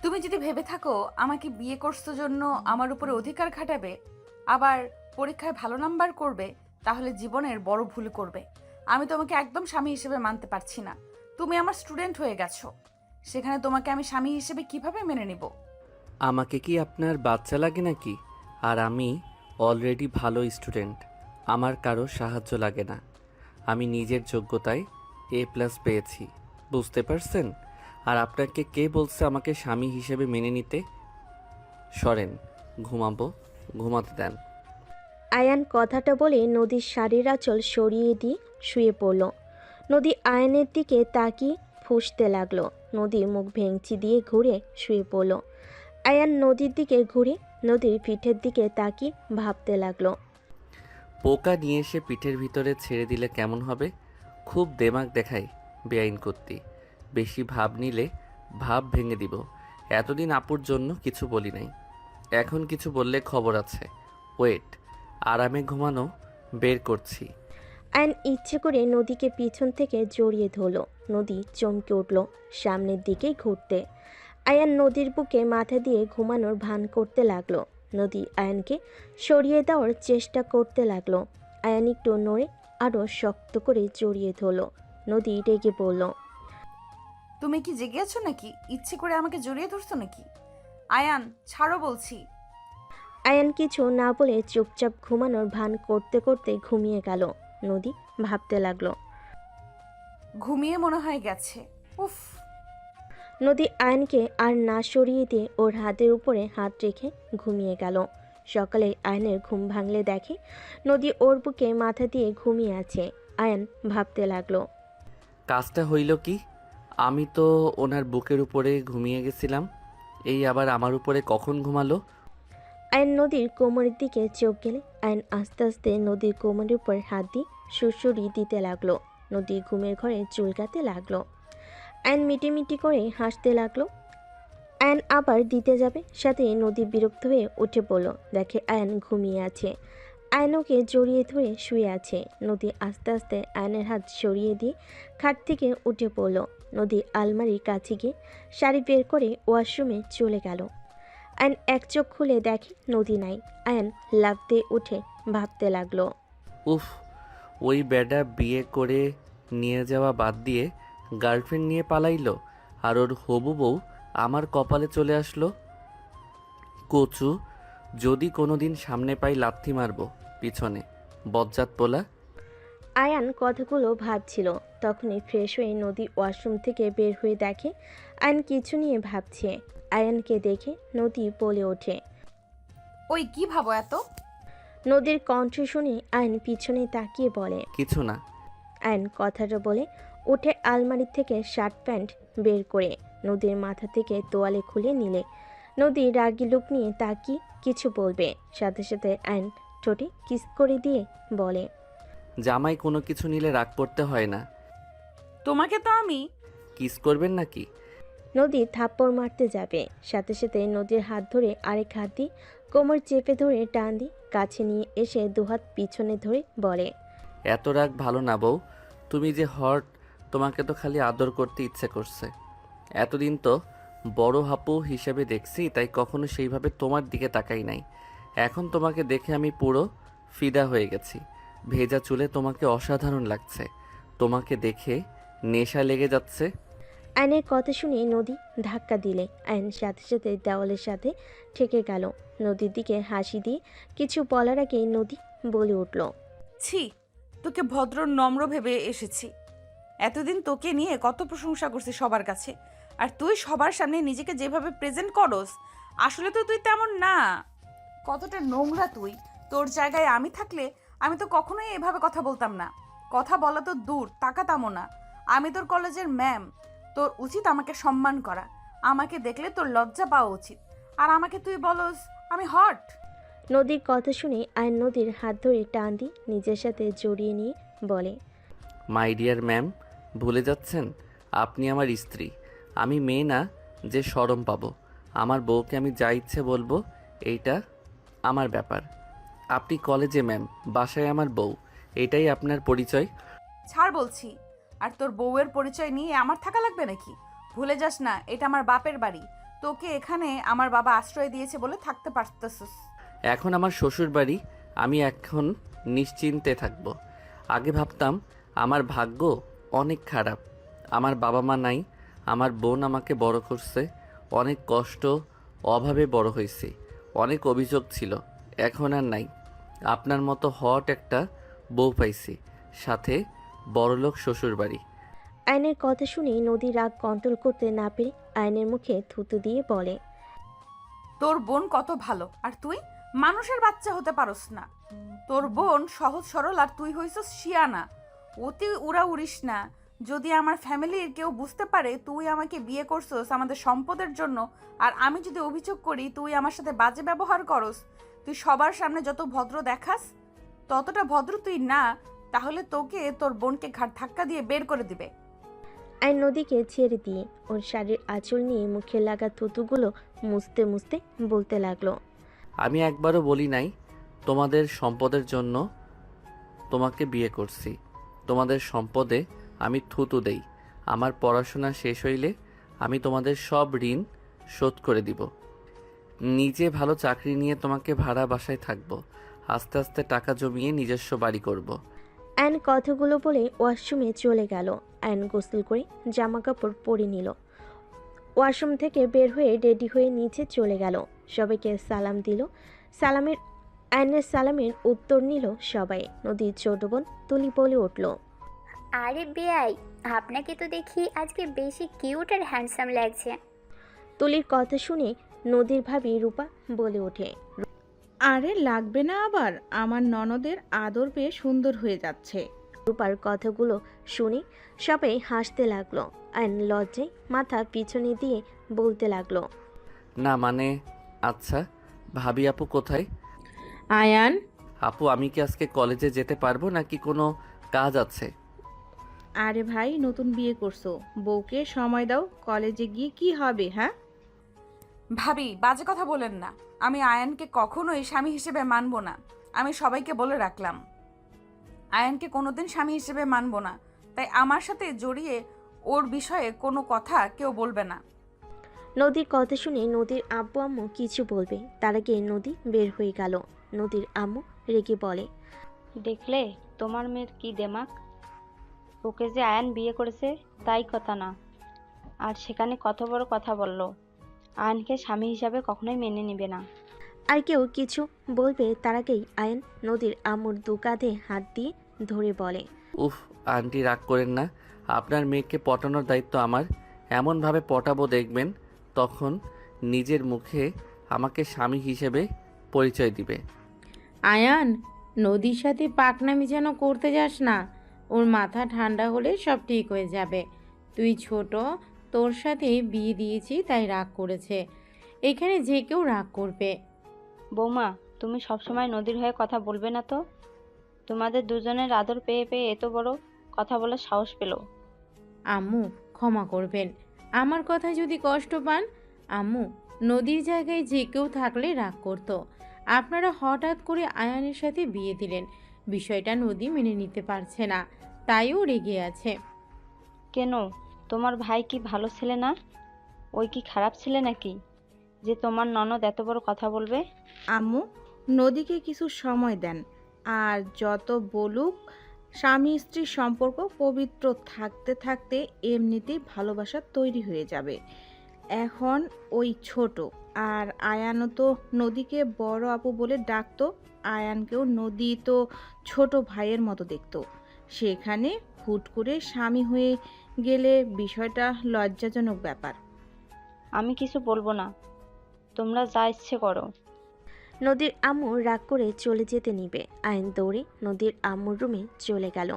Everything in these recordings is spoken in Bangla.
তুমি যদি ভেবে থাকো আমাকে বিয়ে করছো জন্য আমার উপরে অধিকার খাটাবে, আবার পরীক্ষায় ভালো নাম্বার করবে, তাহলে জীবনের বড় ভুল করবে। আমি তোমাকে একদম স্বামী হিসেবে মানতে পারছি না। তুমি আমার স্টুডেন্ট হয়ে গেছো, সেখানে তোমাকে আমি স্বামী হিসেবে কিভাবে মেনে নিব? আমাকে কি আপনার বাচ্চা লাগে নাকি? আর আমি অলরেডি ভালো স্টুডেন্ট। আমার কারো সাহায্য লাগে না। আমি নিজের যোগ্যতায় A+ পেয়েছি, বুঝতে পারছেন? আর আপনাকে কে বলছে আমাকে স্বামী হিসেবে মেনে নিতে? সরেন, ঘুমাবো, ঘুমাতে দেন। আয়ান কথাটা বলে নদীর শাড়ির আঁচল সরিয়ে দিয়ে শুয়ে পড়ল। নদী আয়নের দিকে তাকিয়ে ফুঁসতে লাগলো। নদী মুখ ভেঙচি দিয়ে ঘুরে শুয়ে পড়ল। আয়ান নদীর দিকে ঘুরে নদীর পিঠের দিকে তাকিয়ে ভাবতে লাগলো। পোকা নিয়ে এসে পিঠের ভিতরে ছেড়ে দিলে কেমন হবে? খুব দেমাগ দেখাই বেআইন করতি। বেশি ভাব নিলে ভাব ভেঙে দিব। এতদিন আপুর জন্য কিছু বলি নাই, এখন কিছু বললে খবর আছে। ওয়েট, আরামে ঘুমানো বের করছি। আয়ন ইচ্ছে করে নদীকে পিছন থেকে জড়িয়ে ধরল। নদী চমকে উঠল সামনের দিকেই ঘুরতে। আয়ান নদীর বুকে মাথা দিয়ে ঘুমানোর ভান করতে লাগলো। নদী আয়ানকে সরিয়ে দেওয়ার চেষ্টা করতে লাগলো। আয়ান একটু নড়ে আরও শক্ত করে জড়িয়ে ধরল। নদী রেগে বলল, তুমি কি জেগে আছো নাকি? ইচ্ছে করে আমাকে জড়িয়ে ধরছো নাকি? আয়ান, ছাড়ো বলছি। আয়ান কিছু না বলে চুপচাপ ঘুমানোর ভান করতে করতে ঘুমিয়ে গেল। নদী ভাবতে লাগলো। ঘুমিয়ে মনে হয় গেছে। উফ। নদী আয়নকে আর না সরিয়ে দিয়ে ওর হাতের উপরে হাত রেখে ঘুমিয়ে গেল। সকালে আয়নের ঘুম ভাঙলে দেখে নদী ওর বুকে মাথা দিয়ে ঘুমিয়ে আছে। আয়ন ভাবতে লাগলো। কাজটা হইল কি? আমি তো ওনার বুকের উপরে ঘুমিয়ে গেছিলাম, এই আবার আমার উপরে কখন ঘুমালো? আয়ন নদীর কোমরের দিকে চোখ গেলে আয়ন আস্তে আস্তে নদীর কোমরের উপর হাত দিয়ে সুড়সুড়ি দিতে লাগলো। নদী ঘুমের ঘরে চুলকাতে লাগলো। আয়ন মিটিমিটি করে হাসতে লাগলো। আয়ন আবার দিতে যাবে, সাথে নদী বিরক্ত হয়ে উঠে পড়ল। দেখে আয়ন ঘুমিয়ে আছে। আয়নকে জড়িয়ে ধরে শুয়ে আছে। নদী আস্তে আস্তে আয়নের হাত সরিয়ে দিয়ে খাট থেকে উঠে পড়ল। নদী আলমারির কাছে গিয়ে শাড়ি বের করে ওয়াশরুমে চলে গেল। আয়ন এক চোখ খুলে দেখে নদী নাই। আয়ন লাফ দিয়ে উঠে ভাবতে লাগলো। উফ, ওই বেডা বিয়ে করে নিয়ে যাওয়া বাদ দিয়ে গার্লফ্রেন্ড নিয়ে পালাইলো, আর ওর হবু বউ আমার কপালে চলে আসলো। কচু, যদি কোনোদিন সামনে পাই লাথি মারবো পিছনে, বজ্জাত পোলা। আয়ান কথাগুলো ভাবছিল। তখনই ফ্রেশ হয়ে নদী ওয়াশরুম থেকে বের হয়ে দেখে আয়ন কিছু নিয়ে ভাবছে। আয়ানকে দেখে নদী বলে ওঠে। ওই কি ভাবো এত? নদীর কণ্ঠ শুনে আয়ন পিছনে তাকিয়ে বলে। কিছু না। আয়ন কথাটা বলে উঠে আলমারি থেকে শার্ট প্যান্ট বের করে নদীর মাথা থেকে তোয়ালে খুলে নিলে। নদী রাগী লুক নিয়ে তাকিয়ে কিছু বলবে, সাথে সাথে আয়ন ঠোঁটে কিস করে দিয়ে বলে। জামাই কোনো কিছু নিলে রাগ করতে হয় না। তোমাকে তো আমি। কিস করবেন নাকি? নদী থাপ্পড় মারতে যাবে, সাথে সাথে নদীর হাত ধরে আরেক হাত দিয়ে কোমর চেপে ধরে টান দিয়ে কাছে নিয়ে এসে দুহাত পিছনে ধরে বলে। এত রাগ ভালো না বউ, তুমি যে হট, তোমাকে তো খালি আদর করতে ইচ্ছে করছে। এতদিন তো বড় হাপু হিসেবে দেখছি, তাই কখনো সেইভাবে তোমার দিকে তাকাই নাই। এখন তোমাকে দেখে আমি পুরো ফিদা হয়ে গেছি। ভেজা চুলে তোমাকে অসাধারণ লাগছে। তোমাকে দেখে নেশা লেগে যাচ্ছে। আয়নের কথা শুনে নদী ধাক্কা দিলে আয়ন সাথে সাথে দেওয়ালের সাথে ঠেকে গেল। নদীর দিকে হাসি দিয়ে কিছু বলার আগেই নদী বলে উঠল। ছি, তোকে ভদ্র নম্র ভেবে এসেছি। এতদিন তোকে নিয়ে কত প্রশংসা করছি সবার কাছে, আর তুই সবার সামনে নিজেকে যেভাবে প্রেজেন্ট করস, আসলে তো তুই তেমন না। কতটা নোংরা তুই! তোর জায়গায় আমি থাকলে আমি তো কখনোই এভাবে কথা বলতাম না। কথা বলা তো দূর, তাকাতামও না। আমি তোর কলেজের ম্যাম, তোর উচিত আমাকে সম্মান করা। আমাকে দেখলে তোর লজ্জা পাওয়া উচিত। আর আমাকে তুই বলস আমি হট? নদীর কথা শুনে আয়ন নদীর হাত ধরে টান দিয়ে নিজের সাথে জড়িয়ে নিয়ে বলে। মাই ডিয়ার ম্যাম, ভুলে যাচ্ছেন আপনি আমার স্ত্রী। আমি মেয়ে না যে শরম পাবো। আমার বউকে আমি যা ইচ্ছে বলবো, এইটা আমার ব্যাপার। আপনি কলেজে ম্যাম, বাসায় আমার বউ, এটাই আপনার পরিচয়। ছাড় বলছি। আর তোর বউয়ের পরিচয় নিয়ে আমার থাকা লাগবে নাকি? ভুলে যাস না, এটা আমার বাপের বাড়ি। তোকে এখানে আমার বাবা আশ্রয় দিয়েছে বলে থাকতে পারতেছিস। এখন আমার শ্বশুর বাড়ি, আমি এখন নিশ্চিন্তে থাকব। আগে ভাবতাম আমার ভাগ্য অনেক খারাপ, আমার বাবা মা নাই, আমার বোন আমাকে বড় করছে, অনেক কষ্ট অভাবে বড় হয়েছি, অনেক অভিযোগ ছিল, এখন আর নাই। আপনার মতো হট একটা বউ পাইছি, সাথে বড়লোক শ্বশুর বাড়ি। আয়নের কথা শুনে নদী রাগ কন্ট্রোল করতে না পেরে আয়নের মুখে থুতু দিয়ে বলে, তোর বোন কত ভালো, আর তুই মানুষের বাচ্চা হতে পারস না। তোর বোন সহজ সরল, আর তুই হইছস শিয়ানা। অতি উড়া উড়িস না। যদি আমার ফ্যামিলির কেউ বুঝতে পারে তুই আমাকে বিয়ে করছস আমাদের সম্পদের জন্য, আর আমি যদি অভিযোগ করি তুই আমার সাথে বাজে ব্যবহার করস, তুই সবার সামনে যত ভদ্র দেখাস ততটা ভদ্র তুই না, তাহলে তোকে তোর বোনকে ঘাট ধাক্কা দিয়ে বের করে দিবে। আয়ন নদীকে ছেড়ে দিয়ে ওর শাড়ির আঁচল নিয়ে মুখে লাগা থুতুগুলো মুছতে মুছতে বলতে লাগলো, আমি একবারও বলি নাই তোমাদের সম্পদের জন্য তোমাকে বিয়ে করছি। তোমাদের সম্পদে আমি থুতু দেই। আমার পড়াশোনা শেষ হইলে আমি তোমাদের সব ঋণ শোধ করে দিব। নিজে ভালো চাকরি নিয়ে তোমাকে ভাড়া বাসায় থাকবো। আস্তে আস্তে টাকা জমিয়ে নিজস্ব বাড়ি করব। আয়ন কথাগুলো বলে ওয়াশরুমে চলে গেল। আয়ন গোসল করে জামা কাপড় পরে নিল। ওয়াশরুম থেকে বের হয়ে রেডি হয়ে নিচে চলে গেল। সবাইকে সালাম দিল। আয়নের সালামের উত্তর নিল সবাই। নদীর ছোট বোন তুলি বলে উঠল, আরে বেয়াই, আপনাকে তো দেখি আজকে বেশি কিউট আর হ্যান্ডসাম লাগছে। তুলির কথা শুনে নদীর ভাবি রূপা বলে ওঠে, আরে লাগবে না আবার, আমার ননদের আদর পেয়ে সুন্দর হয়ে যাচ্ছে। রূপার কথাগুলো শুনে সবাই হাসতে লাগলো। আয়ন লজ্জায় মাথা পিছনে দিয়ে বলতে লাগলো, না মানে, আচ্ছা ভাবি আপু কোথায়? আয়ান, আপু আমি কি আজকে কলেজে যেতে পারবো নাকি কোনো কাজ আছে? আরে ভাই, নতুন বিয়ে করছো, বউকে সময় দাও, কলেজে গিয়ে কি হবে? হ্যাঁ, ভাবি বাজে কথা বলেন না। আমি আয়ানকে কখনোই স্বামী হিসেবে মানব না। আমি সবাইকে বলে রাখলাম, আয়ানকে কোনোদিন স্বামী হিসেবে মানব না। তাই আমার সাথে জড়িয়ে ওর বিষয়ে কোনো কথা কেউ বলবে না। নদীর কথা শুনে নদীর আব্বু আম্মু কিছু বলবে তার আগে নদী বের হয়ে গেল। নদীর আম্মু রেগে বলে, দেখলে তোমার মেয়ের কি দেমাক, ওকে যে আয়ান বিয়ে করেছে তাই কথা না, আর সেখানে কত বড় কথা বললো। আয়ানকে স্বামী হিসাবে কখনোই মেনে নিবে না। আর কেউ কিছু বলবে তার আগেই আয়ন নদীর আম্মুর দু কাঁধে হাত দিয়ে ধরে বলে, উফ আন্টি রাগ করেন না, আপনার মেয়েকে পটানোর দায়িত্ব আমার। এমনভাবে পটাবো দেখবেন তখন নিজের মুখে আমাকে স্বামী হিসেবে পরিচয় দিবে। আয়ান, নদীর সাথে পাকনামি যেন করতে যাস না। ওর মাথা ঠান্ডা হলে সব ঠিক হয়ে যাবে। তুই ছোট, তোর সাথে বিয়ে দিয়েছি তাই রাগ করেছে। এখানে যে কেউ রাগ করবে। বৌমা, তুমি সবসময় নদীর হয়ে কথা বলবে না তো? তোমাদের দুজনের আদর পেয়ে পেয়ে এত বড় কথা বলার সাহস পেল। আম্মু ক্ষমা করবেন, আমার কথা যদি কষ্ট পান। আম্মু, নদীর জায়গায় যে কেউ থাকলে রাগ করতো। আপনারা হঠাৎ করে আয়ানের সাথে বিয়ে দিলেন, বিষয়টা নদী মেনে নিতে পারছে না, তাইও রেগে আছে। কেন, তোমার ভাই কি ভালো ছেলে না? ওই কি খারাপ ছেলে নাকি যে তোমার ননদ এত বড় কথা বলবে? আম্মু, নদীকে কিছু সময় দেন। আর যত বলুক, স্বামী স্ত্রীর সম্পর্ক পবিত্র থাকতে থাকতে এমনিতেই ভালোবাসা তৈরি হয়ে যাবে। এখন ওই ছোট, আর আয়ানও তো নদীকে বড় আপু বলে ডাকতো। আয়ানকেও নদী তো ছোট ভাইয়ের মতো দেখতো। সেখানে হুট করে স্বামী হয়ে গেলে বিষয়টা লজ্জাজনক ব্যাপার। আমি কিছু বলবো না, তোমরা যা ইচ্ছে করো। নদীর আম্মু রাগ করে চলে যেতে নিবে। আয়ন দৌড়ে নদীর আম্মুর রুমে চলে গেল।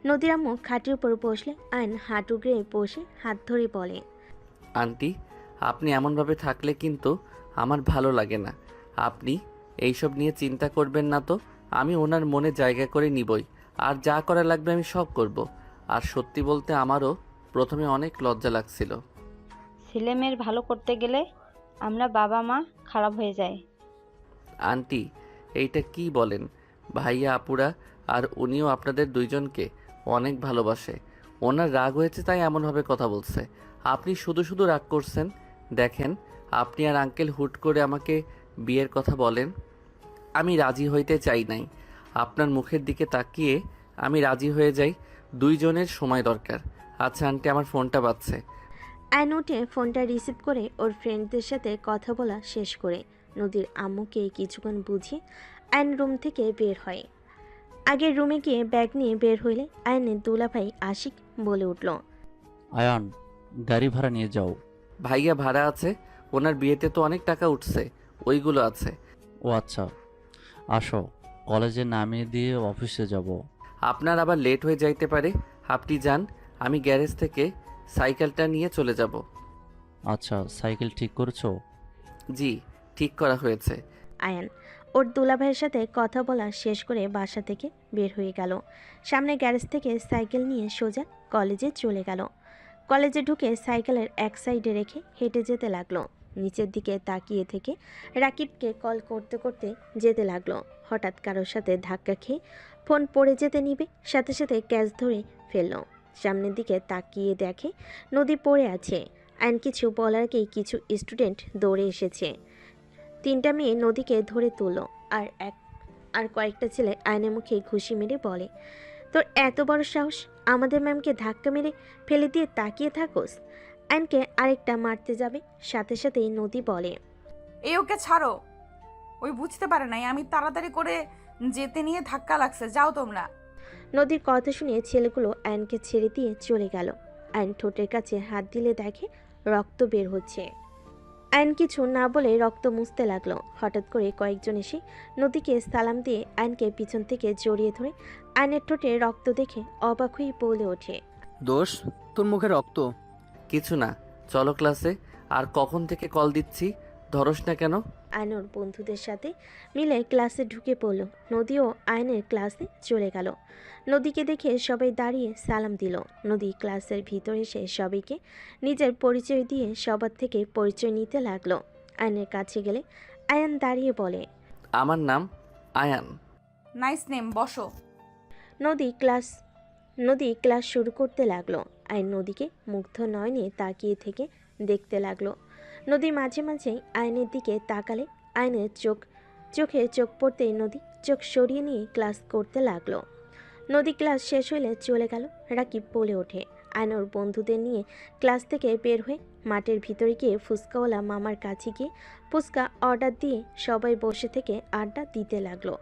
নদীর আম্মু খাটের উপর বসলে আয়ন হাঁটু গেড়ে বসে হাত ধরে বলে, আন্টি আপনি এমনভাবে থাকলে কিন্তু আমার ভালো লাগে না। আপনি এইসব নিয়ে চিন্তা করবেন না তো, আমি ওনার মনে জায়গা করে নিবই। আর যা করা লাগবে আমি সব করব। আর সত্যি বলতে আমারও প্রথমে অনেক লজ্জা লাগছিল। ছেলে মেয়ের ভালো করতে গেলে আমরা বাবা মা খারাপ হয়ে যায়। আন্টি এইটা কি বলেন? ভাইয়া আপুরা আর উনিও আপনাদের দুইজনকে অনেক ভালোবাসে। ওনার রাগ হয়েছে তাই এমনভাবে কথা বলছে। আপনি শুধু শুধু রাগ করছেন। দেখেন, আপনি আর আঙ্কেল হুট করে আমাকে বিয়ের কথা বলেন, আমি রাজি হইতে চাই নাই। আপনার মুখের দিকে তাকিয়ে আমি রাজি হয়ে যাই। দুইজনের সময় দরকার। আচ্ছা আন্টি, আমার ফোনটা বাজছে। আয়ন উঠে ফোনটা রিসিভ করে ওর ফ্রেন্ডদের সাথে কথা বলা শেষ করে নদীর আম্মুকে কিছুক্ষণ বুঝিয়ে আয়ন রুম থেকে বের হয়। আগের রুমে গিয়ে ব্যাগ নিয়ে বের হইলে আয়নের দুলাভাই আশিক বলে উঠল, আয়ান, গাড়ি ভাড়া নিয়ে যাও। ভাইয়া ভাড়া আছে, ওনার বিয়েতে তো অনেক টাকা উঠছে, ওইগুলো আছে। ও আচ্ছা, আসো, কলেজে নামিয়ে দিয়ে অফিসে যাব। আপনার আবার লেট হয়ে যাইতে পারে, আপনি যান, আমি গ্যারেজ থেকে সাইকেলটা নিয়ে চলে যাব। আচ্ছা, সাইকেল ঠিক করেছো? জি, ঠিক করা হয়েছে। আয়ান ওর দুলাভাইয়ের সাথে কথা বলা শেষ করে বাসা থেকে বের হয়ে গেল। সামনে গ্যারেজ থেকে সাইকেল নিয়ে সোজা কলেজে চলে গেল। কলেজে ঢুকে সাইকেলের এক সাইডে রেখে হেঁটে যেতে লাগলো। নিচের দিকে তাকিয়ে থেকে রাকিবকে কল করতে করতে যেতে লাগলো। হঠাৎ কারোর সাথে ধাক্কা খেয়ে ফোন পড়ে যেতে নিবে, সাথে সাথে ক্যাচ ধরে ফেলল। সামনের দিকে তাকিয়ে দেখে নদী পড়ে আছে। আইন কিছু বলার আগেই কিছু স্টুডেন্ট দৌড়ে এসেছে। 3টা মেয়ে নদীকে ধরে তুলল, আর কয়েকটা ছেলে আয়নের মুখে ঘুষি মেরে বলে, তোর এত বড় সাহস, আমাদের ম্যামকে ধাক্কা মেরে ফেলে দিয়ে তাকিয়ে থাকোস। আয়নকে আরেকটা মারতে যাবে, সাথে সাথেই নদী বলে, এই ওকে ছাড়ো, ওই বুঝতে পারে নাই আমি তাড়াতাড়ি করে যেতে নিয়ে ধাক্কা লাগছে, যাও তোমরা। নদীর কথা শুনে ছেলেগুলো আয়নকে ছেড়ে দিয়ে চলে গেল। আয়ন ঠোঁটের কাছে হাত দিলে দেখে রক্ত বের হচ্ছে। আয়ন কিছু না বলে রক্ত মুছতে লাগলো। হঠাৎ করে কয়েকজন এসে নদীকে সালাম দিয়ে আয়নকে পিছন থেকে জড়িয়ে ধরে আয়নের ঠোঁটে রক্ত দেখে অবাক হয়ে বলে ওঠে, দোষ, তোর মুখে রক্ত? কিছু না, চলো ক্লাসে। আর কখন থেকে কল দিচ্ছি, ধরস না কেন? আয়নর বন্ধুদের সাথে মিলে ক্লাসে ঢুকে পড়ল। নদীও আয়নের ক্লাসে চলে গেল। নদীকে দেখে সবাই দাঁড়িয়ে সালাম দিল। নদী ক্লাসের ভিতরে এসে সবাইকে নিজের পরিচয় দিয়ে সবার থেকে পরিচয় নিতে লাগলো। আয়নের কাছে গেলে আয়ান দাঁড়িয়ে বলে, আমার নাম আয়ান। নাইস নেম, বসো। নদী ক্লাস শুরু করতে লাগলো। আয়ন নদীকে মুগ্ধ নয়নে তাকিয়ে থেকে দেখতে লাগলো। নদী মাঝে মাঝে আয়নের দিকে তাকালে আয়নের চোখে চোখ পড়তেই নদী চোখ সরিয়ে নিয়ে ক্লাস করতে লাগলো। নদী ক্লাস শেষ হলে চলে গেল। রাকিব বলে ওঠে, আয়নর বন্ধুদের নিয়ে ক্লাস থেকে বের হয়ে মাঠের ভিতরে গিয়ে ফুচকাওয়ালা মামার কাছে গিয়ে ফুচকা অর্ডার দিয়ে সবাই বসে থেকে আড্ডা দিতে লাগলো।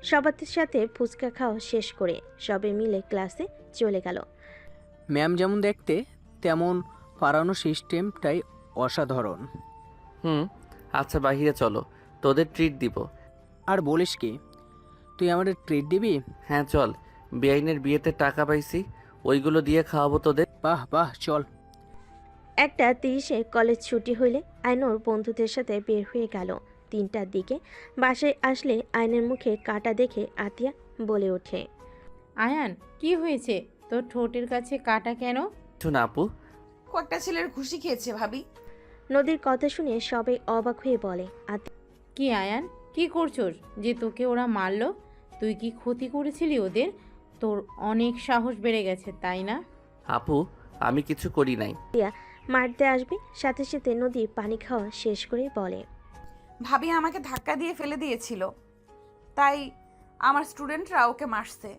সবার সাথে ফুচকা খাওয়া শেষ করে সবাই মিলে ক্লাসে চলে গেল। ম্যাম যেমন দেখতে তেমন পড়ানোর সিস্টেমটাই অসাধারণ। আচ্ছা বাহিরে চলো, তোদের ট্রিট দিব। আর বলিস কি, তুই আমাদের ট্রিট দিবি? হ্যাঁ চল, বেআইনের বিয়েতে টাকা পাইছি, ওইগুলো দিয়ে খাওয়াবো তোদের। বাহ বাহ, চল। 1:30-এ কলেজ ছুটি হইলে আয়নর বন্ধুদের সাথে বের হয়ে গেল। 3টার দিকে বাসায় আসলে আয়নের মুখে কাটা দেখে আতিয়া বলে ওঠে, আয়ান, কি হয়েছে? তোর ঠোঁটের কাছে কাটা কেন? কিছু না আপু। কয়েকটা ছেলের খুশি খেয়েছে ভাবি। নদীর কথা শুনে সবাই অবাক হয়ে বলে, কি আয়ান, কি করছোস যে তোকে ওরা মারলো? তুই কি ক্ষতি করেছিলি ওদের? তোর অনেক সাহস বেড়ে গেছে, তাই না? আপু, আমি কিছু করি নাই। মারতে আসবে, সাথে সাথে নদী পানি খাওয়া শেষ করে বলে, ভাবি আমাকে ধাক্কা দিয়ে ফেলে দিয়েছিল, তাই আমার স্টুডেন্টরা ওকে মারছে।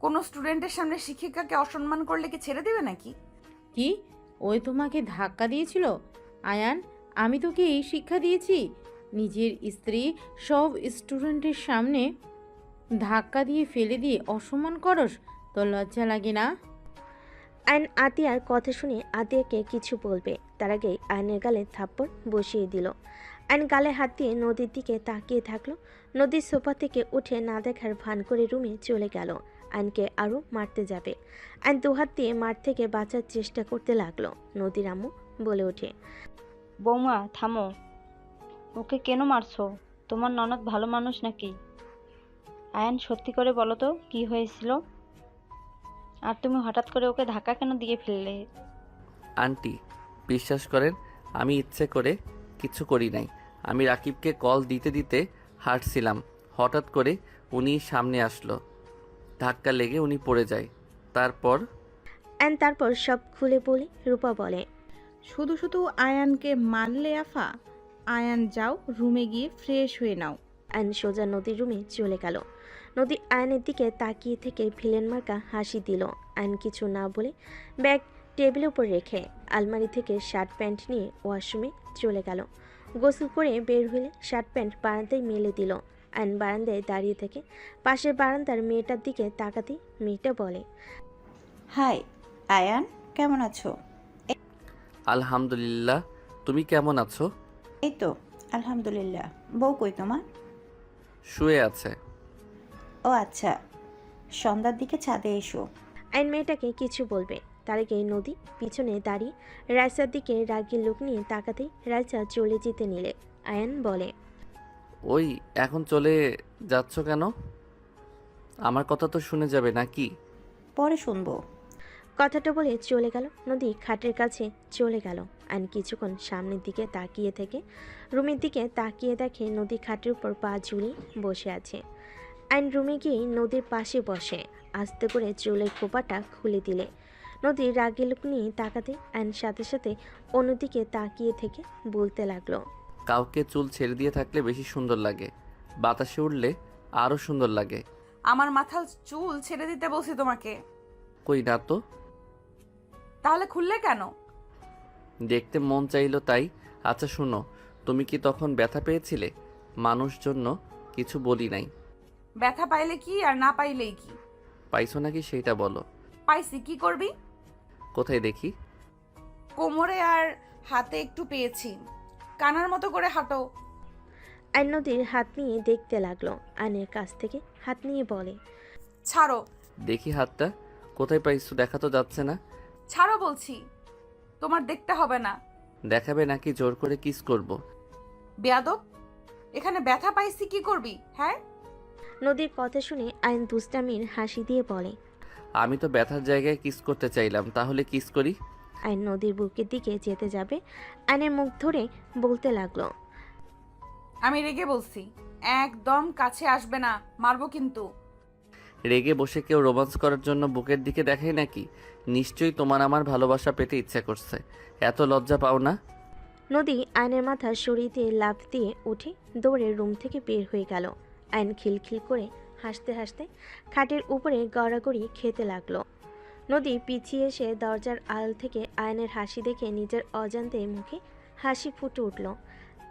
কোনো স্টুডেন্টের সামনে শিক্ষিকাকে অসম্মান করলে কি ছেড়ে দেবে নাকি? কি, ওই তোমাকে ধাক্কা দিয়েছিল? আয়ান, আমি তোকে এই শিক্ষা দিয়েছি? নিজের স্ত্রী সব স্টুডেন্টের সামনে ধাক্কা দিয়ে ফেলে দিয়ে অসম্মান করস? তোর লজ্জা লাগে না? আয়ন আতিয়ার কথা শুনে আতিয়াকে কিছু বলবে, তার আগেই আয়নের গালে থাপ্পড় বসিয়ে দিল। আয়ন গালে হাত দিয়ে নদীর দিকে তাকিয়ে থাকলো। নদীর সোফা থেকে উঠে না দেখার ভান করে রুমে চলে গেল। আয়নকে আরও মারতে যাবে। আয়ন দুহাত দিয়ে মার থেকে বাঁচার চেষ্টা করতে লাগলো। নদীর আম্মু বলে ওঠে, বৌমা থামো, ওকে কেন মারছো? তোমার ননদ ভালো মানুষ নাকি? আয়ান, সত্যি করে বলো তো কি হয়েছিল? আর তুমি হঠাৎ করে ওকে ধাক্কা কেন দিয়ে ফেললে? আন্টি, বিশ্বাস করেন, আমি ইচ্ছে করে কিছু করি নাই। আমি রাকিবকে কল দিতে দিতে হাঁটছিলাম, হঠাৎ করে উনি সামনে আসলো, ধাক্কা লেগে উনি পড়ে যায়। তারপর তারপর সব খুলে বলে রূপা বলে, শুধু শুধু আয়ানকে মারলে আফা? আয়ান যাও, রুমে গিয়ে ফ্রেশ হয়ে নাও। আয়ন সোজা নদীর রুমে চলে গেল। নদী আয়নের দিকে তাকিয়ে থেকে ভিলেন মার্কা হাসি দিল। আয়ন কিছু না বলে ব্যাগ টেবিলের উপর রেখে আলমারি থেকে শার্ট প্যান্ট নিয়ে ওয়াশরুমে চলে গেল। গোসল করে বের হলে শার্ট প্যান্ট বারান্দায় মেলে দিল। আয়ন বারান্দায় দাঁড়িয়ে থেকে পাশের বারান্দার মেয়েটার দিকে তাকাতেই মেয়েটা বলে, হাই আয়ান, কেমন আছো? আলহামদুলিল্লাহ, তুমি কেমন আছো? এই তো আলহামদুলিল্লাহ। বউ কই তোমার? শুয়ে আছে। ও আচ্ছা, সন্ধ্যার দিকে ছাদে এসো। আয়ন মেয়েটাকে কিছু বলবে তার আগে নদী পিছনে দাঁড়িয়ে রাইসার দিকে রাগী লোক নিয়ে তাকাতেই রাইসা চলে যেতে নিলে আয়ন বলে, ওই এখন চলে যাচ্ছ কেন? আমার কথা তো শুনে যাবে নাকি? পরে শুনবো। কথাটা বলে চলে গেল। নদী খাটের কাছে চলে গেল। আয়ন কিছুক্ষণ সামনের দিকে তাকিয়ে থেকে রুমের দিকে তাকিয়ে দেখে নদী খাটের উপর পা ঝুলিয়ে বসে আছে। আয়ন রুমে গিয়ে নদীর পাশে বসে আস্তে করে চুলের খোপাটা খুলে দিলে নদীর রাগী লোক নিয়ে তাকাতে আয়ন সাথে সাথে অন্যদিকে তাকিয়ে থেকে বলতে লাগলো, কাউকে চুল ছেড়ে দিয়ে থাকলে বেশি সুন্দর লাগে, বাতাসে উড়লে আরও সুন্দর লাগে। আমার মাথার চুল ছেড়ে দিতে বলছি তোমাকে। কই না তো। তাহলে খুললে কেন? দেখতে মন চাইলো তাই। আচ্ছা শুনো, তুমি কি তখন ব্যথা পেয়েছিলে? মানুষ জন্য কিছু বলি নাই। ব্যথা পাইলে কি আর না পাইলেই কি? পাইছো নাকি সেইটা বলো। পাইছি, কি করবি? কোথায় দেখি? কোমরে আর হাতে একটু পেয়েছি। কানার মতো করে হাঁটো। আয়ন নদীর হাত নিয়ে দেখতে লাগলো। আয়নের কাছ থেকে হাত নিয়ে বলে, ছাড়ো। দেখি হাতটা কোথায় পাইছো, দেখা তো যাচ্ছে না। ছাড়ো বলছি। তোমার দেখতে হবে না। দেখাবে নাকি জোর করে কিস করব? বেয়াদব, এখানে ব্যথা পাইছি কি করবি? হ্যাঁ, নদীর কথা শুনে আয়ন দুষ্টামির হাসি দিয়ে বলে, আমি তো ব্যথার জায়গায় কিস করতে চাইলাম, তাহলে কিস করি। আয়ন নদীর বুকের দিকে যেতে যাবে আয়নের মুখ ধরে বলতে লাগলো, আমি রেগে বলছি, একদম কাছে আসবে না, মারবো কিন্তু। রেগে বসে কেউ রোমান্স করার জন্য বুকের দিকে দেখায় নাকি? নিশ্চয়ই তোমার আমার ভালোবাসা পেতে ইচ্ছা করছে, এত লজ্জা পাও না? নদী আয়নের মাথা সরিয়ে দিয়ে লাফ দিয়ে উঠে দৌড়ে রুম থেকে বের হয়ে গেল। আয়ন খিলখিল করে হাসতে হাসতে খাটের উপরে গড়াগড়ি খেতে লাগলো। নদী পিছিয়ে এসে দরজার আড়াল থেকে আয়নের হাসি দেখে নিজের অজান্তে মুখে হাসি ফুটে উঠল।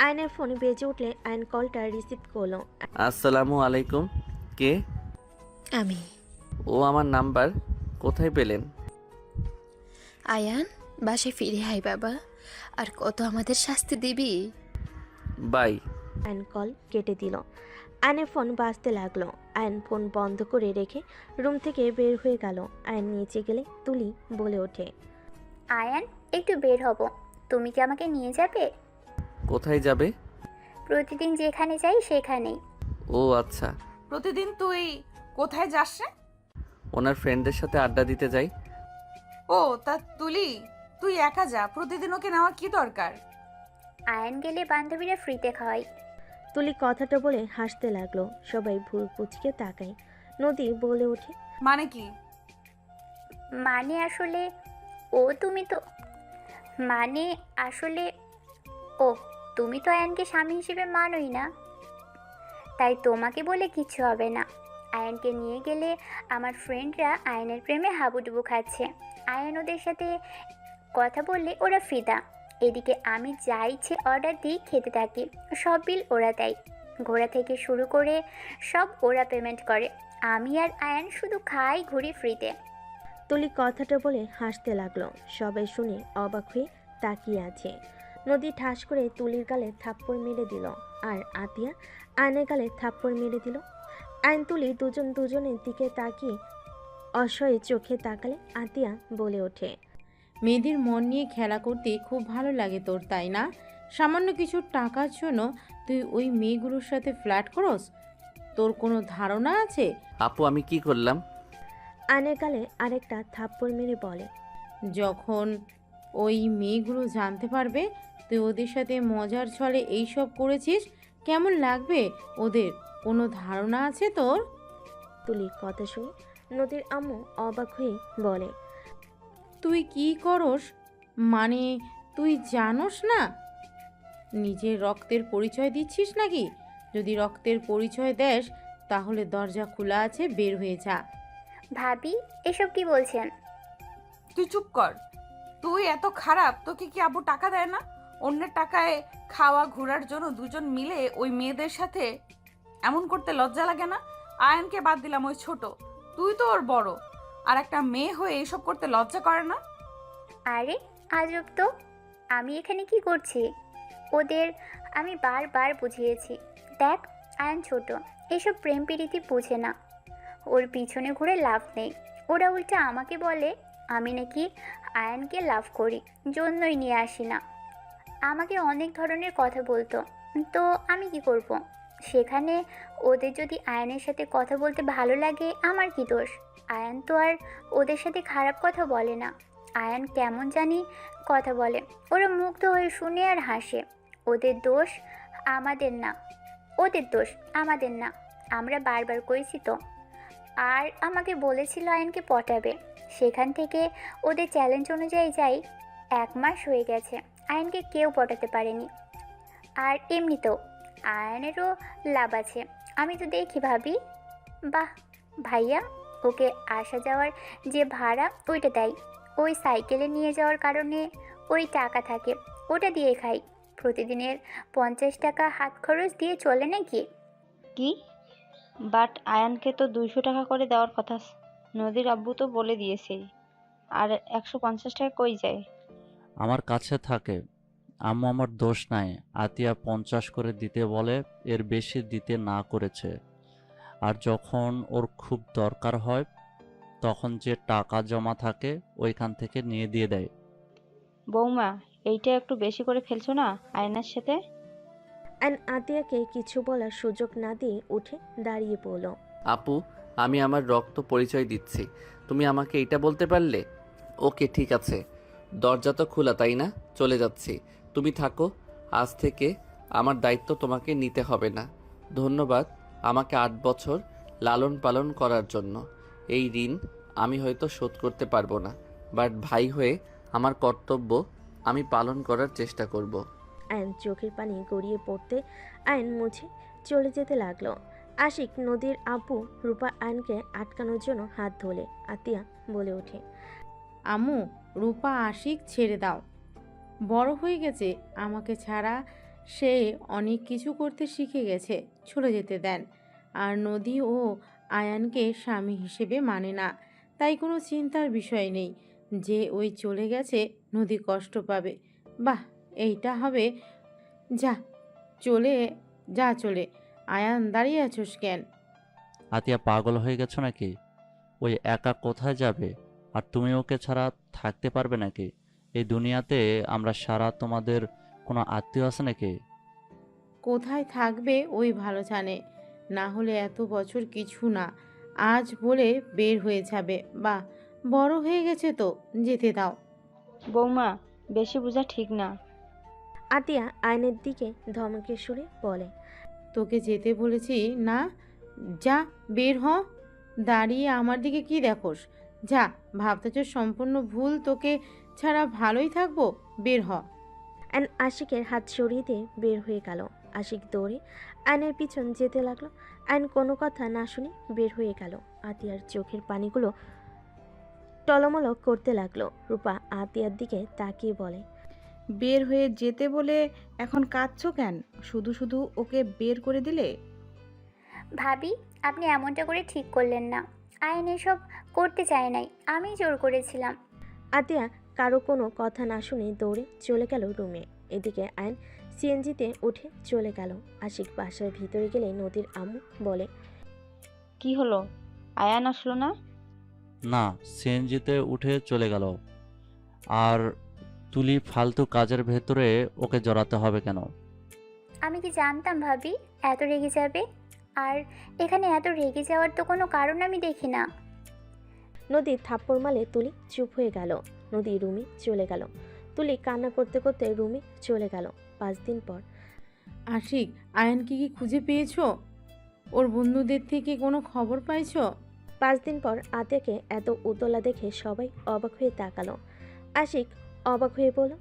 আয়নের ফোন বেজে উঠলে আয়ন কলটা রিসিভ করলো। আসসালামু আলাইকুম। কে? আমি। ও আমার নাম্বার কোথায় পেলেন? আয়ান, বাসায় ফিরে আয় বাবা, আর কত আমাদের শাস্তি দিবি? বাই। আয়ন কল কেটে দিল। আয়নের ফোন বাজতে লাগলো। আয়ন ফোন বন্ধ করে রেখে রুম থেকে বের হয়ে গেল। আয়ন নিচে গেলে তুলি বলে ওঠে, আয়ান, একটু বের হব, তুমি কি আমাকে নিয়ে যাবে? কোথায় যাবে? প্রতিদিন যেখানে যাই সেখানেই। ও আচ্ছা। প্রতিদিন তুই কোথায় যাস রে? ওনার ফ্রেন্ডদের সাথে আড্ডা দিতে যাই। ও তা তুলি, তুই একা যা, প্রতিদিন ওকে নেওয়ার কি দরকার? আয়ান গেলে বান্ধবীরা ফ্রিতে খাওয়াই। তুলি কথাটা বলে হাসতে লাগলো। সবাই ভুল কুচকে তাকায়। নদী বলে ওঠে, মানে কি? মানে আসলে ও তুমি তো মানে আসলে ও তুমি তো আয়ানকে স্বামী হিসেবে মানোই না, তাই তোমাকে বলে কিছু হবে না। আয়ানকে নিয়ে গেলে আমার ফ্রেন্ডরা আয়ানের প্রেমে হাবুডুবু খাচ্ছে। আয়ান ওদের সাথে কথা বললে ওরা ফিদা। এদিকে আমি যা ইচ্ছে অর্ডার দিই খেতে থাকি, সব বিল ওরা দেয়। ঘোরা থেকে শুরু করে সব ওরা পেমেন্ট করে। আমি আর আয়ান শুধু খাই, ঘুরি ফ্রিতে। তুলি কথাটা বলে হাসতে লাগলো। সবাই শুনে অবাক হয়ে তাকিয়ে আছে। নদী ঠাস করে তুলির গালে থাপ্পড় মেরে দিল, আর আতিয়া আয়নের গালে থাপ্পড় মেরে দিল। আয়ন তুলি দুজনের দিকে তাকিয়ে অসহায় চোখে তাকালে আতিয়া বলে ওঠে, মেয়েদের মন নিয়ে খেলা করতে খুব ভালো লাগে তোর, তাই না? সামান্য কিছু টাকার জন্য তুই ওই মেয়েগুলোর সাথে ফ্ল্যাট করস? তোর কোনো ধারণা আছে? আপু আমি কি করলাম? আয়নের গালে আরেকটা থাপ্পড় মেরে বলে, যখন ওই মেয়েগুলো জানতে পারবে তুই ওদের সাথে মজার ছলে এইসব করেছিস, কেমন লাগবে ওদের? কোনো ধারণা আছে তোর? তুলির কথা শুনে নদীর আম্মু অবাক হয়ে বলে, তুই কি করস? মানে তুই জানোস না নিজের রক্তের পরিচয় দিচ্ছিস নাকি? যদি রক্তের পরিচয় দেস তাহলে দরজা খোলা আছে, বের হয়ে যা। ভাবি এসব কি বলছেন? তুই চুপ কর। তুই এত খারাপ, তোকে কি আব্বু টাকা দেয় না? অন্যের টাকায় খাওয়া ঘোরার জন্য দুজন মিলে ওই মেয়েদের সাথে এমন করতে লজ্জা লাগে না? আয়ানকে বাদ দিলাম, ওই ছোট, তুই তো ওর বড়, আর একটা মেয়ে হয়ে এসব করতে লজ্জা করে না? আরে আজব তো, আমি এখানে কি করছি? ওদের আমি বারবার বুঝিয়েছি, দেখ আয়ান ছোট, এসব প্রেম প্রীতি বোঝে না, ওর পিছনে ঘুরে লাভ নেই। ওরা উল্টা আমাকে বলে আমি নাকি আয়ানকে লাভ করি, জন্যই নিয়ে আসি না। আমাকে অনেক ধরনের কথা বলতো, তো আমি কি করব? সেখানে ওদের যদি আয়ানের সাথে কথা বলতে ভালো লাগে, আমার কি দোষ? আয়ান তো আর ওদের সাথে খারাপ কথা বলে না। আয়ান কেমন জানি কথা বলে, ওরা মুগ্ধ হয়ে শুনে আর হাসে। ওদের দোষ আমাদের না, ওদের দোষ আমাদের না, আমরা বারবার কইছি তো। আর আমাকে বলেছিল আয়ানকে পটাবে, সেখান থেকে ওদের চ্যালেঞ্জ অনুযায়ী যাই 1 মাস হয়ে গেছে, আয়ানকে কেউ পটাতে পারেনি। আর এমনিতেও আয়ানেরও লাভ আছে, আমি তো দেখি ভাবি। বাহ ভাইয়া, ওকে আসা যাওয়ার যে ভাড়া ওইটা দেয়, ওই সাইকেলে নিয়ে যাওয়ার কারণে ওই টাকা থাকে, ওটা দিয়ে খাই। প্রতিদিনের 50 টাকা হাত খরচ দিয়ে চলে নাকি? কি? বাট আয়ানকে তো 200 টাকা করে দেওয়ার কথা। নদীর আব্বু তো বলে দিয়েছে। আর 150 টাকা কই যায়? আমার কাছে থাকে। আম্মু আমার দোষ নাই, আতিয়া 50 করে দিতে বলে, এর বেশি দিতে না করেছে। আর যখন ওর খুব দরকার হয় তখন যে টাকা জমা থাকে ওইখান থেকে নিয়ে দিয়ে দেয়। বৌমা, এইটা একটু বেশি করে ফেলছো না আয়নার সাথে? অ্যান্ড আতিয়াকে কিছু বলার সুযোগ না দিয়ে উঠে দাঁড়িয়ে পড়ল। আপু, আমি আমার রক্ত পরিচয় দিচ্ছি, তুমি আমাকে এটা বলতে পারলে? ওকে ঠিক আছে, দরজা তো খোলা তাই না? চলে যাচ্ছি, তুমি থাকো। আজ থেকে আমার দায়িত্ব তোমাকে নিতে হবে না। ধন্যবাদ আমাকে 8 বছর লালন পালন করার জন্য। এই ঋণ আমি হয়তো শোধ করতে পারবো না, বাট ভাই হয়ে আমার কর্তব্য আমি পালন করার চেষ্টা করব। আয়ন চোখের পানি গড়িয়ে পড়তে আয়ন মুছে চলে যেতে লাগলো। আশিক নদীর আব্বু রূপা আয়নকে আটকানোর জন্য হাত ধরে আতিয়া বলে ওঠে, আম্মু, রূপা আশিক ছেড়ে দাও, বড় হয়ে গেছে, আমাকে ছাড়া সে অনেক কিছু করতে শিখে গেছে, চলে যেতে দেন। আর নদী ও আয়ানকে স্বামী হিসেবে মানে না, তাই কোনো চিন্তার বিষয় নেই যে ওই চলে গেছে নদী কষ্ট পাবে। বাহ, এইটা হবে। যা চলে যা চলে। আয়ান, দাঁড়িয়ে আছোস কেন? আতিয়া পাগল হয়ে গেছো নাকি? ওই একা কোথায় যাবে? আর তুমি ওকে ছাড়া থাকতে পারবে নাকি? এই দুনিয়াতে আমরা সারা, তোমাদের কোনো আত্মীয় আছে নাকি? কোথায় থাকবে ওই ভালো জানে, না হলে এত বছর কিছু না, আজ বলে বের হয়ে যাবে। বাহ, বড় হয়ে গেছে তো, যেতে দাও। বৌমা, বেশি বোঝা ঠিক না। আতিয়া আয়নের দিকে ধমকে সুরে বলে, তোকে যেতে বলেছি না? যা, বের হ। দাঁড়িয়ে আমার দিকে কি দেখোস? যা, ভাবতেছ সম্পূর্ণ ভুল, তোকে ছাড়া ভালোই থাকবো, বের হ। অ্যান্ড আশিকের হাত সরিয়ে দিয়ে বের হয়ে গেল। আশিক দৌড়ে আয়নের পিছন যেতে লাগলো। আয়ন কোনো কথা না শুনে বের হয়ে গেল। আতিয়ার চোখের পানিগুলো টলমল করতে লাগলো। রূপা আতিয়ার দিকে তাকিয়ে বলে, বের হয়ে যেতে বলে এখন কাঁদছো কেন? শুধু শুধু ওকে বের করে দিলে। ভাবি, আপনি এমনটা করে ঠিক করলেন না। আয়ন এসব করতে চায় নাই, আমি জোর করেছিলাম। আতিয়া কারো কোনো কথা না শুনে দৌড়ে চলে গেল রুমে। এদিকে আয়ন সিএনজিতে উঠে চলে গেল। আশিক বাসার ভিতরে গেলে নদীর আম্মু বলে, কি হলো? আয়ান আসলো না? না, সিএনজিতে উঠে চলে গেল। আর তুলি ফালতু কাজের ভেতরে ওকে জড়াতে হবে কেন? আমি কি জানতাম ভাবি এত রেগে যাবে? আর এখানে এত রেগে যাওয়ার তো কোনো কারণ আমি দেখি না। নদী থাপ্পড় মারলে তুলি চুপ হয়ে গেল। নদী রুমে চলে গেল। তুলি কান্না করতে করতে রুমে চলে গেল। 5 দিন পর। আশিক, আয়ানকে কি খুঁজে পেয়েছো? ওর বন্ধুদের থেকে কোনো খবর পাইছো? 5 দিন পর আতিয়াকে এত উতলা দেখে সবাই অবাক হয়ে তাকালো। আশিক অবাক হয়ে বলল,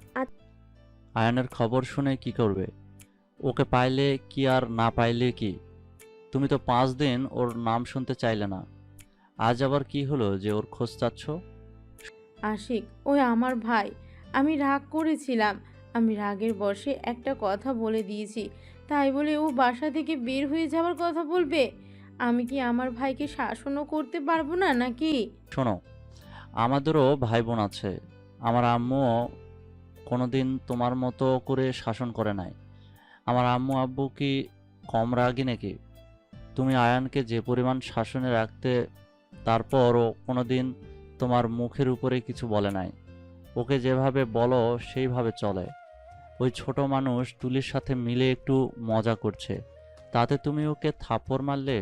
আয়ানের খবর শুনে কি করবে? ওকে পাইলে কি আর না পাইলে কি? তুমি তো 5 দিন ওর নাম শুনতে চাইলে না। আজ আবার কি হলো যে ওর খোঁজ চাচ্ছ? আশিক, ওই আমার ভাই। আমি রাগ করেছিলাম। আমি রাগের বশে একটা কথা বলে দিয়েছি, তাই বলে ও বাসা থেকে বের হয়ে যাওয়ার কথা বলবে? আমি কি আমার ভাইকে শাসনও করতে পারবো না নাকি? শোনো, আমাদেরও ভাই বোন আছে। আমার আম্মুও কোনোদিন তোমার মতো করে শাসন করে নাই। আমার আম্মু আব্বু কি কম রাগী নাকি? তুমি আয়ানকে যে পরিমাণ শাসনে রাখতে, তারপরও কোনোদিন তোমার মুখের উপরে কিছু বলে নাই। ওকে যেভাবে বলো সেইভাবে চলে। ওই ছোট মানুষ তুলির সাথে মিলে একটু মজা করছে, তাতে তুমি ওকে থাপ্পড় মারলে,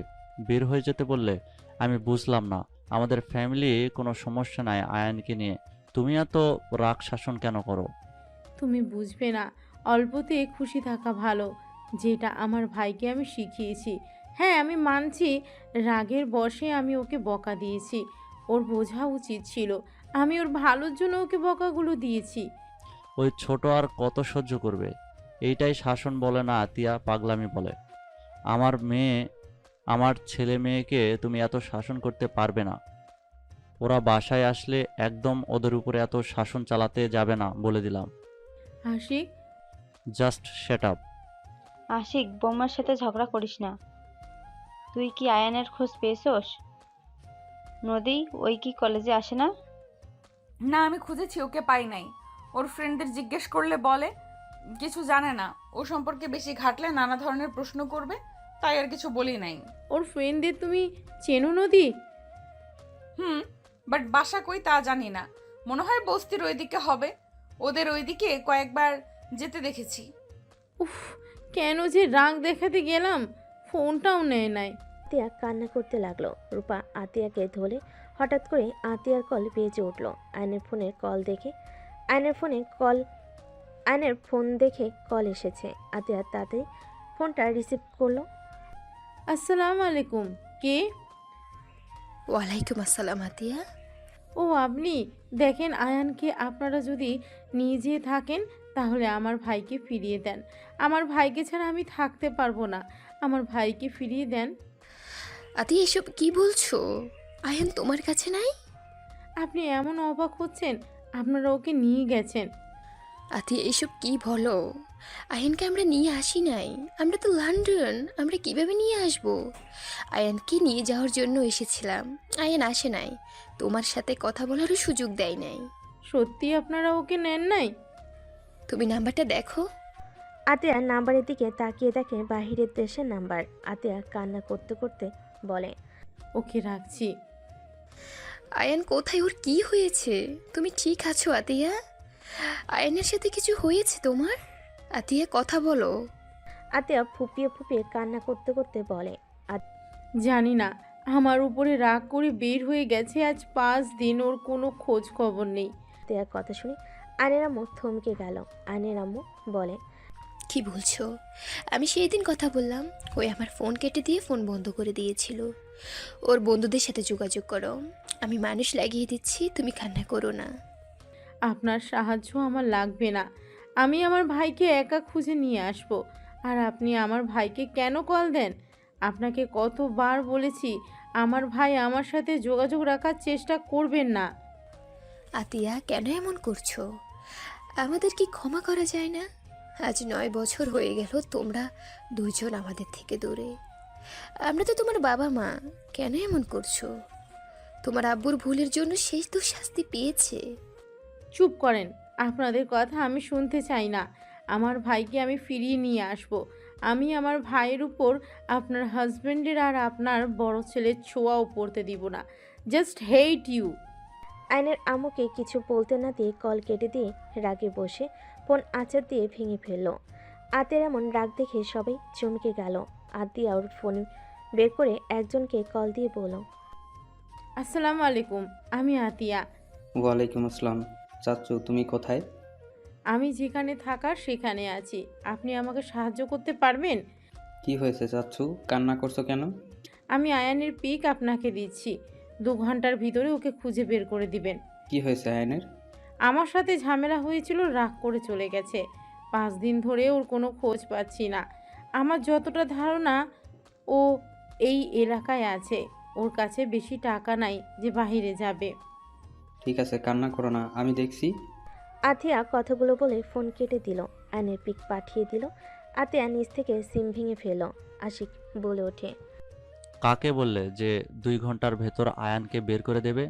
বের হয়ে যেতে বললে। আমি বুঝলাম না, আমাদের ফ্যামিলি কোনো সমস্যা নাই আয়ানকে নিয়ে, তুমি এত রাগ শাসন কেন করো? তুমি বুঝবে না, অল্পতে খুশি থাকা ভালো, যেটা আমার ভাইকে আমি শিখিয়েছি। হ্যাঁ, আমি মানছি রাগের বশে আমি ওকে বকা দিয়েছি। ওর বোঝা উচিত ছিল আমি ওর ভালোর জন্য ওকে বকাগুলো দিয়েছি। ওই ছোট আর কত সহ্য করবে? এইটাই শাসন বলে না আতিয়া, পাগলামি বলে। আমার মেয়ে, আমার ছেলে মেয়েকে তুমি এত শাসন করতে পারবে না। ওরা বাসায় আসলে একদম ওদের উপরে এত শাসন চালাতে যাবে না, বলে দিলাম। Ashik, just shut up. Ashik, বৌমার সাথে ঝগড়া করিস না। তুই কি আয়ানের খোঁজ পেয়েছোস? নদী, ওই কি কলেজে আসে না? না, আমি খুঁজেছি, ওকে পাই নাই। ওর ফ্রেন্ডদের জিজ্ঞেস করলে বলে কিছু জানে না, ও সম্পর্কে বেশি ঘাটলে নানা ধরনের প্রশ্ন করবে, তাই আর কিছু বলি নাই। ওর ফ্রেন্ডদের তুমি চেনো নদী? বাট বাসা কই তা জানি না। মনে হয় বস্তির ওইদিকে হবে। ওদের ওইদিকে কয়েকবার যেতে দেখেছি। উফ, কেন যে রাগ দেখাতে গেলাম, ফোনটাও নেয় নাই। আতিয়া কান্না করতে লাগলো। রূপা আতিয়াকে ধরে হঠাৎ করে আতিয়ার কল বেজে উঠল। আয়নের ফোন দেখে কল এসেছে। আতিয়া তাড়াতাড়ি ফোনটা রিসিভ করলো। আসসালামু আলাইকুম, কে? ওয়ালাইকুম আসসালাম আতিয়া। ও আপনি? দেখেন, আয়ানকে আপনারা যদি নিয়ে যেয়ে থাকেন তাহলে আমার ভাইকে ফিরিয়ে দেন। আমার ভাইকে ছাড়া আমি থাকতে পারবো না। আমার ভাইকে ফিরিয়ে দেন। আতিয়া, এসব কি বলছো? আয়ান তোমার কাছে নাই? আপনি এমন অবাক হচ্ছেন, আপনারা ওকে নিয়ে গেছেন। আতিয়া, এসব কি বলো? আয়ানকে আমরা নিয়ে আসি নাই। আমরা তো লন্ডন, আমরা কিভাবে নিয়ে আসবো? আয়ানকে নিয়ে যাওয়ার জন্য এসেছিলাম, আয়ান আসে নাই। তোমার সাথে কথা বলারও সুযোগ দেয় নাই। সত্যি আপনারা ওকে নেন নাই? তুমি নাম্বারটা দেখো। আতিয়া নাম্বারের দিকে তাকিয়ে দেখে বাহিরের দেশের নাম্বার। আতিয়া কান্না করতে করতে বলে, ওকে রাখছি। আয়ান কোথায়? ওর কি হয়েছে? তুমি ঠিক আছো আতিয়া? আয়ানের সাথে কিছু হয়েছে তোমার? আতিয়া, কথা বলো। আতিয়া ফুপিয়ে ফুপিয়ে কান্না করতে করতে বলে, জানি না, আমার উপরে রাগ করে বের হয়ে গেছে। আজ 5 দিন ওর কোনো খোঁজ খবর নেই। আতিয়ার কথা শুনে আয়নের আম্মু থমকে গেল। আয়নের আম্মু বলে, কি বলছো? আমি সেই দিন কথা বললাম, ওই আমার ফোন কেটে দিয়ে ফোন বন্ধ করে দিয়েছিল। ওর বন্ধুদের সাথে যোগাযোগ করো, আমি মানুষ লাগিয়ে দিচ্ছি, তুমি কান্না করো না। আপনার সাহায্য আমার লাগবে না। আমি আমার ভাইকে একা খুঁজে নিয়ে আসব। আর আপনি আমার ভাইকে কেন কল দেন? আপনাকে কতবার বলেছি আমার ভাই আমার সাথে যোগাযোগ রাখার চেষ্টা করবেন না। আতিয়া, কেন এমন করছো? আমাদের কি ক্ষমা করা যায় না? আজ 9 বছর হয়ে গেল তোমরা দুজন আমাদের থেকে দূরে। আমরা তো তোমার বাবা মা, কেন এমন করছো? তোমার আব্বুর ভুলের জন্য শেষ তো শাস্তি পেয়েছে। চুপ করেন, আপনাদের কথা আমি শুনতে চাই না। আমার ভাইকে আমি ফিরিয়ে নিয়ে আসব। আমি আমার ভাইয়ের উপর আপনার হাজবেন্ডের আর আপনার বড় ছেলের ছোঁয়াও পড়তে দিব না। Just hate you. আয়নের আম্মুকে কিছু বলতে না দিয়ে কল কেটে দিয়ে রাগে বসে ফোন আচার দিয়ে ভেঙে ফেললো। আতিয়ার এমন রাগ দেখে সবাই চমকে গেল। আতিয়া ওর ফোন বের করে একজনকে কল দিয়ে বলল, আসসালামু আলাইকুম, আমি আতিয়া। ওয়ালাইকুম আসসালাম। চাচ্চু, তুমি কোথায়? আমি যেখানে থাকার সেখানে আছি। আপনি আমাকে সাহায্য করতে পারবেন? কি হয়েছে চাচ্চু, কান্না করছো কেন? আমি আয়ানের পিক আপনাকে দিচ্ছি। 2 ঘন্টার ভিতরে ওকে খুঁজে বের করে দিবেন। কি হয়েছে আয়নের? আমার সাথে ঝামেলা হয়েছিল, রাগ করে চলে গেছে। 5 দিন ধরে ওর কোনো খোঁজ পাচ্ছি না। আমার যতটা ধারণা ও এই এলাকায় আছে, ওর কাছে বেশি টাকা নাই যে বাইরে যাবে। ঠিক আছে, কান্না করো না, আমি দেখছি। আতিয়া কথাগুলো বলে ফোন কেটে দিল। আয়নের পিক পাঠিয়ে দিল। আতিয়া নিচ থেকে সিম ভেঙে ফেলল। আশিক বলে ওঠে, কাকে বললে যে 2 ঘন্টার ভেতর আয়ানকে বের করে দেবে?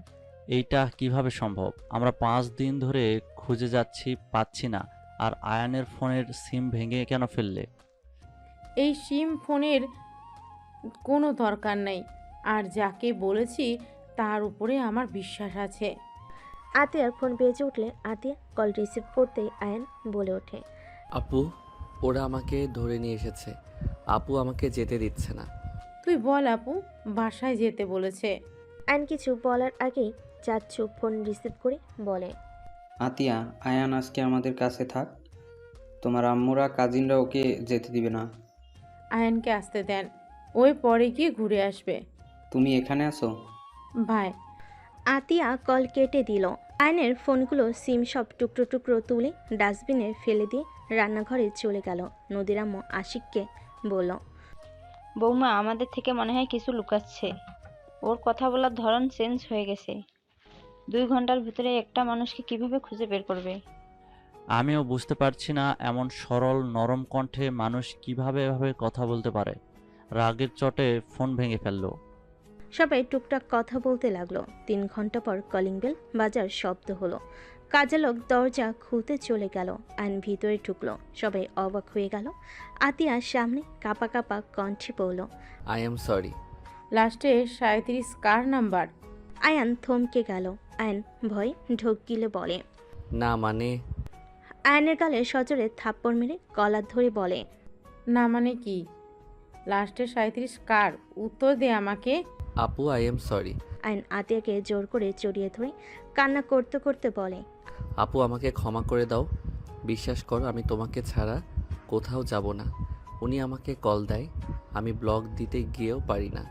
এইটা কিভাবে সম্ভব? আমরা 5 দিন ধরে খুঁজে যাচ্ছি, পাচ্ছি না। আর আয়ানের ফোনের সিম ভেঙে কেন ফেললে? এই সিম ফোনের কোনো দরকার নেই, আর যাকে বলেছি তার উপরে আমার বিশ্বাস আছে। আতিয়ার ফোন বেজে উঠলে আতিয়া কল রিসিভ করতেই আয়ান বলে ওঠে, আপু, ওরা আমাকে ধরে নিয়ে এসেছে। আপু আমাকে যেতে দিচ্ছে না। তুই বল আপু, বাসায় যেতে বলেছে। আয়ন কিছু বলার আগেই চাচ্চু ফোন রিসিভ করে বলে, আতিয়া, আয়ান আজকে আমাদের কাছে থাক। তোমার আম্মুরা কাজিনরা ওকে যেতে দিবে না। আয়নকে আসতে দেন, ওই পরে গিয়ে ঘুরে আসবে। তুমি এখানে আছো? ভাই, আতিয়া কল কেটে দিল। আয়নের ফোনগুলো সিম সব টুকরো টুকরো তুলে ডাস্টবিনে ফেলে দিয়ে রান্নাঘরে চলে গেল। নদীর আম্মু আশিককে বলল, বৌমা আমাদের থেকে মনে হয় কিছু লুকাচ্ছে। ওর কথা বলার ধরন চেঞ্জ হয়ে গেছে। 2 ঘন্টার ভিতরে একটা মানুষকে কিভাবে খুঁজে বের করবে? আমিও বুঝতে পারছি না, এমন সরল নরম কণ্ঠে মানুষ কিভাবে এভাবে কথা বলতে পারে। রাগের চটে ফোন ভেঙে ফেললো। সবাই টুকটাক কথা বলতে লাগলো। 3 ঘন্টা পর কলিং বেল বাজার শব্দ হলো। কাজের লোক দরজা খুলতে চলে গেল। আইন ভিতরে ঢুকলো। সবাই অবাক হয়ে গেল। আতিয়ার সামনে কাপা কাপা কণ্ঠে বলল, আই এম সরি। লাস্টে 37 কার নাম্বার? আয়ান থমকে গেল। আয়ন ভয় ঢোক গিলে বলে, না মানে। আয়নের গালে সজোরে থাপ্পড় মেরে কলার ধরে বলে, না মানে কি? লাস্টে 37 কার? উত্তর দে আমাকে। আপু, আই এম সরি। আয়ন আতিয়াকে জোর করে জড়িয়ে ধরে কান্না করতে করতে বলে, আপু, আমাকে ক্ষমা করে দাও। বিশ্বাস করো, আমি তোমাকে ছাড়া কোথাও যাব না। উনি আমাকে কল দেয়, আমি ব্লগ দিতে গিয়েও পারি না।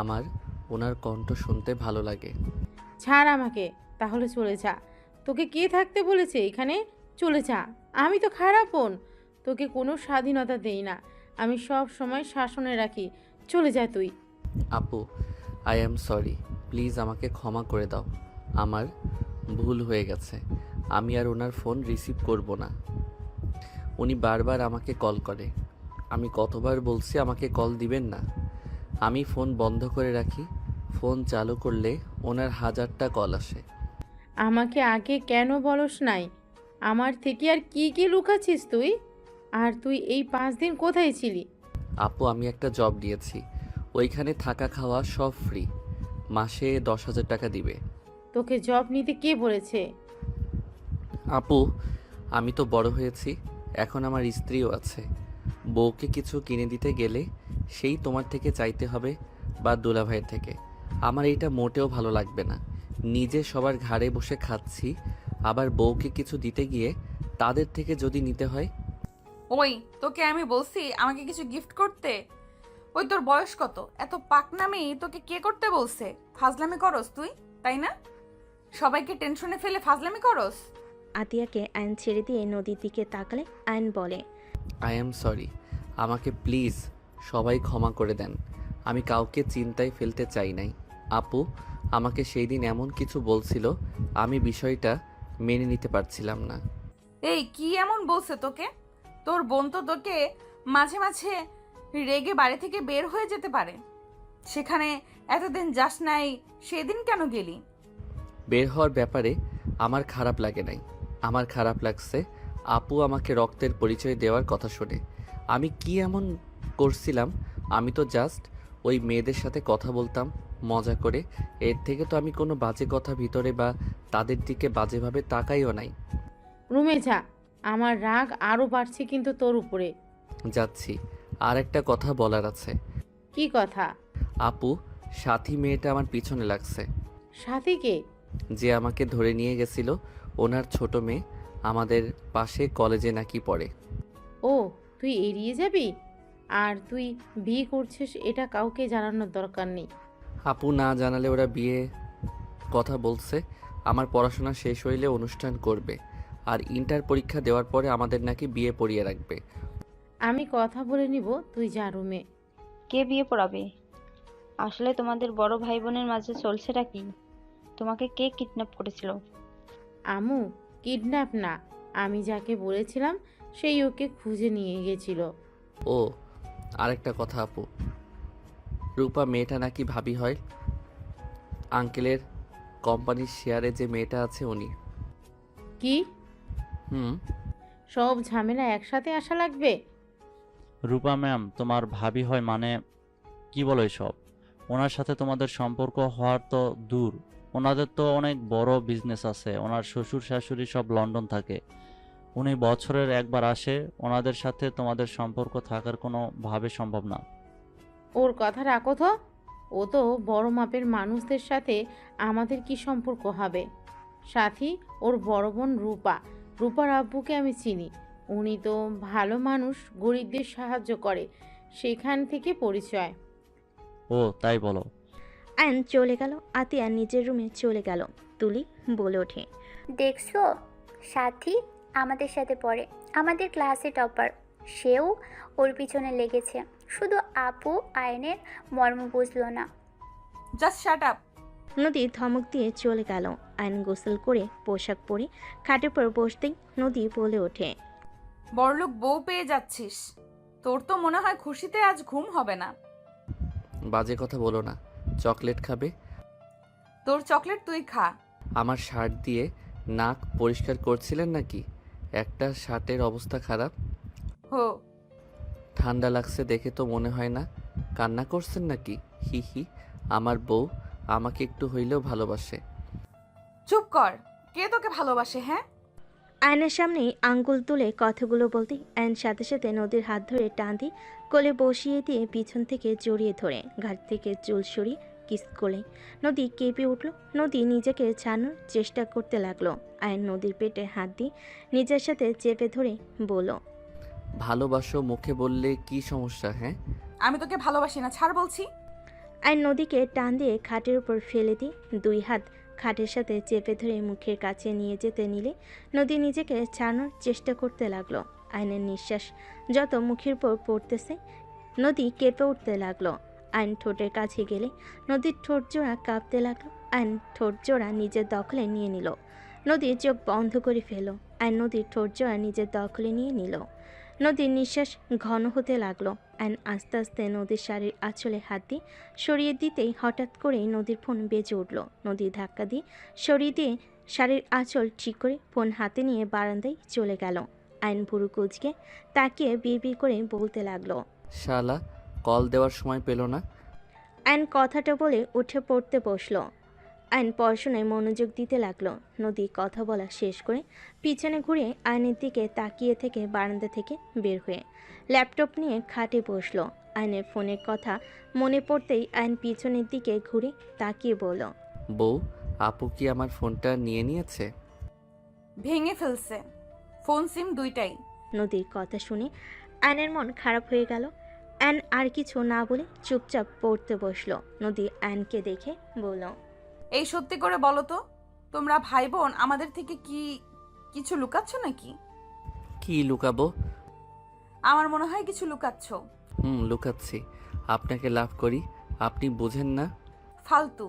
আমার ওনার কণ্ঠ শুনতে ভালো লাগে। ছাড় আমাকে, তাহলে চলে যা। তোকে কে থাকতে বলেছে এখানে? চলে যা। আমি তো খারাপ বোন, তোকে কোনো স্বাধীনতা দেই না। আমি সব সময় শাসনে রাখি। চলে যা তুই। আপু, আই এম সরি। প্লিজ আমাকে ক্ষমা করে দাও। আমার ভুল হয়ে গেছে। আমি আর ওনার ফোন রিসিভ করব না। উনি বারবার আমাকে কল করে। আমি কতবার বলছি আমাকে কল দিবেন না। আমি ফোন বন্ধ করে রাখি। ফোন চালু করলে ওনার 1000টা কল আসে। আমাকে আগে কেন বলস নাই? আমার থেকে আর কি কি লুকাচ্ছিস তুই? আর তুই এই 5 দিন কোথায় ছিলি? আপু, আমি একটা জব নিয়েছি। ওইখানে থাকা খাওয়া সব ফ্রি। মাসে 10,000 টাকা দিবে। তোকে জব নিতে কে বলেছে? আপু, আমি তো বড় হয়েছি, এখন আমার স্ত্রীও আছে। বউকে কিছু কিনে দিতে গেলে সেই তোমার থেকে চাইতে হবে বা দুলাভাইয়ের থেকে। আমার এইটা মোটেও ভালো লাগবে না। নিজে সবার ঘাড়ে বসে খাচ্ছি, আবার বউকে কিছু দিতে গিয়ে তাদের থেকে যদি নিতে হয়। ওই, তোকে আমি বলছি আমাকে কিছু গিফট করতে? ওই, তোর বয়স কত? এত পাকনামি তোকে কে করতে বলছে? ফাজলামি করস তুই, তাই না? সবাইকে টেনশনে ফেলে ফাজলামি করস। আতিয়াকে আয়ন ছেড়ে দিয়ে নদীর দিকে তাকালে আয়ন বলে, আই এম সরি। আমাকে প্লিজ সবাই ক্ষমা করে দেন। আমি কাউকে চিন্তায় ফেলতে চাই নাই। আপু আমাকে সেই দিন এমন কিছু বলছিল, আমি বিষয়টা মেনে নিতে পারছিলাম না। এই, কি এমন বলছে তোকে? তোর বোন তো তোকে মাঝে মাঝে রেগে বাড়ি থেকে বের হয়ে যেতে পারে। সেখানে এতদিন যাস নাই, সেদিন কেন গেলি? বের হওয়ার ব্যাপারে আমার খারাপ লাগে নাই। আমার খারাপ লাগছে আপু আমাকে রক্তের পরিচয় দেওয়ার কথা শুনে। আমি কি এমন করছিলাম? আমি তো জাস্ট ওই মেয়েদের সাথে কথা বলতাম মজা করে। এর থেকে তো আমি কোনো বাজে কথা ভিতরে বা তাদের দিকে বাজেভাবে তাকাইও নাই। রুমে যা। আমার রাগ আরও বাড়ছে কিন্তু তোর উপরে। যাচ্ছি। আর একটা কথা বলার আছে। কি কথা? আপু, সাথী মেয়েটা আমার পিছনে লাগছে। সাথীকে? যে আমাকে ধরে নিয়ে গেছিল, ওনার ছোট মেয়ে, আমাদের পাশে কলেজে নাকি পড়ে। ও, তুই এড়িয়ে যাবি? আর তুই বিয়ে করছিস এটা কাউকে জানানোর দরকার নেই। আপু, না জানালে ওরা বিয়ে কথা বলছে। আমার পড়াশোনা শেষ হইলে অনুষ্ঠান করবে। আর ইন্টার পরীক্ষা দেওয়ার পরে আমাদের নাকি বিয়ে পড়িয়ে রাখবে। আমি কথা বলে নিব, তুই যা রুমে। কে বিয়ে পড়াবে? আসলে তোমাদের বড় ভাই বোনের মাঝে চলছেটা কি? তোমাকে কে কিডন্যাপ করেছিল? আমু, কিডন্যাপ না, আমি যাকে বলেছিলাম সেই ওকে খুঁজে নিয়ে গেছিল। ও, আরেকটা কথা আপু, রূপা মেয়েটা নাকি ভাবি হয়। আঙ্কেলের কোম্পানির শেয়ারে যে মেয়েটা আছে উনি। কি? হুম। সব ঝামেলা একসাথে আসা লাগবে? রূপা ম্যাম তোমার ভাবি হয় মানে? কি বলো এসব? ওনার সাথে তোমাদের সম্পর্ক হওয়ার তো দূর, ওনাদের তো অনেক বড় বিজনেস আছে, ওনার শ্বশুর শাশুড়ি সব লন্ডন থাকে, উনি বছরের একবার আসে, ওনাদের সাথে তোমাদের সম্পর্ক থাকার কোনো ভাবে সম্ভব না। ওর কথা রাখো তো, ও তো বড় মাপের মানুষদের সাথে আমাদের কি সম্পর্ক হবে? সাথী ওর বড় বোন রূপা, রূপার আব্বুকে আমি চিনি, উনি তো ভালো মানুষ, গরিবদের সাহায্য করে, সেখান থেকে পরিচয়। ও তাই বলো? আয়ন চলে গেল। আতিয়া নিজের রুমে চলে গেল। তুলি বলে ওঠে, দেখছো, সাথী আমাদের সাথে পড়ে, আমাদের ক্লাসে টপার, সেও ওর পিছনে লেগেছে। শুধু আপু আয়নের মর্ম বুঝলো না। Just shut up. নদী ধমক দিয়ে চলে গেল। আয়ন গোসল করে পোশাক পরে খাটের পর বসতেই নদী বলে ওঠে, বড়লোক বউ পেয়ে যাচ্ছিস, তোর তো মনে হয় খুশিতে আজ ঘুম হবে না। বাজে কথা বলো না। চকলেট খাবে? তোর চকলেট তুই খা। আমার শার্ট দিয়ে নাক পরিষ্কার করছিলেন নাকি? একটা শার্টের অবস্থা খারাপ। হো, ঠান্ডা লাগছে দেখে তো মনে হয় না। কান্না করছেন নাকি? হি হি। আমার বউ আমাকে একটু হইলেও ভালোবাসে। চুপ কর, কে তোকে ভালোবাসে? হ্যাঁ, আয়নের সামনেই আঙ্গুল তুলে কথাগুলো বলতেই আয়ন সাথে সাথে নদীর হাত ধরে টান দিয়ে কোলে বসিয়ে দিয়ে পিছন থেকে জড়িয়ে ধরে ঘাট থেকে চুল সরিয়ে কিস করলে নদী কেঁপে উঠল। নদী নিজেকে ছাড়ানোর চেষ্টা করতে লাগলো। আয়ন নদীর পেটে হাত দিয়ে নিজের সাথে চেপে ধরে বলল, ভালোবাসো মুখে বললে কি সমস্যা? হ্যাঁ, আমি তোকে ভালোবাসি না, ছাড় বলছি। আয়ন নদীকে টান দিয়ে খাটের উপর ফেলে দিয়ে দুই হাত খাটের সাথে চেপে ধরে মুখের কাছে নিয়ে যেতে নিলে নদী নিজেকে ছাড়ানোর চেষ্টা করতে লাগলো। আয়নের নিঃশ্বাস যত মুখের উপর পড়তেছে নদী কেঁপে উঠতে লাগলো। আয়ন ঠোঁটের কাছে গেলে নদীর ঠোঁট জোড়া কাঁপতে লাগলো। আয়ন ঠোঁট জোড়া নিজের দখলে নিয়ে নিল। নদীর চোখ বন্ধ করে ফেল। আয়ন নদীর ঠোঁট জোড়া নিজের দখলে নিয়ে নিল। নদীর নিঃশ্বাস ঘন হতে লাগলো। আয়ন আস্তে আস্তে নদীর শাড়ির আঁচলে হাত দিয়ে সরিয়ে দিতেই হঠাৎ করেই নদীর ফোন বেজে উঠল। নদী ধাক্কা দিয়ে সরিয়ে দিয়ে শাড়ির আঁচল ঠিক করে ফোন হাতে নিয়ে বারান্দায় চলে গেল। আয়ন ভুরু কুচকে তাকিয়ে বিড়বিড় করে বলতে লাগলো, শালা কল দেওয়ার সময় পেল না। আয়ন কথাটা বলে উঠে পড়তে বসলো। আয়ন পড়াশোনায় মনোযোগ দিতে লাগলো। নদী কথা বলা শেষ করে পিছনে ঘুরে আয়নের দিকে তাকিয়ে থেকে বারান্দা থেকে বের হয়ে ল্যাপটপ নিয়ে খাটে বসলো। আয়নের ফোনের কথা মনে পড়তেই আয়ন পিছনের দিকে ঘুরে তাকিয়ে বলল, বউ, আপু কি আমার ফোনটা নিয়ে নিয়েছে? ভেঙে ফেলছে, ফোন সিম দুইটাই। নদীর কথা শুনে আয়নের মন খারাপ হয়ে গেল। আয়ন আর কিছু না বলে চুপচাপ পড়তে বসলো। নদী আয়নকে দেখে বলল, এই সত্যি করে বলো তো, তোমরা ভাই বোন আমাদের থেকে কি কিছু লুকাচ্ছ নাকি? কি লুকাবো? আমার মনে হয় কিছু লুকাচ্ছ। লুকাচ্ছি। আপনাকে লাভ করি, আপনি বোঝেন না। ফালতু।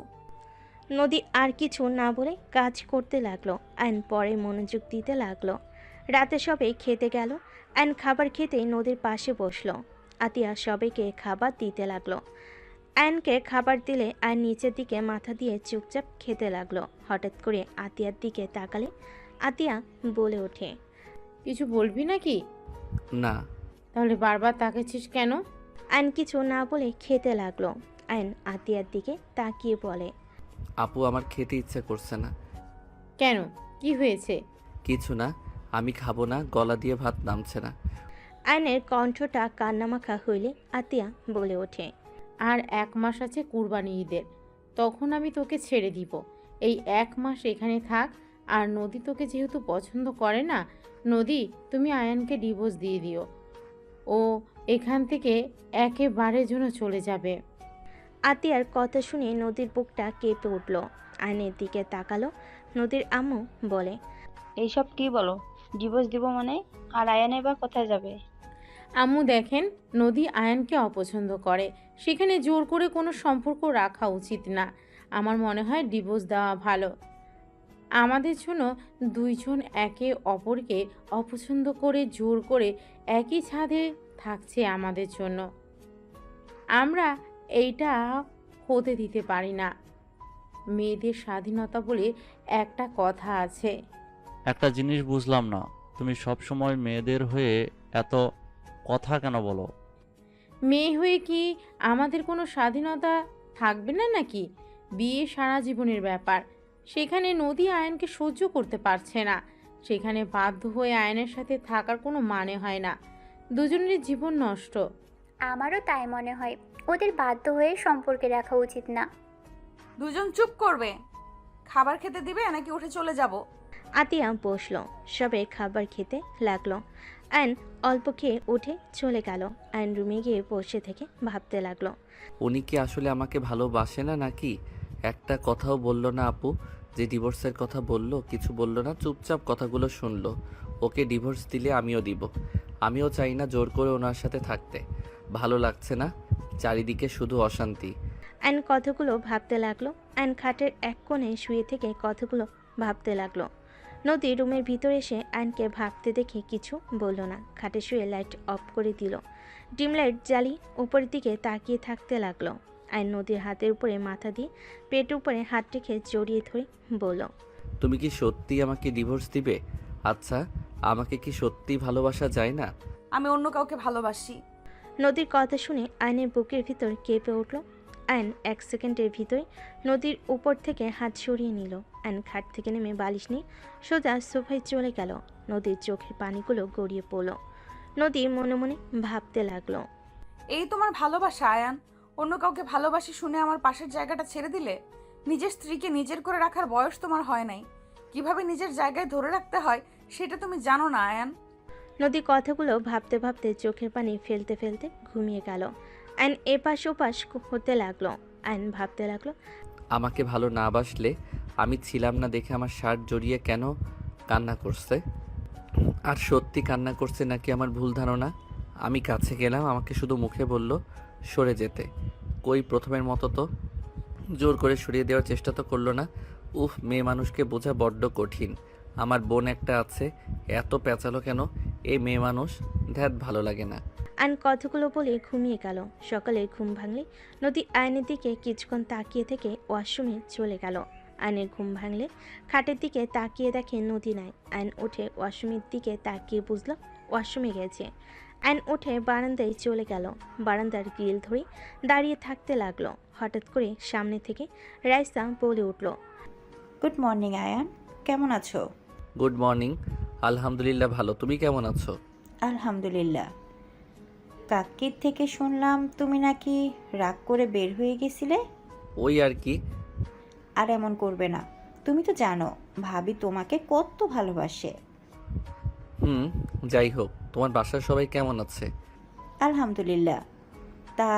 নদী আর কিছু না বলে কাজ করতে লাগলো। আয়ন পরে মনোযোগ দিতে লাগলো। রাতে সবাই খেতে গেল। আয়ন খাবার খেতেই নদীর পাশে বসলো। আতিয়া সবাইকে খাবার দিতে লাগলো। আয়নকে খাবার দিলে আয়ন নিচের দিকে মাথা দিয়ে চুপচাপ খেতে লাগলো। হঠাৎ করে আতিয়ার দিকে তাকালে আতিয়া বলে ওঠে, কিছু বলবি নাকি? না। তাহলে বারবার তাকাচ্ছিস কেন? আয়ন কিছু না বলে খেতে লাগলো। আয়ন আতিয়ার দিকে তাকিয়ে বলে, আপু আমার খেতে ইচ্ছা করছে না। কেন, কি হয়েছে? কিছু না, আমি খাবো না, গলা দিয়ে ভাত নামছে না। আয়নের কণ্ঠটা কান্নামাখা হইলে আতিয়া বলে ওঠে, আর 1 মাস আছে কুরবানি ঈদের, তখন আমি তোকে ছেড়ে দিব। এই 1 মাস এখানে থাক। আর নদী তোকে যেহেতু পছন্দ করে না, নদী তুমি আয়ানকে ডিভোর্স দিয়ে দিও, ও এখান থেকে একেবারে জন্য চলে যাবে। আতিয়ার কথা শুনে নদীর বুকটা কেঁপে উঠল। আয়নের দিকে তাকালো। নদীর আম্মু বলে, এইসব কি বলো? ডিভোর্স দিব মানে? আর আয়ানে বা কোথায় যাবে? আম্মু দেখেন, নদী আয়ানকে অপছন্দ করে, সেখানে জোর করে কোনো সম্পর্ক রাখা উচিত না। আমার মনে হয় ডিভোর্স দেওয়া ভালো। আমাদের জন্য দুইজন একে অপরকে অপছন্দ করে জোর করে একই ছাদে থাকছে আমাদের জন্য। আমরা এইটা হতে দিতে পারি না। মেয়েদের স্বাধীনতা বলে একটা কথা আছে। একটা জিনিস বুঝলাম না, তুমি সব সময় মেয়েদের হয়ে এত কথা কেন বলো? মেয়ে হয়ে কি আমাদের কোনো স্বাধীনতা থাকবে না নাকি? বিয়ে সারা জীবনের ব্যাপার। সেখানে নদী আয়নকে সহ্য করতে পারছে না, সেখানে বাধ্য হয়ে আয়নের সাথে থাকার কোনো মানে হয় না। দুজনের জীবন নষ্ট। আমারও তাই মনে হয়, ওদের বাধ্য হয়ে সম্পর্কে রাখা উচিত না। দুজন চুপ করবে। খাবার খেতে দিবে নাকি উঠে চলে যাব? আতিয়া বসলো, সবে খাবার খেতে লাগলো। আয়ন অল্প খেয়ে উঠে চলে গেল। আয়ন রুমে গিয়ে বসে থেকে ভাবতে লাগলো। উনি কি আসলে আমাকে ভালোবাসে না নাকি? একটা কথাও বলল না আপু, যে ডিভোর্সের কথা বলল কিছু বলল না, চুপচাপ কথাগুলো শুনলো। ওকে ডিভোর্স দিলে আমিও দিব। আমিও চাই না জোর করে ওনার সাথে থাকতে। ভালো লাগছে না, চারিদিকে শুধু অশান্তি। আয়ন কথাগুলো ভাবতে লাগলো। আয়ন খাটের এক কোণে শুয়ে থেকে কথাগুলো ভাবতে লাগলো। নদী রুমের ভিতরে এসে আয়নকে ভাবতে দেখে কিছু বলল না। খাটে শুয়ে লাইট অফ করে দিল। ডিম লাইট জ্বালিয়ে উপরের দিকে তাকিয়ে থাকতে লাগলো। আয়ন নদীর হাতের উপরে মাথা দিয়ে পেটের উপরে হাত রেখে জড়িয়ে ধরে বলল, তুমি কি সত্যি আমাকে ডিভোর্স দিবে? আচ্ছা, আমাকে কি সত্যি ভালোবাসা যায় না? আমি অন্য কাউকে ভালোবাসি। নদীর কথা শুনে আয়নের বুকের ভিতর কেঁপে উঠল। আয়ন এক সেকেন্ডের ভিতরে নদীর উপর থেকে হাত সরিয়ে নিল। আয়ন খাট থেকে নেমে বালিশ নিয়ে সোজা সোফায় চলে গেল। নদীর চোখের পানিগুলো গড়িয়ে পড়ল। নদী মনে মনে ভাবতে লাগলো, এই তোমার ভালোবাসা আয়ান? অন্য কাউকে ভালোবাসি শুনে আমার পাশের জায়গাটা ছেড়ে দিলে? নিজের স্ত্রীকে নিজের করে রাখার বয়স তোমার হয় নাই। কিভাবে নিজের জায়গায় ধরে রাখতে হয় সেটা তুমি জানো না আয়ান। নদী কথাগুলো ভাবতে ভাবতে চোখের পানি ফেলতে ফেলতে ঘুমিয়ে গেল। আয়ন এপাশ ওপাশ হতে লাগলো। আয়ন ভাবতে লাগলো, আমাকে ভালো না বাসলে আমি ছিলাম না দেখে আমার শার্ট জড়িয়ে কেন কান্না করছে? আর সত্যি কান্না করছে নাকি আমার ভুল ধারণা? আমি কাছে গেলাম, আমাকে শুধু মুখে বলল সরে যেতে। কই প্রথমের মতো তো জোর করে সরিয়ে দেওয়ার চেষ্টা তো করলো না। উফ, মেয়ে মানুষকে বোঝা বড্ড কঠিন। আমার বোন একটা আছে, এত পেঁচালো কেন এই মেয়ে মানুষ, ধ্যাত ভালো লাগে না। আয়ন কথাগুলো বলে ঘুমিয়ে গেল। সকালে ঘুম ভাঙলে নদী আয়নের দিকে কিছুক্ষণ তাকিয়ে থেকে ওয়াশরুমে চলে গেল। আয়নের ঘুম ভাঙলে খাটের দিকে তাকিয়ে দেখে নদী নাই। আয়ন উঠে ওয়াশরুমের দিকে তাকিয়ে বুঝল ওয়াশরুমে গেছে। আয়ন উঠে বারান্দায় চলে গেল। বারান্দার গ্রিল ধরে দাঁড়িয়ে থাকতে লাগলো। হঠাৎ করে সামনে থেকে রাইসা বলে উঠল, গুড মর্নিং আয়ান, কেমন আছো? Good morning. আলহামদুলিল্লাহ ভালো, তুমি কেমন আছো? আলহামদুলিল্লাহ। কাকির থেকে শুনলাম তুমি নাকি রাগ করে বের হয়ে গেছিলে। ওই আর কি। আর এমন করবে না, তুমি তো জানো ভাবি তোমাকে কত ভালোবাসে। যাই হোক, তোমার বাসার সবাই কেমন আছে? আলহামদুলিল্লাহ। তা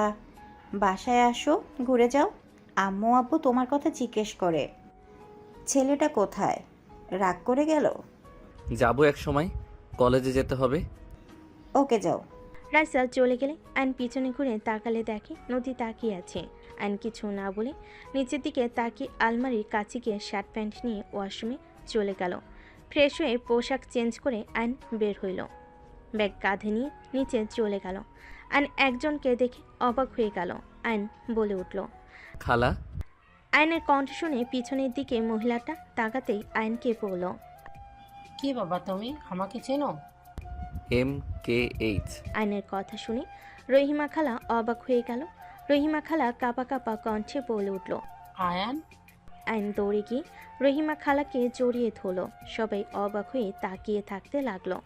বাসায় আসো, ঘুরে যাও। আম্মু আব্বু তোমার কথা জিজ্ঞেস করে। ছেলেটা কোথায়, রাগ করে গেল? যাবো এক সময়, কলেজে যেতে হবে। ওকে যাও। রাইসা চলে গেলে আয়ন পিছনে ঘুরে তাকালে দেখে নদী তাকিয়ে আছে। আয়ন কিছু না বলে নিচের দিকে তাকিয়ে আলমারির কাছে গিয়ে শার্ট প্যান্ট নিয়ে ওয়াশরুমে চলে গেল। ফ্রেশ হয়ে পোশাক চেঞ্জ করে আয়ন বের হইল। ব্যাগ কাঁধে নিয়ে নিচে চলে গেল। আয়ন একজনকে দেখে অবাক হয়ে গেল। আয়ন বলে উঠল, খালা। আয়নের কণ্ঠ শুনে পিছনের দিকে মহিলাটা তাকাতেই আয়নকে বলল, কে বাবা তুমি, আমাকে চেনো? MKH। আয়নের কথা শুনে রহিমা খালা অবাক হয়ে গেল। রহিমা খালা কাঁপা কাঁপা কণ্ঠে বলে উঠল, আয়ান। আয়ন দৌড়ে গিয়ে রহিমা খালাকে জড়িয়ে ধরল। সবাই অবাক হয়ে তাকিয়ে থাকতে লাগলো।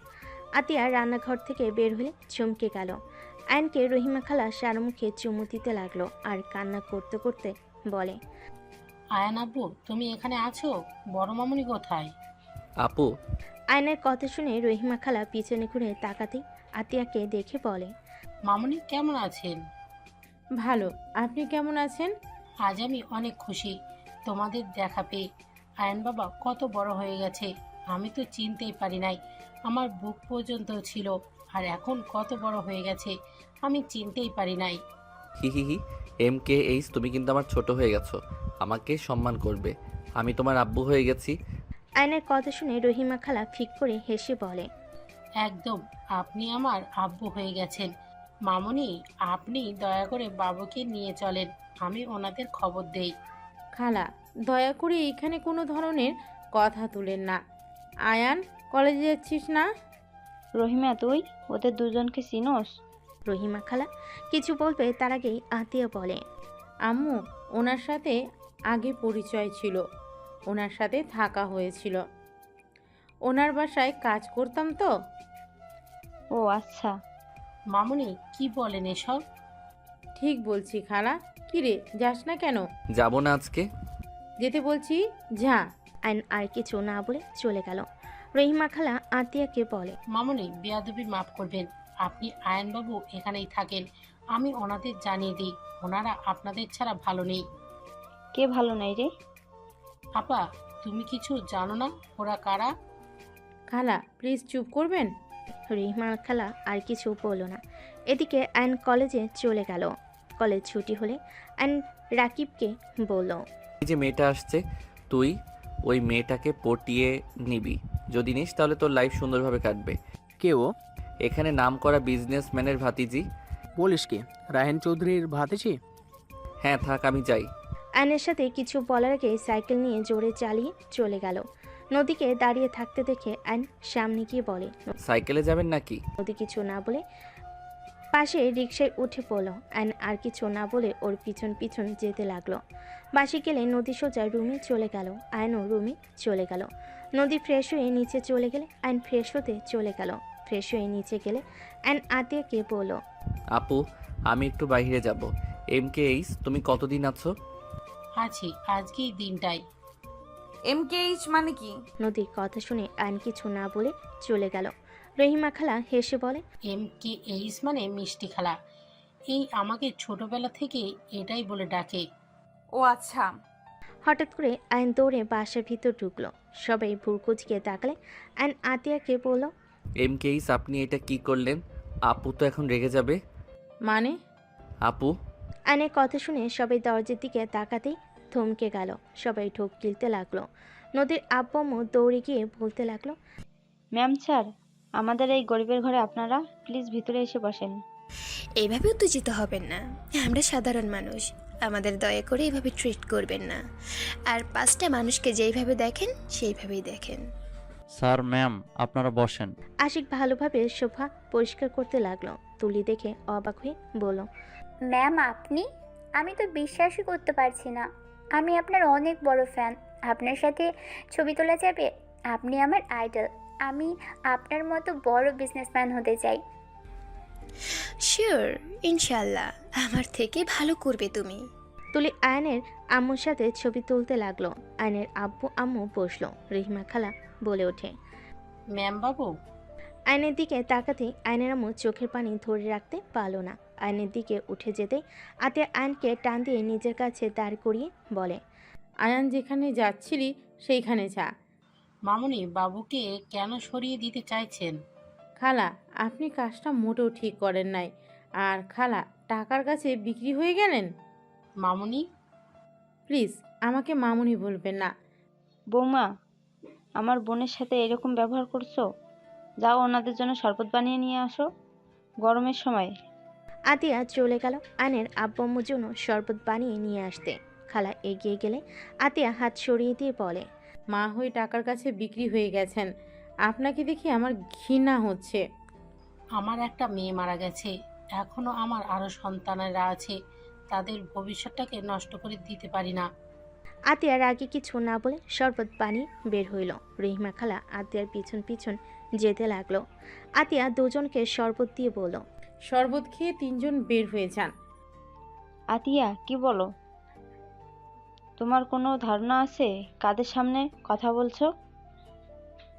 আতিয়া রান্নাঘর থেকে বের হলে চমকে গেল। আয়নকে রহিমা খালা সারা মুখে চুমু দিতে লাগলো আর কান্না করতে করতে বলে, আয়ান আব্বু তুমি এখানে আছো? বড় মামুনি কোথায়? আপু। আয়নের কথা শুনে রহিমা খালা পিছনে ঘুরে তাকাতেই আতিয়াকে দেখে বলে, মামুনি কেমন আছেন? ভালো, আপনি কেমন আছেন? আজ আমি অনেক খুশি তোমাদের দেখা পেয়ে। আয়ান বাবা কত বড় হয়ে গেছে, আমি তো চিনতেই পারি নাই, আমার বুক পর্যন্ত ছিল, আর এখন কত বড় হয়ে গেছে আমি চিনতেই পারি নাই। হি হি হি। MKH, তুমি কিন্তু আমার ছোট হয়ে গেছো। আমাকে সম্মান করবে। আমি তোমার আব্বু হয়ে গেছি। আয়নের কথা শুনে রহিমা খালা ফিক করে হেসে বলে, একদম, আপনি আমার আব্বু হয়ে গেছেন। মামুনি, আপনি দয়া করে বাবুকে নিয়ে চলেন, আমি ওনাদের খবর দেই। খালা, দয়া করে এখানে কোনো ধরনের কথা তুলেন না। আয়ান, কলেজে যাচ্ছিস না? রহিমা, তুই ওদের দুজনকে চিনোস? রহিমা খালা কিছু বলবে তার আগেই আতিয়া বলে, আম্মু, ওনার সাথে আগে পরিচয় ছিল, ওনার সাথে থাকা হয়েছিল, ওনার বাসায় কাজ করতাম তো। ও আচ্ছা। মামুনি, কি বলেন এসব? ঠিক বলছি খালা। কিরে, যাস না কেন? যাব না আজকে। যেতে বলছি, যা। আয়ন আর কিছু না বলে চলে গেল। রহিমা খালা আতিয়াকে বলে, মামুনি, বেয়াদবি মাফ করবেন, আপনি আয়নবাবু এখানেই থাকেন, আমি ওনাদের জানিয়ে দিই, ওনারা আপনাদের ছাড়া ভালো নেই। কে ভালো নাই রে? আপা, তুমি কিছু জানো না ওরা কারা? খালা, প্লিজ চুপ করবেন। রহিমা খালা আর কিছু বলল না। এদিকে আয়ন কলেজে চলে গেল। কলেজ ছুটি হলে আয়ন রাকিবকে বলল, এই যে মেয়েটা আসছে, তুই ওই মেয়েটাকে পটিয়ে নিবি। যদি নিস তাহলে তোর লাইফ সুন্দরভাবে কাটবে। কে ও? এখানে নাম করা বিজনেসম্যানের ভাতিজি। বলিস কি, রায়হান চৌধুরীর ভাতিজি? হ্যাঁ, থাক, আমি যাই। আয়নের সাথে কিছু বলার আগে সাইকেল নিয়ে জোরে চালিয়ে চলে গেল। নদীকে দাঁড়িয়ে থাকতে দেখে আয়ন সামনে গিয়ে বলে, সাইকেলে যাবেন নাকি? নদী কিছু না বলে পাশে রিকশায় উঠে পড়ল। আয়ন আর কিছু না বলে ওর পিছন পিছন যেতে লাগলো। বাসে গেলে নদী সোজা রুমে চলে গেল। আয়নও রুমে চলে গেল। নদী ফ্রেশ হয়ে নিচে চলে গেলে আয়ন ফ্রেশ হতে চলে গেল। ফ্রেশ হয়ে নিচে গেলে আয়ন আতিয়াকে বলল, আপু, আমি একটু বাইরে যাব। MKH, তুমি কতদিন আছো? আছি, আজকেই দিনটাই। MKH মানে কি? নদীর কথা শুনে আয়ন কিছু না বলে চলে গেল। রহিমা খালা হেসে বলে, MKH মানে মিষ্টি খালা। এই আমাকে ছোটবেলা থেকে এটাই বলে ডাকে। ও আচ্ছা। হঠাৎ করে আয়ন দৌড়ে বাসার ভিতর ঢুকলো। সবাই ভুরকুচকে তাকালে আয়ন আতিয়াকে বলল, MKH, আপনি এটা কি করলেন? আপু তো এখন রেগে যাবে। মানে? আপু, আয়নের কথা শুনে সবাই দরজার দিকে তাকাতেই থমকে গেল। সবাই ঢোক গিলতে লাগলো। নদীর আব্বু দৌড়ে গিয়ে বলতে লাগলো, ম্যাম স্যার, আমাদের এই গরিবের ঘরে আপনারা প্লিজ ভিতরে এসে বসেন। এইভাবে উত্তেজিত হবেন না, আমরা সাধারণ মানুষ, আমাদের দয়া করে এভাবে ট্রিট করবেন না। আর পাঁচটা মানুষকে যেইভাবে দেখেন সেইভাবেই দেখেন। স্যার, ম্যাম, আপনারা বসেন। আশিক ভালোভাবে সোফা পরিষ্কার করতে লাগলো। তুলি দেখে অবাক হয়ে বলল, ম্যাম আপনি? আমি তো বিশ্বাসই করতে পারছি না, আমি আপনার অনেক বড় ফ্যান। আপনার সাথে ছবি তোলা যাবে? আপনি আমার আইডল, আমি আপনার মতো বড় বিজনেসম্যান হতে চাই। শিওর, ইনশাল্লাহ আমার থেকে ভালো করবে তুমি। তুলি আয়নের আম্মুর সাথে ছবি তুলতে লাগলো। আয়নের আব্বু আম্মু বসলো। রহিমা খালা বলে ওঠে, ম্যাম বাবু। আয়নের দিকে তাকাতেই আয়নের আম্মু চোখের পানি ধরে রাখতে পারল না। আয়নের দিকে উঠে যেতে আতিয়া আয়নকে টান দিয়ে নিজের কাছে দাঁড় করিয়ে বলে, আয়ান যেখানে যাচ্ছিলি সেইখানে যা। মামুনি, বাবুকে কেন সরিয়ে দিতে চাইছেন? খালা, আপনি কাজটা মোটেও ঠিক করেন নাই। আর খালা, টাকার কাছে বিক্রি হয়ে গেলেন। মামুনি। প্লিজ আমাকে মামুনি বলবেন না। বৌমা, আমার বোনের সাথে এরকম ব্যবহার করছো? যাও ওনাদের জন্য শরবত বানিয়ে নিয়ে আসো, গরমের সময়। আতিয়া চলে গেল আয়নের আব্বু আম্মুর জন্য শরবত বানিয়ে নিয়ে আসতে। খালা এগিয়ে গেলে আতিয়া হাত সরিয়ে দিয়ে বলে, মা হয়ে টাকার কাছে বিক্রি হয়ে গেছেন। আপনাকে দেখে আমার ঘৃণা হচ্ছে। আমার একটা মেয়ে মারা গেছে, এখনো আমার আরো সন্তানেরা আছে, তাদের ভবিষ্যৎটাকে নষ্ট করে দিতে পারি না। আতিয়ার আগে কিছু না বলে শরবত বানিয়ে বের হইল। রহিমা খালা আতিয়ার পিছন পিছন যেতে লাগলো। আতিয়া দুজনকে শরবত দিয়ে বলল, শরবত খেয়ে তিনজন বের হয়ে যান। আতিয়া, কি বলো? তোমার কোনো ধারণা আছে কাদের সামনে কথা বলছো?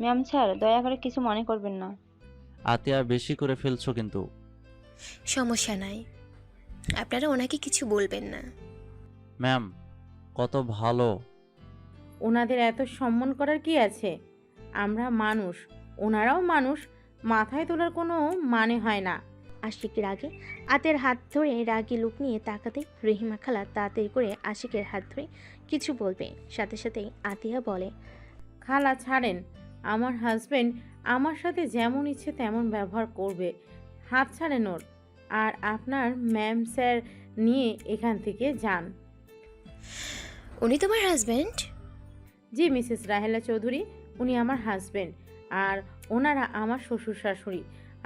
ম্যাম স্যার, দয়া করে কিছু মনে করবেন না। আতিয়া, বেশি করে ফেলছো কিন্তু। সমস্যা নাই, আপনারা ওনাকে কিছু বলবেন না। ম্যাম, কত ভালো। ওনাদের এত সম্মান করার কি আছে? আমরা মানুষ, ওনারাও মানুষ, মাথায় তোলার কোনো মানে হয় না। আশিক রাগে আতের হাত ধরে রাগী লুক নিয়ে তাকাতে রহিমা খালা তাড়াতাড়ি করে আশিকের হাত ধরে কিছু বলবে, সাথে সাথেই আতিয়া বলে, খালা ছাড়েন, আমার হাজবেন্ড আমার সাথে যেমন ইচ্ছে তেমন ব্যবহার করবে, হাত ছাড়েন ওর। আর আপনার ম্যাম স্যার নিয়ে এখান থেকে যান। উনি তোমার হাজব্যান্ড? জি মিসেস রাহেলা চৌধুরী, উনি আমার হাজবেন্ড, আর ওনারা আমার শ্বশুর শাশুড়ি,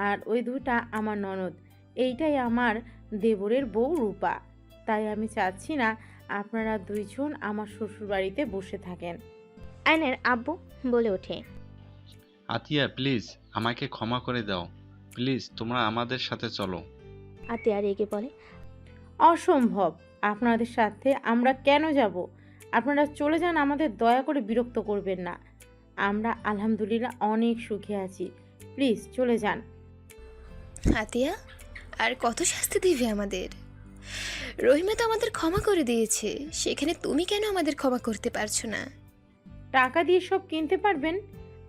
আর ওই দুটা আমার ননদ। এইটাই আমার দেবরের বউ রূপা। তাই আমি চাচ্ছি না আপনারা দুইজন আমার শ্বশুর বাড়িতে বসে থাকেন। আয়নের আব্বু বলে ওঠে, আতিয়া প্লিজ আমাকে ক্ষমা করে দাও, প্লিজ তোমরা আমাদের সাথে চলো। আতিয়া রেগে বলে, অসম্ভব, আপনাদের সাথে আমরা কেন যাব? আপনারা চলে যান, আমাদের দয়া করে বিরক্ত করবেন না। আমরা আলহামদুলিল্লাহ অনেক সুখে আছি, প্লিজ চলে যান। আতিয়া, আর কত শাস্তি দিবে আমাদের? রহিমা তো আমাদের ক্ষমা করে দিয়েছে, সেখানে তুমি কেন আমাদের ক্ষমা করতে পারছো না? টাকা দিয়ে সব কিনতে পারবেন,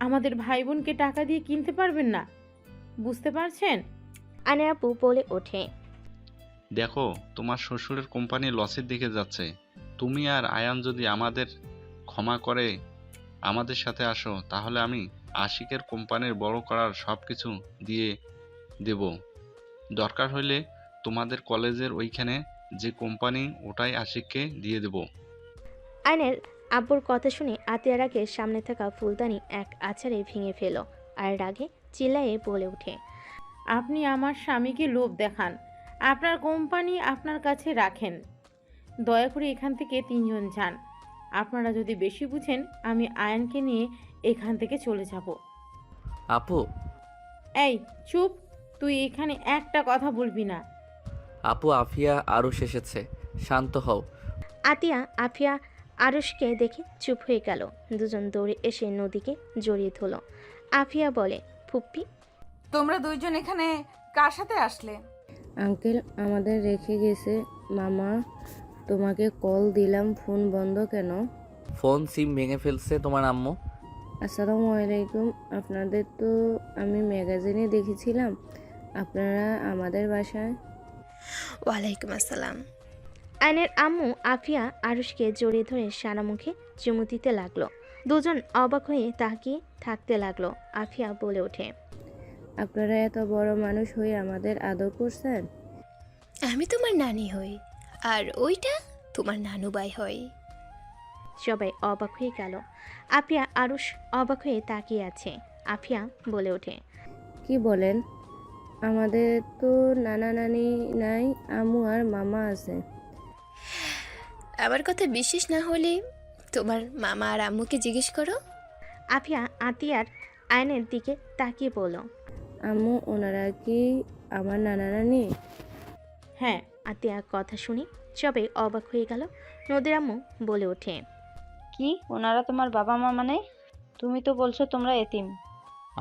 আমাদের ভাই বোনকে টাকা দিয়ে কিনতে পারবেন না, বুঝতে পারছেন? আয়নের আব্বু বলে ওঠে, দেখো তোমার শ্বশুরের কোম্পানি লসের দিকে যাচ্ছে, তুমি আর আয়ান যদি আমাদের ক্ষমা করে আমাদের সাথে আসো, তাহলে আমি আশিকের কোম্পানির বড় করার সব কিছু দিয়ে দেব। দরকার হলে তোমাদের কলেজের ওইখানে যে কোম্পানি, ওটাই আশিককে দিয়ে দেব। আয়নের আব্বুর কথা শুনে আতিয়ার আগে সামনে থাকা ফুলদানি এক আছাড়ে ভেঙে ফেল আর রাগে চিল্লায়ে বলে ওঠে, আপনি আমার স্বামীকে লোভ দেখান, আপনার কোম্পানি আপনার কাছে রাখেন। দয়া করে এখান থেকে তিনজন যান। আপনারা যদি বেশি বুঝেন, আমি আয়ানকে নিয়ে এখান থেকে চলে যাব। আপু, এই চুপ, তুই এখানে একটা কথা বলবি না। আপু আফিয়া আরুষ এসেছে, শান্ত হও। আতিয়া আফিয়া আরুষকে দেখে চুপ হয়ে গেল। দুজন দৌড়ে এসে নদীকে জড়িয়ে ধরল। আফিয়া বলে, ফুপ্পি, তোমরা দুইজন এখানে কার সাথে আসলে? আঙ্কেল আমাদের রেখে গেছে। মামা, তোমাকে কল দিলাম, ফোন বন্ধ কেন? ফোন সিম ভেঙে ফেলছে তোমার আম্মু। আসসালামু আলাইকুম। আপনাদের তো আমি ম্যাগাজিনে দেখেছিলাম আপনারা আমাদের বাসায়। ওয়ালাইকুম আসসালাম। আয়নের আম্মু আফিয়া আরুষকে জড়িয়ে ধরে সারা মুখে চুমু দিতে লাগলো। দুজন অবাক হয়ে তাকিয়ে থাকতে লাগলো। আফিয়া বলে ওঠে, আপনারা এত বড় মানুষ হয়ে আমাদের আদর করছেন। আমি তোমার নানি হই, আর ওইটা তোমার নানু ভাই হয়। সবাই অবাক হয়ে গেল। আফিয়া আরুষ অবাক হয়ে তাকিয়ে আছে। আফিয়া বলে ওঠে, কি বলেন? আমাদের তো নানা নানি নাই, আম্মু আর মামা আছে। আমার কথা বিশ্বাস না হলে তোমার মামা আর আম্মুকে জিজ্ঞেস করো। আফিয়া আতিয়ার আয়নের দিকে তাকিয়ে বলল, আম্মু, ওনারা কি আমার নানা নানি? হ্যাঁ। আতিয়া কথা শুনে সবাই অবাক হয়ে গেল। নদীর আম্মু বলে ওঠে, কি ওনারা তোমার বাবা মা মানে? তুমি তো বলছো তোমরা এতিম।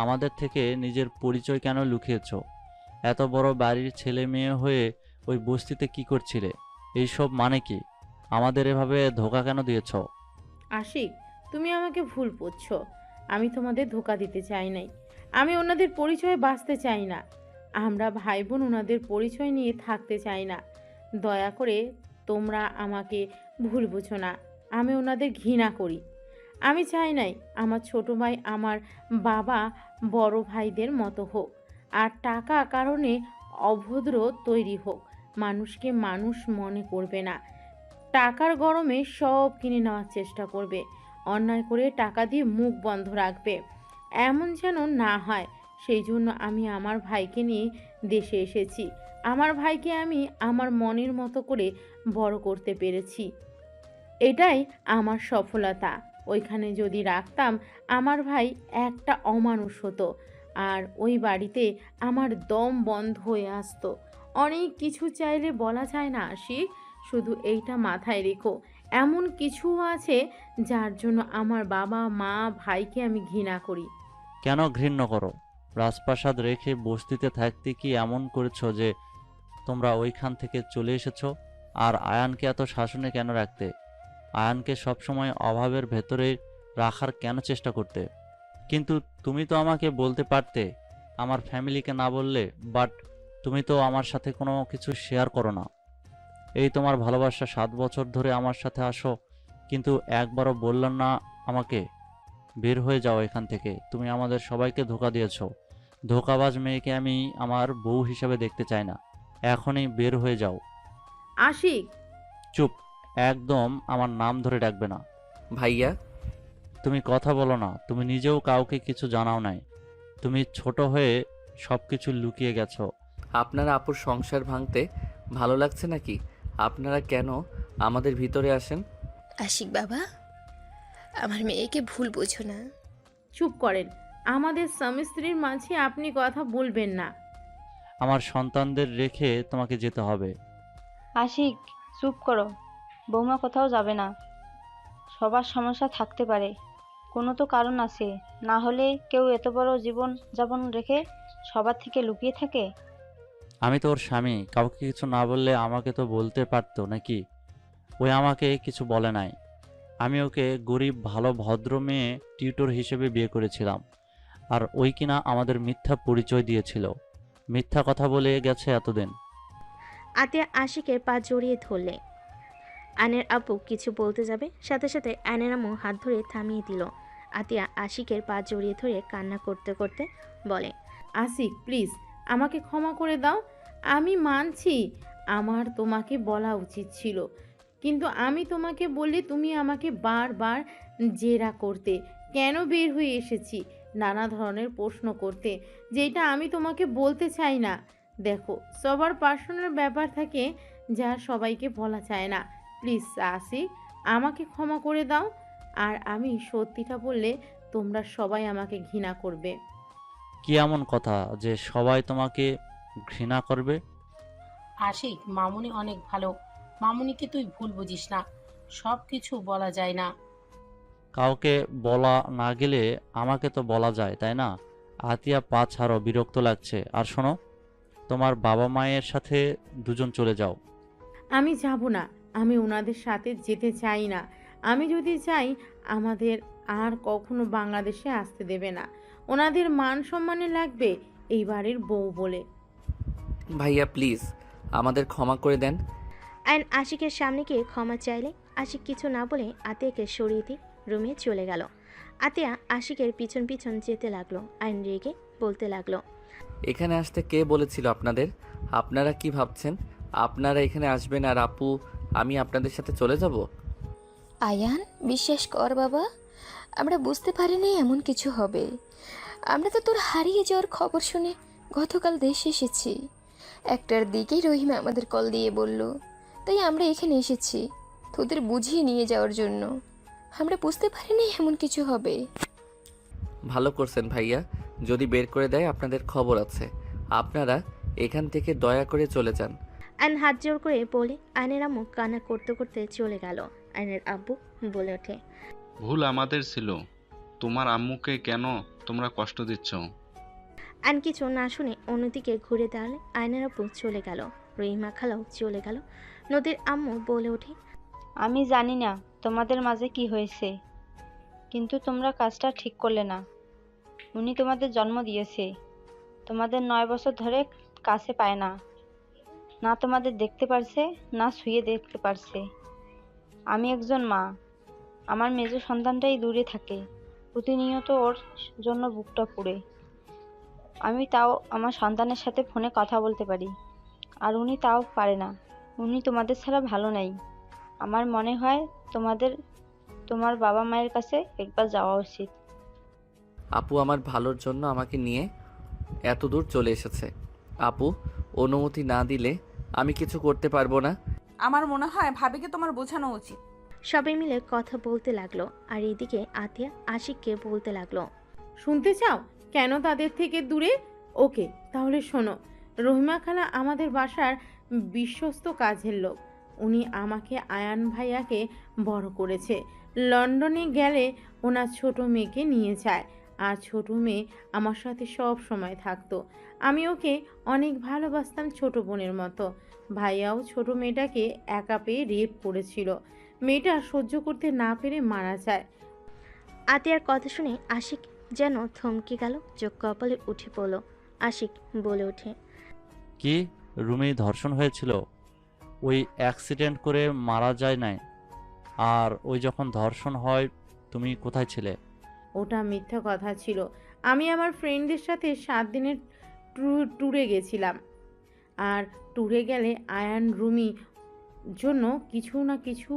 আমাদের থেকে নিজের পরিচয় কেন লুকিয়েছ? এত বড় বাড়ির ছেলে মেয়ে হয়ে ওই বস্তিতে কি করছিলে? এইসব মানে কি? আমাদের এভাবে ধোকা কেন দিয়েছ? আশিক, তুমি আমাকে ভুল বুঝছো। আমি তোমাদের ধোকা দিতে চাই নাই। আমি ওনাদের পরিচয়ে বাঁচতে চাই না। আমরা ভাই বোন ওনাদের পরিচয় নিয়ে থাকতে চাই না। দয়া করে তোমরা আমাকে ভুল বুঝো না। আমি ওনাদের ঘৃণা করি। আমি চাই নাই আমার ছোট ভাই আমার বাবা বড় ভাইদের মতো হোক, আর টাকা কারণে অভদ্র তৈরি হোক। মানুষকে মানুষ মনে করবে না, টাকার গরমে সব কিনে নেওয়ার চেষ্টা করবে, অন্যায় করে টাকা দিয়ে মুখ বন্ধ রাখবে। এমন যেন না হয়। সেই জন্য আমি আমার ভাইকে নিয়ে দেশে এসেছি। আমার ভাইকে আমি আমার মনের মতো করে বড় করতে পেরেছি, এটাই আমার সফলতা। ওইখানে যদি রাখতাম, আমার ভাই একটা অমানুষ হতো, আর ওই বাড়িতে আমার দম বন্ধ হয়ে আসতো। অনেক কিছু চাইলে বলা যায় না আশিক, শুধু এইটা মাথায় রেখো, এমন কিছু আছে যার জন্য আমার বাবা মা ভাইকে আমি ঘৃণা করি। কেন ঘৃণা করো? রাজপ্রাসাদ রেখে বস্তিতে থাকতে কি এমন করেছো যে তোমরা ওইখান থেকে চলে এসেছো? আর আয়ানকে এত শাসনে কেন রাখতে? আয়ানকে সবসময় অভাবের ভেতরে রাখার কেন চেষ্টা করতে? কিন্তু তুমি তো আমাকে বলতে পারতে, আমার ফ্যামিলিকে না বললে। বাট তুমি তো আমার সাথে কোনো কিছু শেয়ার করো না। এই তোমার ভালোবাসা 7 বছর ধরে আমার সাথে আসো, কিন্তু একবারও বললেন না আমাকে। বের হয়ে যাও এখান থেকে। তুমি আমাদের সবাইকে ধোঁকা দিয়েছো। ধোঁকাবাজ মেয়েকে আমি আমার বউ হিসেবে দেখতে চাই না। এখনই বের হয়ে যাও। আশিক, চুপ, একদম আমার নাম ধরে ডাকবে না। ভাইয়া, তুমি কথা বলো না। তুমি নিজেও কাউকে কিছু জানাও নাই। তুমি ছোট হয়ে সব কিছু লুকিয়ে গেছো। আপনারা আপুর সংসার ভাঙতে ভালো লাগছে নাকি? আপনারা কেন আমাদের ভিতরে আসেন? আশিক বাবা, আমার মেয়েকে ভুল বোঝো না। চুপ করেন। আমাদের স্বামী স্ত্রীর মাঝে আপনি কথা বলবেন না। আমার সন্তানদের রেখে তোমাকে যেতে হবে। আশিক, চুপ করো। বৌমা কোথাও যাবে না। সবার সমস্যা থাকতে পারে, কোনো তো কারণ আছে। না হলে কেউ এত বড় জীবন যাপন রেখে সবার থেকে লুকিয়ে থাকে? আমি তো ওর স্বামী। কাউকে কিছু না বললে আমাকে তো বলতে পারতো নাকি? ওই আমাকে কিছু বলে নাই। আমি ওকে গরিব ভালো ভদ্র মেয়ে টিউটর হিসেবে বিয়ে করেছিলাম। আর ওই কিনা আমাদের মিথ্যা পরিচয় দিয়েছিল, মিথ্যা কথা বলে গেছে এতদিন। আতিয়া আশিকের পা জড়িয়ে ধরলে। আয়নের আপু কিছু বলতে যাবে, সাথে সাথে আয়নের আম্মু হাত ধরে থামিয়ে দিল। আতিয়া আশিকের পা জড়িয়ে ধরে কান্না করতে করতে বলে, আশিক প্লিজ, আমাকে ক্ষমা করে দাও। আমি মানছি আমার তোমাকে বলা উচিত ছিল, কিন্তু আমি তোমাকে বললে তুমি আমাকে বারবার জেরা করতে, কেন বের হয়ে এসেছি নানা ধরনের প্রশ্ন করতে, যেটা আমি তোমাকে বলতে চাই না। দেখো, সবার পার্সোনাল ব্যাপার থাকে যা সবাইকে বলা যায় না। প্লিজ আশিক, আমাকে ক্ষমা করে দাও। আর আমি সত্যিটা বললে তোমরা সবাই আমাকে ঘৃণা করবে। কি এমন কথা যে সবাই তোমাকে ঘৃণা করবে? আশিক, মামুনি অনেক ভালো। মামুনিকে তুই ভুল বুঝিস না। সব কিছু বলা যায় না। কাউকে বলা না গেলে আমাকে তো বলা যায়, তাই না? আতিয়া, পা ছাড়ো, বিরক্ত লাগছে। আর শোনো, তোমার বাবা মায়ের সাথে দুজন চলে যাও। আমি যাব না। আমি ওনাদের সাথে যেতে চাই না। আমি যদি চাই আমাদের আর কখনো বাংলাদেশে আসতে দেবে না। ওনাদের মান সম্মানে লাগবে এই বাড়ির বউ বলে। ভাইয়া প্লিজ আমাদের ক্ষমা করে দেন। আয়ন আশিকের সামনে গিয়ে ক্ষমা চাইলে আশিক কিছু না বলে আতিয়াকে সরিয়ে দিয়ে রুমে চলে গেল। আতিয়া আশিকের পিছন পিছন যেতে লাগলো। আয়ন রেগে বলতে লাগলো, এখানে আসতে কে বলেছিল আপনাদের? আপনারা কি ভাবছেন আপনারা এখানে আসবেন আর আপু আমি আপনাদের সাথে চলে যাব? আয়ান, বিশ্বাস কর বাবা, আমরা বুঝতে পারিনি এমন কিছু হবে। আমরা তো তোর হারিয়ে যাওয়ার খবর শুনে গতকাল দেশে এসেছি। 1টার দিকেই রহিমা আমাদের কল দিয়ে বলল, তাই আমরা এখানে এসেছি তোদের বুঝিয়ে নিয়ে যাওয়ার জন্য। আমরা বুঝতে পারিনি এমন কিছু হবে। ভালো করছেন ভাইয়া, যদি বের করে দেয় আপনাদের খবর আছে। আপনারা এখান থেকে দয়া করে চলে যান। আয়ন হাত জোর করে বলে আয়নের আম্মু কান্না করতে করতে চলে গেল। আয়নের আব্বু বলে ওঠে, ভুল আমাদের ছিল। তোমার আম্মুকে কেন তোমরা কষ্ট দিচ্ছ? আয়ন কিছু না শুনে অন্যদিকে ঘুরে দাঁড়ালে আয়নের আব্বু চলে গেল। রহিমা খালাও চলে গেল। নদীর আম্মু বলে ওঠে, আমি জানি না তোমাদের মাঝে কি হয়েছে, কিন্তু তোমরা কাজটা ঠিক করলে না। উনি তোমাদের জন্ম দিয়েছে, তোমাদের 9 বছর ধরে কাছে পায় না, না তোমাদের দেখতে পারছে না ছুঁয়ে দেখতে পারছে। আমি একজন মা, আমার মেজ সন্তানটাই দূরে থাকে, প্রতিনিয়ত ওর জন্য বুকটা পুড়ে। আমি তাও আমার সন্তানের সাথে ফোনে কথা বলতে পারি, আর উনি তাও পারে না। উনি তোমাদের ছাড়া ভালো নাই। আমার মনে হয় তোমার বাবা মায়ের কাছে একবার যাওয়া উচিত। আপু আমার ভালোর জন্য আমাকে নিয়ে এত দূর চলে এসেছে। আপু অনুমতি না দিলে আমি কিছু করতে পারবো না। আমার মনে হয় ভাবিকে তোমার বোঝানো উচিত। সবাই মিলে কথা বলতে লাগলো। আর এদিকে আতিয়া আশিককে বলতে লাগলো, শুনতে চাও কেন তাদের থেকে দূরে? ওকে, তাহলে শোনো। রহিমা খালা আমাদের বাসার বিশ্বস্ত কাজের লোক। উনি আমাকে আয়ান ভাইয়াকে বড় করেছে। লন্ডনে গেলে ওনার ছোট মেয়েকে নিয়ে যায়, আর ছোট মেয়ে আমার সাথে সব সময় থাকতো। আমি ওকে অনেক ভালোবাসতাম, ছোট বোনের মতো। ভাইয়াও ছোট মেয়েটাকে একা পেয়ে রেপ করেছিল। মেয়েটা সহ্য করতে না পেরে মারা যায়। আতিয়ার কথা শুনে আশিক যেন থমকে গেল, চোখ কপালে উঠে পড়ল। আশিক বলে ওঠে, কি রুমি ধর্ষণ হয়েছিল? ওই অ্যাক্সিডেন্ট করে মারা যায় নাই? আর ওই যখন ধর্ষণ হয় তুমি কোথায় ছিলে? ওটা মিথ্যা কথা ছিল। আমি আমার ফ্রেন্ডদের সাথে 7 দিনের ট্যুরে গেছিলাম। আর ট্যুরে গেলে আয়ান রুমি জন্য কিছু না কিছু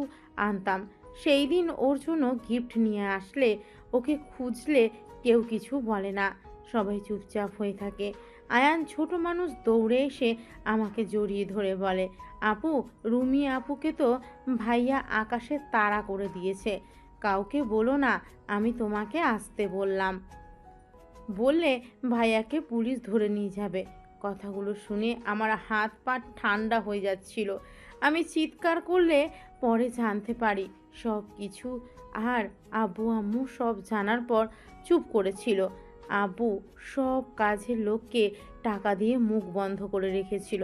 আনতাম। সেই দিন ওর জন্য গিফট নিয়ে আসলে ওকে খুঁজলে কেউ কিছু বলে না, সবাই চুপচাপ হয়ে থাকে। আয়ান ছোট মানুষ দৌড়ে এসে আমাকে জড়িয়ে ধরে বলে, আপু, রুমি আপুকে তো ভাইয়া আকাশে তাড়া করে দিয়েছে। কাউকে বলো না আমি তোমাকে আসতে বললাম। বললে ভাইয়াকে পুলিশ ধরে নিয়ে যাবে। কথাগুলো শুনে আমার হাত পা ঠান্ডা হয়ে যাচ্ছিল। আমি চিৎকার করলে পরে জানতে পারি সব কিছু। আর আব্বু আম্মু সব জানার পর চুপ করেছিল। আব্বু সব কাজের লোককে টাকা দিয়ে মুখ বন্ধ করে রেখেছিল।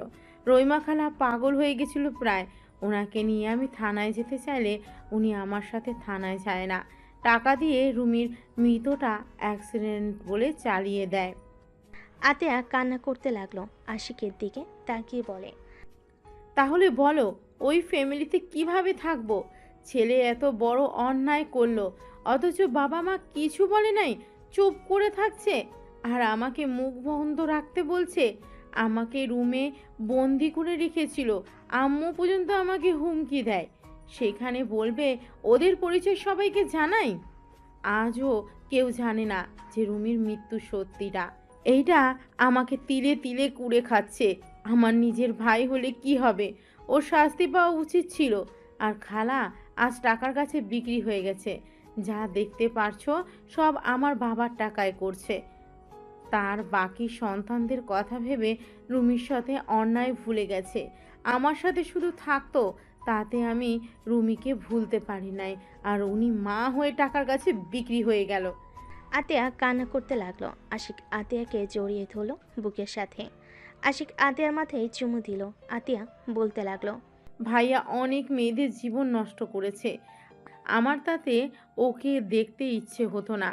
রইমা খালা পাগল হয়ে গেছিল প্রায়। ওনাকে নিয়ে আমি থানায় যেতে চাইলে উনি আমার সাথে থানায় যায় না। টাকা দিয়ে রুমির মৃতটা অ্যাক্সিডেন্ট বলে চালিয়ে দেয়। আতিয়া কান্না করতে লাগলো, আশিকের দিকে তাকিয়ে বলে, তাহলে বলো ওই ফ্যামিলিতে কিভাবে থাকবো? ছেলে এত বড় অন্যায় করলো, অথচ বাবা মা কিছু বলে নাই, চুপ করে থাকছে। আর আমাকে মুখ বন্ধ রাখতে বলছে। আমাকে রুমে বন্দি করে রেখেছিল। আম্মু পর্যন্ত আমাকে হুমকি দেয়, সেখানে বলবে ওদের পরিচয় সবাইকে জানাই। আজও কেউ জানে না যে রুমির মৃত্যু সত্যিটা। এইটা আমাকে তিলে তিলে কুড়ে খাচ্ছে। আমার নিজের ভাই হলে কি হবে? ওর শাস্তি পাওয়া উচিত ছিল। আর খালা আজ টাকার কাছে বিক্রি হয়ে গেছে। যা দেখতে পারছো সব আমার বাবার টাকায় করছে। তার বাকি সন্তানদের কথা ভেবে রুমির সাথে অন্যায় ভুলে গেছে। আমার সাথে শুধু থাকতো, তাতে আমি রুমিকে ভুলতে পারি নাই। আর উনি মা হয়ে টাকার কাছে বিক্রি হয়ে গেল। আতিয়া কান্না করতে লাগলো। আশিক আতিয়াকে জড়িয়ে ধরল বুকের সাথে। আশিক আতিয়ার মাথায় চুমু দিল। আতিয়া বলতে লাগলো, ভাইয়া অনেক মেয়েদের জীবন নষ্ট করেছে। আমার তাতে ওকে দেখতে ইচ্ছে হতো না।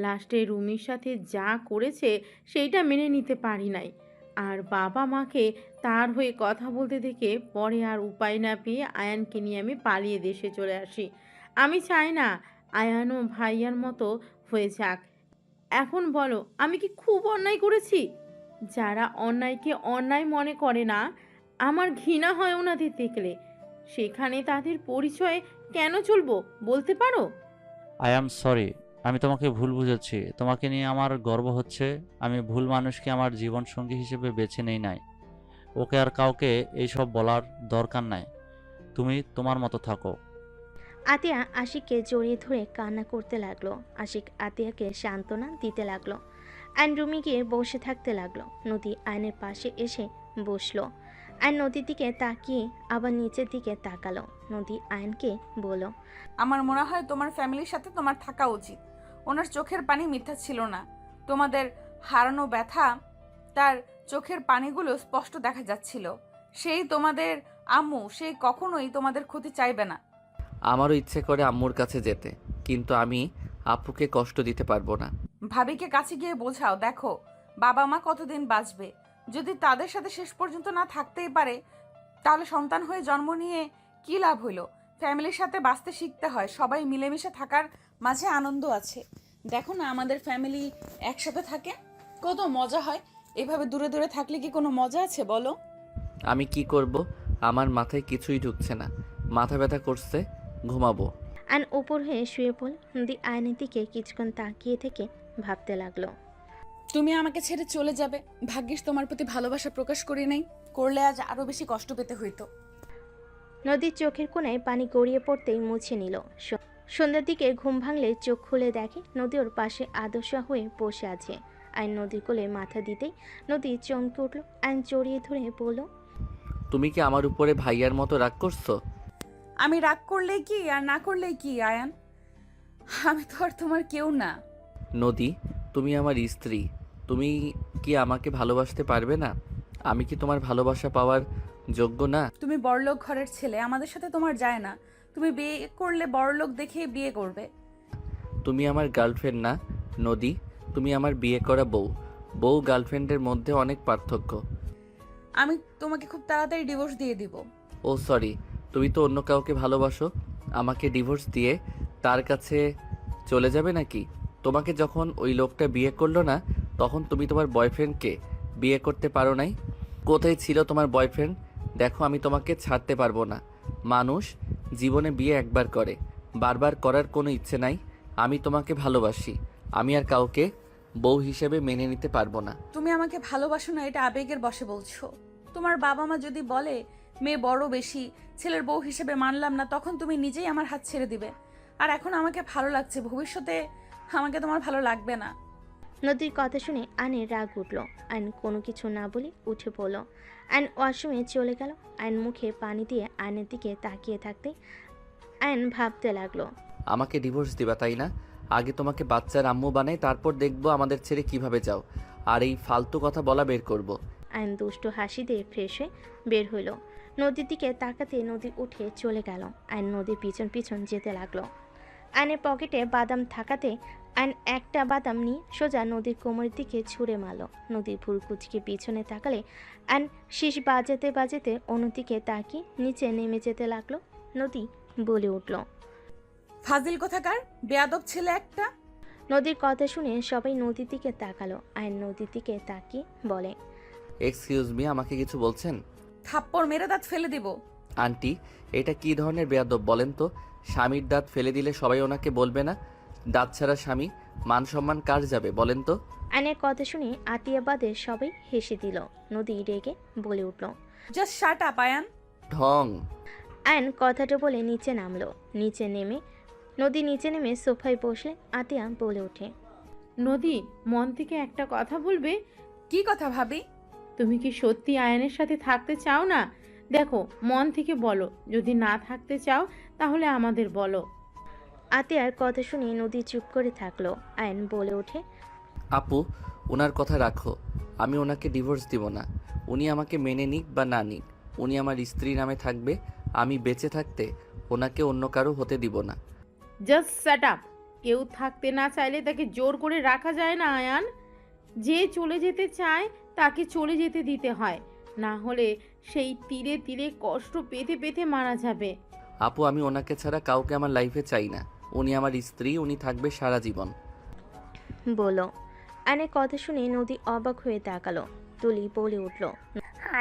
লাস্টে রুমির সাথে যা করেছে সেইটা মেনে নিতে পারি নাই। আর বাবা মাকে তার হয়ে কথা বলতে দেখে পরে আর উপায় না পেয়ে আয়ানকে নিয়ে আমি পালিয়ে দেশে চলে আসি। আমি চাই না আয়ানও ভাইয়ার মতো হয়ে যাক। এখন বলো আমি কি খুব অন্যায় করেছি? যারা অন্যায়কে অন্যায় মনে করে না, আমার ঘৃণা হয় ওনাদের দেখলে। সেখানে তাদের পরিচয় কেন চলবো বলতে পারো? আই অ্যাম সরি, আমি তোমাকে ভুল বুঝেছি। তোমাকে নিয়ে আমার গর্ব হচ্ছে। আমি ভুল মানুষকে আমার জীবনসঙ্গী হিসেবে বেছে নেই নাই। ওকে আর কাউকে এইসব বলার দরকার নাই। তুমি তোমার মতো থাকো। আতিয়া আশিককে জড়িয়ে ধরে কান্না করতে লাগলো। আশিক আতিয়াকে সান্ত্বনা দিতে লাগলো। আইন রুমে গিয়ে বসে থাকতে লাগলো। নদী আয়নের পাশে এসে বসলো। আইন নদীর দিকে তাকিয়ে আবার নিচের দিকে তাকালো। নদী আয়নকে বলল, আমার মনে হয় তোমার ফ্যামিলির সাথে তোমার থাকা উচিত। ওনার চোখের পানি মিথ্যা ছিল না। তোমাদের হারানো ব্যথা তার চোখের পানিগুলো স্পষ্ট দেখা যাচ্ছিল। সেই তোমাদের আম্মু, সেই কখনোই তোমাদের ক্ষতি চাইবে না। আমারও ইচ্ছে করে আম্মুর কাছে যেতে, কিন্তু আমি আপুকে কষ্ট দিতে পারবো না। ভাবিকে কাছে গিয়ে বোঝাও, দেখো বাবা মা কতদিন বাঁচবে। যদি তাদের সাথে শেষ পর্যন্ত না থাকতেই পারে, তাহলে সন্তান হয়ে জন্ম নিয়ে কি লাভ হইলো? ফ্যামিলির সাথে বাঁচতে শিখতে হয়। সবাই মিলেমিশে থাকার মাঝে আনন্দ আছে। দেখো না আমাদের ফ্যামিলি একসাথে থাকে, কত মজা হয়। এভাবে দূরে দূরে থাকলে কি কোনো মজা আছে বলো? আমি কি করব? আমার মাথায় কিছুই ঢুকছে না। মাথা ব্যথা করছে, ঘুমাবো। আইন উপর হয়ে শুয়ে পড়ল। নদী আয়নের দিকে কিছুক্ষণ তাকিয়ে থেকে ভাবতে লাগলো, তুমি আমাকে ছেড়ে চলে যাবে। ভাগ্যিস তোমার প্রতি ভালোবাসা প্রকাশ করি নাই, করলে আজ আরো বেশি কষ্ট পেতে হইতো। নদীর চোখের কোণায় পানি গড়িয়ে পড়তেই মুছে নিল। সন্ধ্যার দিকে ঘুম ভাঙলে চোখ খুলে দেখে নদী ওর পাশে আদর্শ হয়ে বসে আছে। আইন নদীর কোলে মাথা দিতেই নদী চমকে উঠল। আইন জড়িয়ে ধরে বলল, তুমি কি আমার উপরে ভাইয়ার মতো রাগ করছো? আমি রাগ করলেই কি আর না করলেই কি আয়ান? আমি তো আর তোমার কেউ না। নদী, তুমি আমার স্ত্রী। তুমি কি আমাকে ভালোবাসতে পারবে না? আমি কি তোমার ভালোবাসা পাওয়ার যোগ্য না? তুমি বড়লোক ঘরের ছেলে, আমাদের সাথে তোমার যায় না। তুমি বিয়ে করলে বড়লোক দেখে বিয়ে করবে। তুমি আমার গার্লফ্রেন্ড না, নদী, তুমি আমার বিয়ে করা বউ। বউ গার্লফ্রেন্ডের মধ্যে অনেক পার্থক্য। আমি তোমাকে খুব তাড়াতাড়ি ডিভোর্স দিয়ে দিব। ও সরি, তুমি তো অন্য কাউকে ভালোবাসো। আমাকে ডিভোর্স দিয়ে তার কাছে চলে যাবে নাকি? তোমাকে যখন ওই লোকটা বিয়ে করলো না, তখন তুমি তোমার বয়ফ্রেন্ডকে বিয়ে করতে পারো নাই? কোথায় ছিল তোমার বয়ফ্রেন্ড? দেখো, আমি তোমাকে ছাড়তে পারবো না। মানুষ জীবনে বিয়ে একবার করে, বারবার করার কোনো ইচ্ছে নাই। আমি তোমাকে ভালোবাসি। আমি আর কাউকে বউ হিসেবে মেনে নিতে পারবো না। তুমি আমাকে ভালোবাসো না, এটা আবেগের বশে বলছো। তোমার বাবা মা যদি বলে মেয়ে বড় বেশি, ছেলের বউ হিসেবে মানলাম না, তখন তুমি নিজেই আমার হাত ছেড়ে দিবে। আর এখন আমাকে ভালো লাগছে, ভবিষ্যতে আমাকে তোমার ভালো লাগবে না। নদীর কথা শুনে আয়নের রাগ উঠল। আয়ন কোনো কিছু না বলে উঠে পড়ল। আয়ন ওয়াশরুমে চলে গেল। আয়ন মুখে পানি দিয়ে আয়নের দিকে তাকিয়ে থাকতে আয়ন ভাবতে লাগলো, আমাকে ডিভোর্স দিবা তাই না? আগে তোমাকে বাচ্চার আম্মু বানাই, তারপর দেখবো আমাদের ছেড়ে কিভাবে যাও। আর এই ফালতু কথা বলা বের করব। আয়ন দুষ্ট হাসি দিয়ে ফ্রেশ হয়ে বের হইল। নদীর দিকে তাকাতে নদী উঠে চলে গেল। আয়ন নদীর পিছন পিছন যেতে লাগলো। আয়নের পকেটে বাদাম থাকাতে আয়ন একটা বাদাম নিয়ে সোজা নদীর কোমরের দিকে ছুঁড়ে মারল। নদীর ভুরু কুচকে পিছনে তাকালে আয়ন শীষ বাজাতে বাজাতে অন্যদিকে তাকিয়ে নিচে নেমে যেতে লাগলো। নদী বলে উঠল, ফাজিল কোথাকার, বেয়াদব ছেলে একটা। নদীর কথা শুনে সবাই নদীর দিকে তাকালো। আয়ন নদীর দিকে তাকিয়ে বলে, এক্সকিউজ মি, আমাকে কিছু বলছেন? থাপ্পড় মেরে দাঁত ফেলে দিব। আন্টি, এটা কি ধরনের বেয়াদব বলেন তো? স্বামীর দাঁত ফেলে দিলে সবাই ওনাকে বলবে না? দাঁত ছাড়া স্বামী, মান সম্মান কার যাবে বলেন তো? আয়নের কথা শুনে আতিয়া বাদে সবাই হেসে দিল। নদী রেগে বলে উঠল, জাস্ট শাট আপ আয়ান। ঢং। আয়ন কথাটা বলে নিচে নামলো। নদী নিচে নেমে সোফায় বসলে আতিয়া বলে ওঠে, নদী, মন থেকে একটা কথা বলবে? কি কথা ভাবি? তুমি কি সত্যি আয়নের সাথে থাকতে চাও না? দেখো, মন থেকে বলো। যদি না থাকতে চাও তাহলে আমাদের বলো। আতিয়ার কথা শুনে নদী চুপ করে থাকলো। আয়ন বলে ওঠে, আপু, ওনার কথা রাখো। আমি ওনাকে ডিভোর্স দিব না। উনি আমাকে মেনে নিক বা না নিক, উনি আমার স্ত্রী নামে থাকবে। আমি বেঁচে থাকতে ওনাকে অন্য কারো হতে দিব না। Just shut up. কেউ থাকতে না চাইলে তাকে জোর করে রাখা যায় না আয়ান। যে চলে যেতে চায় তাকে চলে যেতে দিতে হয়, না হলে সেই তীরে তীরে কষ্ট পেতে পেতে মারা যাবে। আপু, আমি ওনাকে ছাড়া কাউকে আমার লাইফে চাই না। উনি আমার স্ত্রী, উনি থাকবে সারা জীবন। বলো। আয়নের কথা শুনে নদী অবাক হয়ে তাকালো। তুলি বলে উঠল,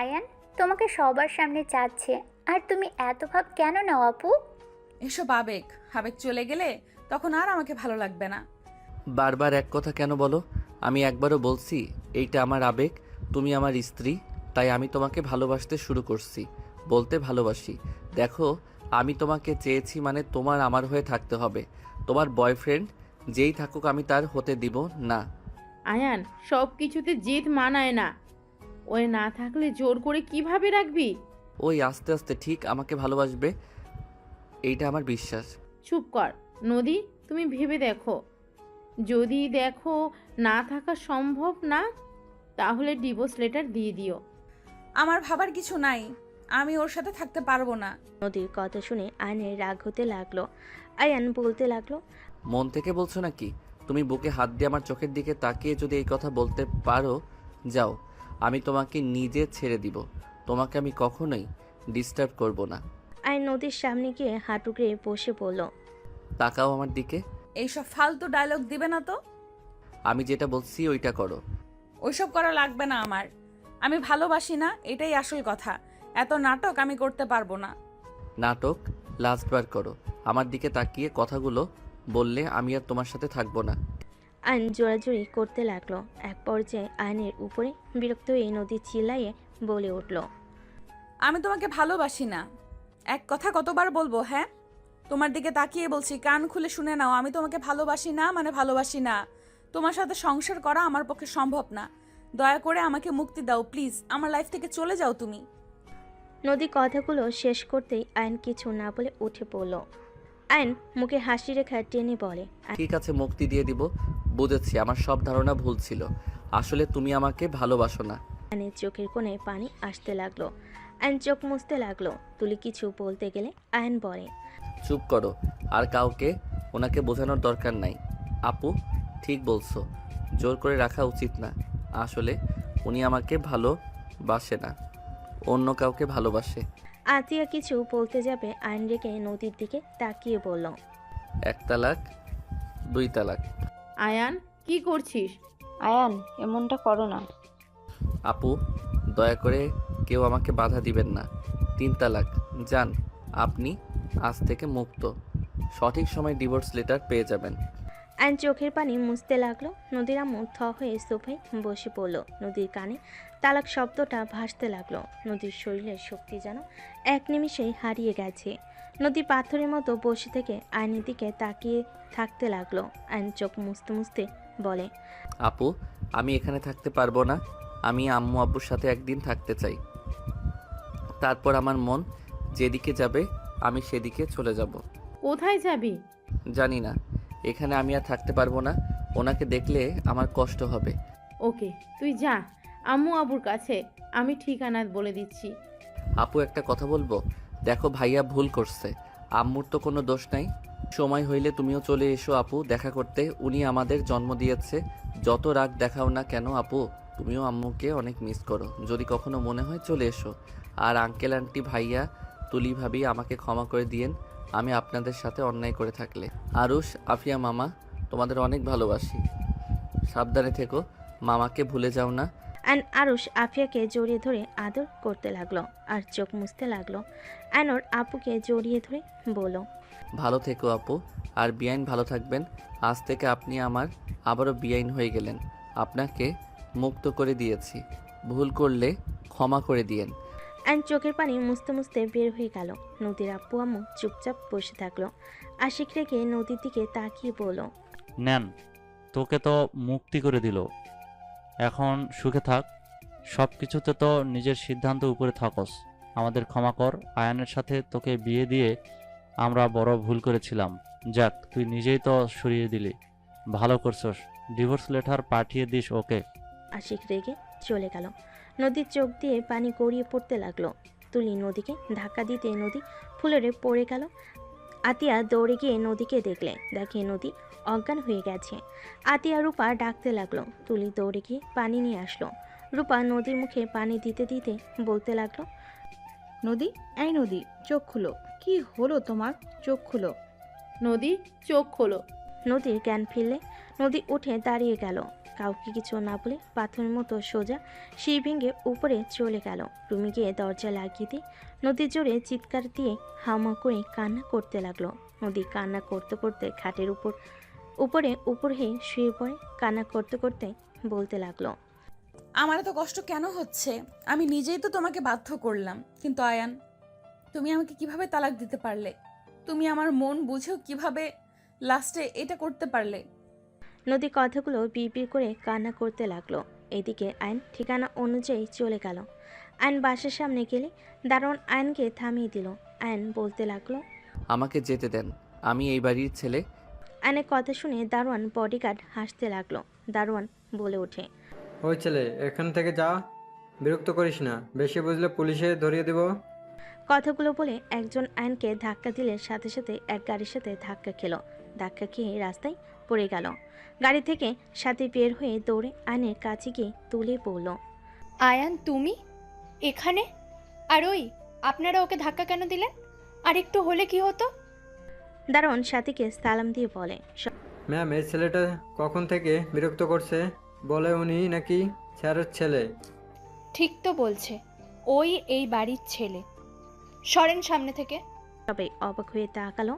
আয়ান তোমাকে সবার সামনে চাচ্ছে, আর তুমি এত ভাব কেন নাও আপু? এসব আবেগ, আবেগ চলে গেলে তখন আর আমাকে ভালো লাগবে না। বারবার এক কথা কেন বলো? আমি একবারও বলছি এইটা আমার আবেগ, তুমি আমার স্ত্রী, তাই আমি তোমাকে ভালোবাসতে শুরু করছি। বলতে ভালোবাসি। দেখো, আমি তোমাকে চেয়েছি মানে তোমার আমার হয়ে থাকতে হবে। তোমার বয়ফ্রেন্ড যেই থাকুক আমি তার হতে দিব না। আয়ান, সব কিছুতে জেদ মানায় না। ওই না থাকলে জোর করে কিভাবে রাখবি? ওই আস্তে আস্তে ঠিক আমাকে ভালোবাসবে, এইটা আমার বিশ্বাস। চুপ কর নদী, তুমি ভেবে দেখো। যদি দেখো না থাকা সম্ভব না, তাহলে ডিভোর্স লেটার দিয়ে দিও। আমার ভাবার কিছু নাই, আমি ওর সাথে থাকতে পারবো না। নদীর কথা শুনে আয়নের রাগ হতে লাগলো। আয়ান বলতে লাগলো, মন থেকে বলছো নাকি? তুমি বুকে হাত দিয়ে আমার চোখের দিকে তাকিয়ে যদি এই কথা বলতে পারো, যাও, আমি তোমাকে নিজে ছেড়ে দিব। তোমাকে আমি কখনোই ডিস্টার্ব করব না। আয়ন নদীর সামনে গিয়ে হাঁটুকে বসে পড়ল। তাকাও আমার দিকে। এইসব ফালতু ডায়লগ দিবে না তো। আমি যেটা বলছি ওইটা করো। ওইসব করা লাগবে না আমার। আমি ভালোবাসি না, এটাই আসল কথা। এত নাটক আমি করতে পারবো না। নাটক লাস্টবার করো। আমার দিকে তাকিয়ে কথাগুলো বললে আমি আর তোমার সাথে থাকবো না। আয়ন জোরাজুরি করতে লাগলো। এক পর্যায়ে আয়নের উপরে বিরক্ত হয়ে নদী চিল্লাইয়ে বলে উঠল, আমি তোমাকে ভালোবাসি না। এক কথা কতবার বলবো? হ্যাঁ, তোমার দিকে তাকিয়ে বলছি, কান খুলে শুনে নাও। আমি তোমাকে ভালোবাসি না মানে ভালোবাসি না। তোমার সাথে সংসার করা আমার পক্ষে সম্ভব না। দয়া করে আমাকে মুক্তি দাও প্লিজ। আমার লাইফ থেকে চলে যাও তুমি। নদী কথাগুলো শেষ করতেই আয়ন কিছু না বলে উঠে পড়ল। আয়ন মুখে হাসি রেখা টেনে বলে, ঠিক আছে, মুক্তি দিয়ে দিব। বুঝেছি, আমার সব ধারণা ভুল ছিল। আসলে তুমি আমাকে ভালোবাসো না। আয়নের চোখের কোণে পানি আসতে লাগলো। আয়ন চোখ মুছতে লাগলো। তুলি কিছু বলতে গেলে আয়ন বলে, চুপ করো, আর কাউকে ওনাকে বোঝানোর দরকার নাই। আপু, ঠিক বলছো, জোর করে রাখা উচিত না। আসলে উনি আমাকে ভালোবাসে না, অন্য কাউকে ভালোবাসে। আতিয়া কিছু বলতে যাবে আইন রেখে নদীর দিকে তাকিয়ে বলল, 1 তালাক 2 তালাক। আয়ান কি করছিস? আয়ান এমনটা করো না। আপু, দয়া করে কেউ আমাকে বাধা দিবেন না। 3 তালাক, যান। আপনি আজ থেকে মুক্ত। সঠিক সময় ডিভোর্স লেটার পেয়ে যাবেন। আইন চোখের পানি মুছতে লাগলো। নদীর আম্মু থ হয়ে সোফায় বসে পড়ল। নদীর কানে তালাক শব্দটা ভাসতে লাগলো। নদীর শরীরের শক্তি যেন এক নিমিষেই হারিয়ে গেছে। নদী পাথরের মতো বসে থেকে আইনের দিকে তাকিয়ে থাকতে লাগলো। আইন চোখ মুছতে মুছতে বলে, আপু, আমি এখানে থাকতে পারবো না। আমি আম্মু আব্বুর সাথে একদিন থাকতে চাই। তারপর আমার মন যেদিকে যাবে আমি সেদিকে চলে যাব। কোথায় যাবি? জানি না, এখানে আমি আর থাকতে পারবো না। ওনাকে দেখলে আমার কষ্ট হবে। ওকে, তুই যা আম্মু আবুর কাছে, আমি ঠিকানা বলে দিচ্ছি। আপু, একটা কথা বলবো? দেখো, ভাইয়া ভুল করছে। আম্মুর তো কোনো দোষ নাই। সময় হইলে তুমিও চলে এসো আপু, দেখা করতে। উনি আমাদের জন্ম দিয়েছে। যত রাগ দেখাও না কেন আপু, তুমিও আম্মুকে অনেক মিস করো। যদি কখনো মনে হয় চলে এসো। আর আঙ্কেল আন্টি, ভাইয়া, তুলি ভাবি, আমাকে ক্ষমা করে দিয়েন আমি আপনাদের সাথে অন্যায় করে থাকলে। আরুষ, আফিয়া মামা, তোমাদের অনেক ভালোবাসি। সাবধানে থেকো, মামাকে ভুলে যাও না। আইন আরুষ আফিয়াকে জড়িয়ে ধরে আদর করতে লাগলো আর চোখ মুছতে লাগলো। আইনর আপুকে জড়িয়ে ধরে বলল, ভালো থেকো আপু, আর বিআইন ভালো থাকবেন। আজ থেকে আপনি আমার আবারও বিআইন হয়ে গেলেন। আপনাকে মুক্ত করে দিয়েছি। ভুল করলে ক্ষমা করে দিয়েন। আইন চোখের পানি মুছতে মুছতে বের হয়ে গেল। নদীর আব্বু আম্মু চুপচাপ বসে থাকলো। আশিক রেখে নদীর দিকে তাকিয়ে বলল, নেন, তোকে তো মুক্তি করে দিল, এখন সুখে থাক। সব কিছুতে তো নিজের সিদ্ধান্ত উপরে থাকস। আমাদের ক্ষমা কর। আয়ানের সাথে তোকে বিয়ে দিয়ে আমরা বড় ভুল করেছিলাম। যাক, তুই নিজেই তো সরিয়ে দিলি, ভালো করছস। ডিভোর্স লেটার পাঠিয়ে দিস ওকে। আশিক রেগে চলে গেল। নদীর চোখ দিয়ে পানি গড়িয়ে পড়তে লাগলো। তুলি নদীকে ধাক্কা দিতে নদী ফুলরে পড়ে গেল। আতিয়া দৌড়ে গিয়ে নদীকে দেখে নদী অজ্ঞান হয়ে গেছে। আতিয়া রূপা ডাকতে লাগলো। তুলি দৌড়ে গিয়ে পানি নিয়ে আসলো। রূপা নদীর মুখে পানি দিতে দিতে বলতে লাগলো, নদী, এই নদী, চোখ খুলো। কি হলো তোমার? চোখ খুলো। নদী, চোখ খোলো। নদীর জ্ঞান ফিরলে নদী উঠে দাঁড়িয়ে গেল। কাউকে কিছু না বলে পাথরের মতো সোজা সিঁড়ি ভেঙে উপরে চলে গেল। রুমে গিয়ে দরজা লাগিয়ে দিয়ে নদীর জোরে চিৎকার দিয়ে হামা করে কান্না করতে লাগলো। নদী কান্না করতে করতে খাটের উপর হয়ে শুয়ে পড়ে। কান্না করতে করতে বলতে লাগলো, আমার এত কষ্ট কেন হচ্ছে? আমি নিজেই তো তোমাকে বাধ্য করলাম। কিন্তু আয়ান, তুমি আমাকে কিভাবে তালাক দিতে পারলে? তুমি আমার মন বুঝেও কিভাবে লাস্টে এটা করতে পারলে? নদী কথাগুলো বিড়বিড় করে কান্না করতে লাগলো। এদিকে আইন ঠিকানা অনুযায়ী চলে গেল। আইন বাসার সামনে গেলে দারোয়ান আইনকে থামিয়ে দিল। আইন বলতে লাগলো, আমাকে যেতে দেন, আমি এই বাড়ির ছেলে। আইনের কথা শুনে দারোয়ান বডিগার্ড হাসতে লাগলো। দারোয়ান বলে ওঠে, ওই ছেলে, এখান থেকে যা, বিরক্ত করিস না। বেশি বুঝলে পুলিশে ধরিয়ে দেব। কথাগুলো বলে একজন আইনকে ধাক্কা দিলে সাথে সাথে এক গাড়ির সাথে ধাক্কা খেলো। ধাক্কা খেয়ে রাস্তায় পড়ে গেল। গাড়ি থেকে সাথে বের হয়ে দৌড়ে আইনের কাছে গিয়ে তুলে পড়ল। আয়ান, তুমি এখানে? আর ওই, আপনারা ওকে ধাক্কা কেন দিলেন? আর একটু হলে কি হতো? দারোয়ান সাথীকে সালাম দিয়ে বলে, ম্যাম, এই ছেলেটা কখন থেকে বিরক্ত করছে? বলে উনি নাকি স্যারের ছেলে। ঠিক তো বলছে, ওই এই বাড়ির ছেলে। সরেন সামনে থেকে। সবাই অবাক হয়ে তাকালো।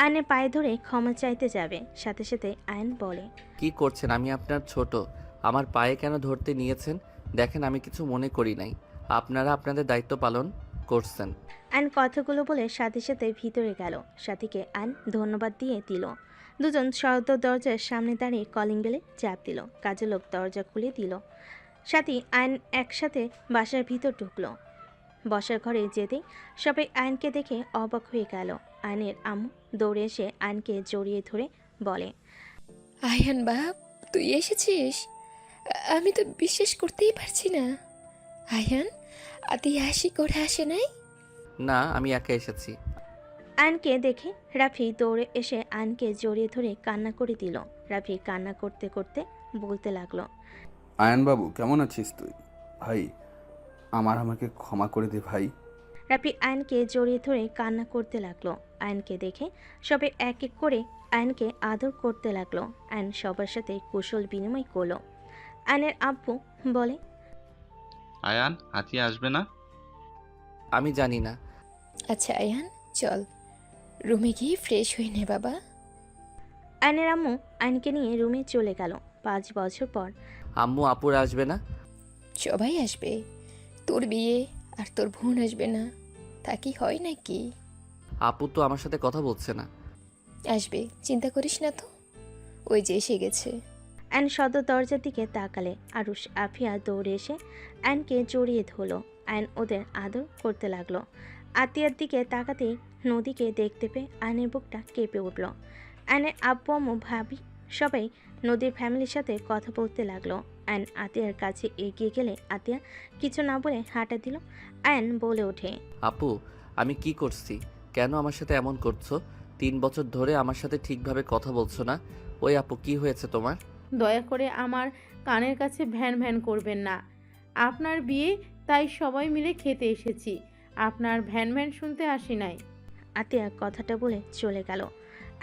আইনের পায়ে ধরে ক্ষমা চাইতে যাবে, সাথে সাথে আইন বলে, কি করছেন? আমি আপনার ছোট, আমার পায়ে কেন ধরতে নিয়েছেন? দেখেন, আমি কিছু মনে করি নাই। আপনারা আপনাদের দায়িত্ব পালন করছেন। আইন কথাগুলো বলে সাথে সাথে ভিতরে গেল। সাথীকে আইন ধন্যবাদ দিয়ে দিল। দুজন সদর দরজার সামনে দাঁড়িয়ে কলিং বেলে চাপ দিল। কাজের লোক দরজা খুলে দিল। সাথী আইন একসাথে বাসার ভিতর ঢুকলো। বসার ঘরে যেতেই সবাই আইনকে দেখে অবাক হয়ে গেল। আইনের আম্মু দৌড়ে এসে আইনকে জড়িয়ে ধরে বলে, আয়ান বাপ, তুই এসেছিস? আমি তো বিশ্বাস করতেই পারছি না। আয়ান, আতি হাসি করে আসে নাই? না, আমি একা এসেছি। আয়নকে দেখে রাফি দৌড়ে এসে আয়নকে জড়িয়ে ধরে কান্না করে দিল। রাফি কান্না করতে করতে বলতে লাগলো, আয়ানবাবু কেমন আছিস তুই? ভাই আমাকে ক্ষমা করে দে ভাই। রাফি আয়নকে জড়িয়ে ধরে কান্না করতে লাগলো। আয়নকে দেখে সবে এক এক করে আয়নকে আদর করতে লাগলো। আয়ন সবার সাথে কুশল বিনিময় করলো। আয়নের আব্বু বলে, আয়ান, আতিয়া আসবে না? আমি জানি না। আচ্ছা আয়ান, চল রুমে গিয়ে ফ্রেশ হয়ে নে বাবা। আয়নের আম্মু আয়নকে নিয়ে রুমে চলে গেল। 5 বছর পর আম্মু আপুরা আসবে না? সবাই আসবে, তোর বিয়ে আর তোর বোন আসবে না, তা কি হয় নাকি? আপু তো আমার সাথে কথা বলছে না। আসবে, চিন্তা করিস না তো, ওই যে এসে গেছে। আয়ন সদর দরজার দিকে তাকালে আরুষ আফিয়া দৌড়ে এসে আয়নকে জড়িয়ে ধরলো। আয়ন ওদের আদর করতে লাগলো। আতিয়ার দিকে তাকাতেই নদীকে দেখতে পেয়ে আয়নের বুকটা কেঁপে উঠল। আয়নের আব্বু আম্মু ভাবি সবাই নদীর ফ্যামিলির সাথে কথা বলতে লাগলো। আয়ন আতিয়ার কাছে এগিয়ে গেলে আতিয়া কিছু না বলে হাঁটা দিল। আয়ন বলে ওঠে, আপু, আমি কি করছি? কেন আমার সাথে এমন করছো? 3 বছর ধরে আমার সাথে ঠিকভাবে কথা বলছো না। ওই আপু, কি হয়েছে তোমার? দয়া করে আমার কানের কাছে ভ্যান ভ্যান করবেন না। আপনার বিয়ে, তাই সবাই মিলে খেতে এসেছি, আপনার ভ্যান ভ্যান শুনতে আসি নাই। আতিয়া কথাটা বলে চলে গেল।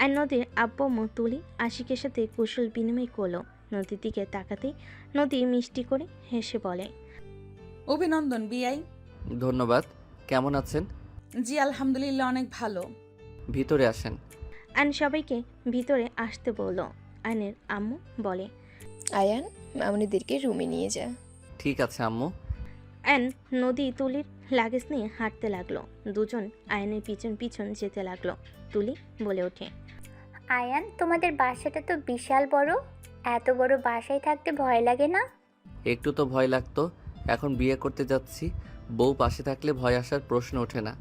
আর নদীর আব্বু আম্মু তুলি আশিকের সাথে কুশল বিনিময় করলো। নদীর দিকে তাকাতেই নদী মিষ্টি করে হেসে বলে, অভিনন্দন বিআই। ধন্যবাদ। কেমন আছেন? জি আলহামদুলিল্লাহ, অনেক ভালো। ভিতরে আসেন। আয়ন সবাইকে ভিতরে আসতে বলল। আয়নের আম্মু বলে, আয়ান, মামুনিদেরকে রুমে নিয়ে যা। ঠিক আছে আম্মু। আয়ন নদী তুলির লাগেজ নিয়ে হাঁটতে লাগলো। দুজন আয়নের পিছন পিছন যেতে লাগলো। তুলি বলে ওঠে, আয়ান, তোমাদের বাসাটা তো বিশাল বড়, এত বড় বাসায় থাকতে ভয় লাগে না? একটু তো ভয় লাগতো, এখন বিয়ে করতে যাচ্ছি, বউ পাশে থাকলে ভয় আসার প্রশ্ন ওঠে না।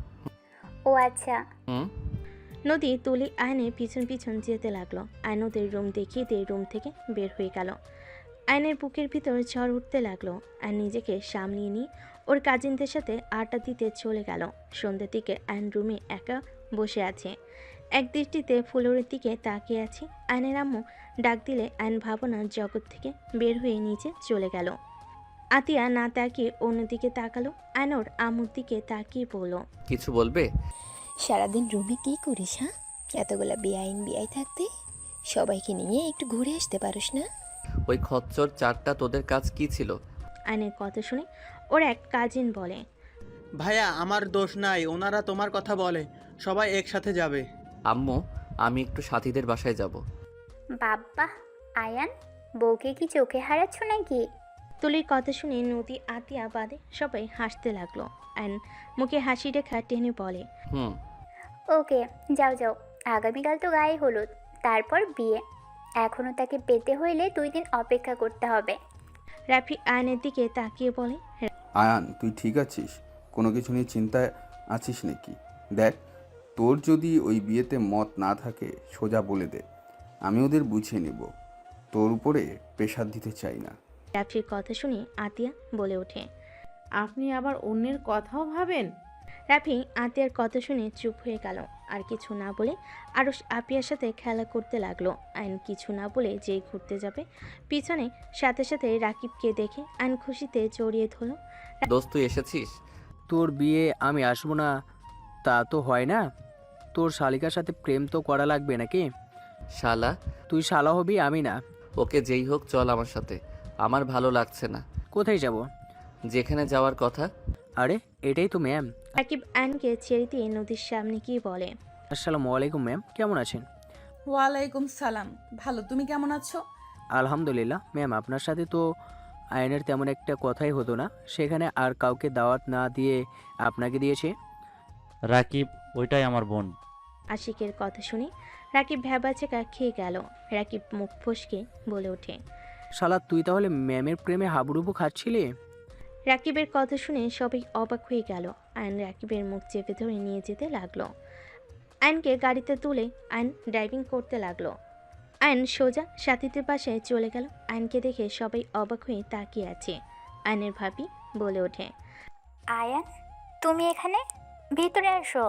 ও আচ্ছা। হুম। নদী তুলি আয়নের পিছন পিছন যেতে লাগলো। আয়ন ওদের রুম দেখিয়ে দিয়ে রুম থেকে বের হয়ে গেল। আয়নের বুকের ভিতর ঝড় উঠতে লাগলো। আর নিজেকে সামলিয়ে নিয়ে ওর কাজিনদের সাথে আড্ডা দিতে চলে গেল। সন্ধ্যের দিকে আয়ন রুমে একা বসে আছে। এক দৃষ্টিতে ফ্লোরের দিকে তাকিয়ে আছে। আয়নের আম্মু ডাক দিলে আয়ন ভাবনার জগৎ থেকে বের হয়ে নিচে চলে গেল। আতিয়া না তাকিয়ে অন্যদিকে তাকালো। আয়ন ওর আম্মুর দিকে তাকিয়ে বলল, কিছু বলবে? সারাদিন রুমে কি করিস? হ্যাঁ, এতগুলা বিআই থাকতে সবাইকে নিয়ে একটু ঘুরে আসতে পারিস না? ওই খচ্চর চারটা তোদের কাজ কি ছিল? আয়নের কথা শুনে ওর এক কাজিন বলে, ভাইয়া আমার দোষ নাই, ওনারা তোমার কথা বলে, সবাই একসাথে যাবে। আম্মু, আমি একটু সাথীদের বাসায় যাব। বাবা, আয়ান, বউকে কি চোখে হারাচ্ছ নাকি? তুলির কথা শুনে নদী আতিয়া বাদে সবাই হাসতে লাগলো। আয়ন মুখে হাসি রেখা টেনে বলে, হুম। ওকে, যাও যাও, আগামীকাল তো গায়ে হলুদ, তারপর বিয়ে। এখনও তাকে পেতে হইলে 2 দিন অপেক্ষা করতে হবে। রাফি আয়নের দিকে তাকিয়ে বলে, আয়ান তুই ঠিক আছিস? কোনো কিছু নিয়ে চিন্তায় আছিস নাকি? দেখ, তোর যদি ওই বিয়েতে মত না থাকে সোজা বলে দে, আমি ওদের বুঝিয়ে নেব। তোর উপরে প্রেশার দিতে চাই না। রাফির কথা শুনে আতিয়া বলে ওঠে, আপনি আবার অন্যের কথাও ভাবেন? রাফি আতিয়ার কথা শুনে চুপ হয়ে গেল। আর কিছু না বলে আরুষ আপিয়ার সাথে খেলা করতে লাগলো। আইন কিছু না বলে যেই ঘুরতে যাবে, পিছনে সাথে সাথে রাকিবকে দেখে আইন খুশিতে জড়িয়ে ধরল। দোস্ত, তুই এসেছিস? তোর বিয়ে আমি আসবো না তা তো হয় না, তোর শালিকার সাথে প্রেম তো করা লাগবে নাকি? শালা? তুই শালা হবি, আমি না। ওকে, যেই হোক চল আমার সাথে, আমার ভালো লাগছে না। কোথায় যাব? যেখানে যাওয়ার কথা। আরে এটাই তো ম্যাম। রাকিব আইনকে ছেড়ে দিয়ে নদীর সামনে গিয়ে বলে, আসসালামু আলাইকুম ম্যাম, কেমন আছেন? ওয়ালাইকুম সালাম, ভালো। তুমি কেমন আছো? আলহামদুলিল্লাহ ম্যাম, আপনার সাথে তো আয়নের তেমন একটা কথাই হতো না, সেখানে আর কাউকে দাওয়াত না দিয়ে আপনাকে দিয়েছে। রাকিব, ওইটাই আমার বোন। আশিকের কথা শুনে রাকিব ভ্যাবাচেকা খেয়ে গেল। রাকিব মুখ ফসকে বলে ওঠে, শালা তুই তাহলে ম্যামের প্রেমে হাবুডুবু খাচ্ছিলি? রাকিবের কথা শুনে সবাই অবাক হয়ে গেল। আইন রাকিবের মুখ চেপে ধরে নিয়ে যেতে লাগলো। আইনকে গাড়িতে তুলে আইন ড্রাইভিং করতে লাগলো। আইন সোজা সাথীদের পাশে চলে গেল। আইনকে দেখে সবাই অবাক হয়ে তাকিয়ে আছে। আইনের ভাবি বলে ওঠে, আয়ান, তুমি এখানে? ভিতরে আসো।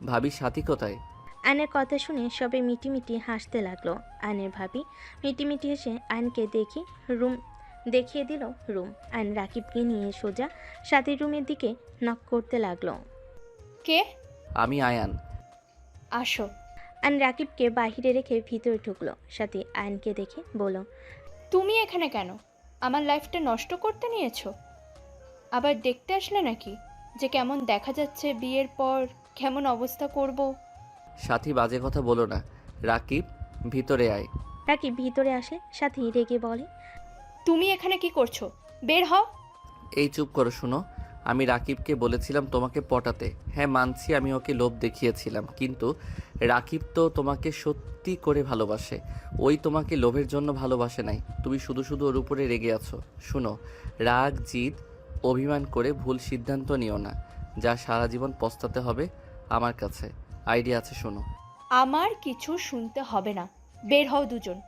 ভাবি সাথী কোথায়? আয়নের কথা শুনে সবে মিটিমিটি হাসতে লাগলো। আয়নের ভাবি মিটিমিটি হেসে আয়নকে দেখিয়ে দিল রুম। আয়ন রাকিবকে নিয়ে সোজা সাথীর রুমের দিকে নক করতে লাগলো। কে? আমি আয়ান। আসো। আয়ন রাকিবকে বাহিরে রেখে ভিতরে ঢুকলো। সাথী আয়নকে দেখে বলল, তুমি এখানে কেন? আমার লাইফটা নষ্ট করতে নিয়েছো? আবার দেখতে আসলে নাকি যে কেমন দেখা যাচ্ছে বিয়ের পর কেমন অবস্থা করব? সাথী বাজে কথা বলো না। রাকিব ভিতরে আয়। রাকিব ভিতরে আসলে সাথী রেগে বলে, তুমি এখানে কি করছো? বের হও। এই চুপ করো, শুনো। আমি রাকিবকে বলেছিলাম তোমাকে পটাতে। হ্যাঁ মানছি আমি ওকে লোভ দেখিয়েছিলাম, কিন্তু রাকিব তো তোমাকে সত্যি করে ভালোবাসে। ওই তোমাকে লোভের জন্য ভালোবাসে নাই। তুমি শুধু শুধু ওর উপরে রেগে আছো। শুনো, রাগ জিদ অভিমান করে ভুল সিদ্ধান্ত নিও না, যা সারা জীবন পস্তাতে হবে। আমার কাছে আইডিয়া আছে, শোনো। আমার কিছু শুনতে হবে না। বের হও দুজন।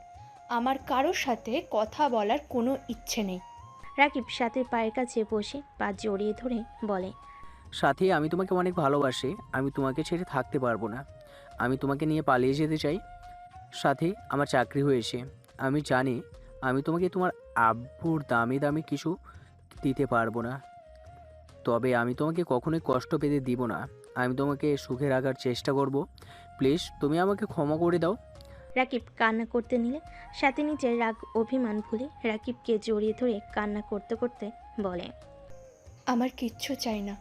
আমার কারোর সাথে কথা বলার কোনো ইচ্ছে নেই। রাকিব সাথীর পায়ের কাছে বসে পা জড়িয়ে ধরে বলে, সাথী, আমি তোমাকে অনেক ভালোবাসি। আমি তোমাকে ছেড়ে থাকতে পারবো না। আমি তোমাকে নিয়ে পালিয়ে যেতে চাই। সাথী, আমার চাকরি হয়েছে। আমি জানি আমি তোমাকে তোমার আব্বুর দামি দামি কিছু দিতে পারবো না, তবে আমি তোমাকে কখনোই কষ্ট পেতে দিব না। আমি তোমাকে সুখে রাখার চেষ্টা করব। প্লিজ তুমি আমাকে ক্ষমা করে দাও। রাকিব কান্না করতে নিলে সাথী নিজের রাগ অভিমান ভুলে রাকিবকে জড়িয়ে ধরে কান্না করতে করতে বলে, আমার কিচ্ছু চাই না,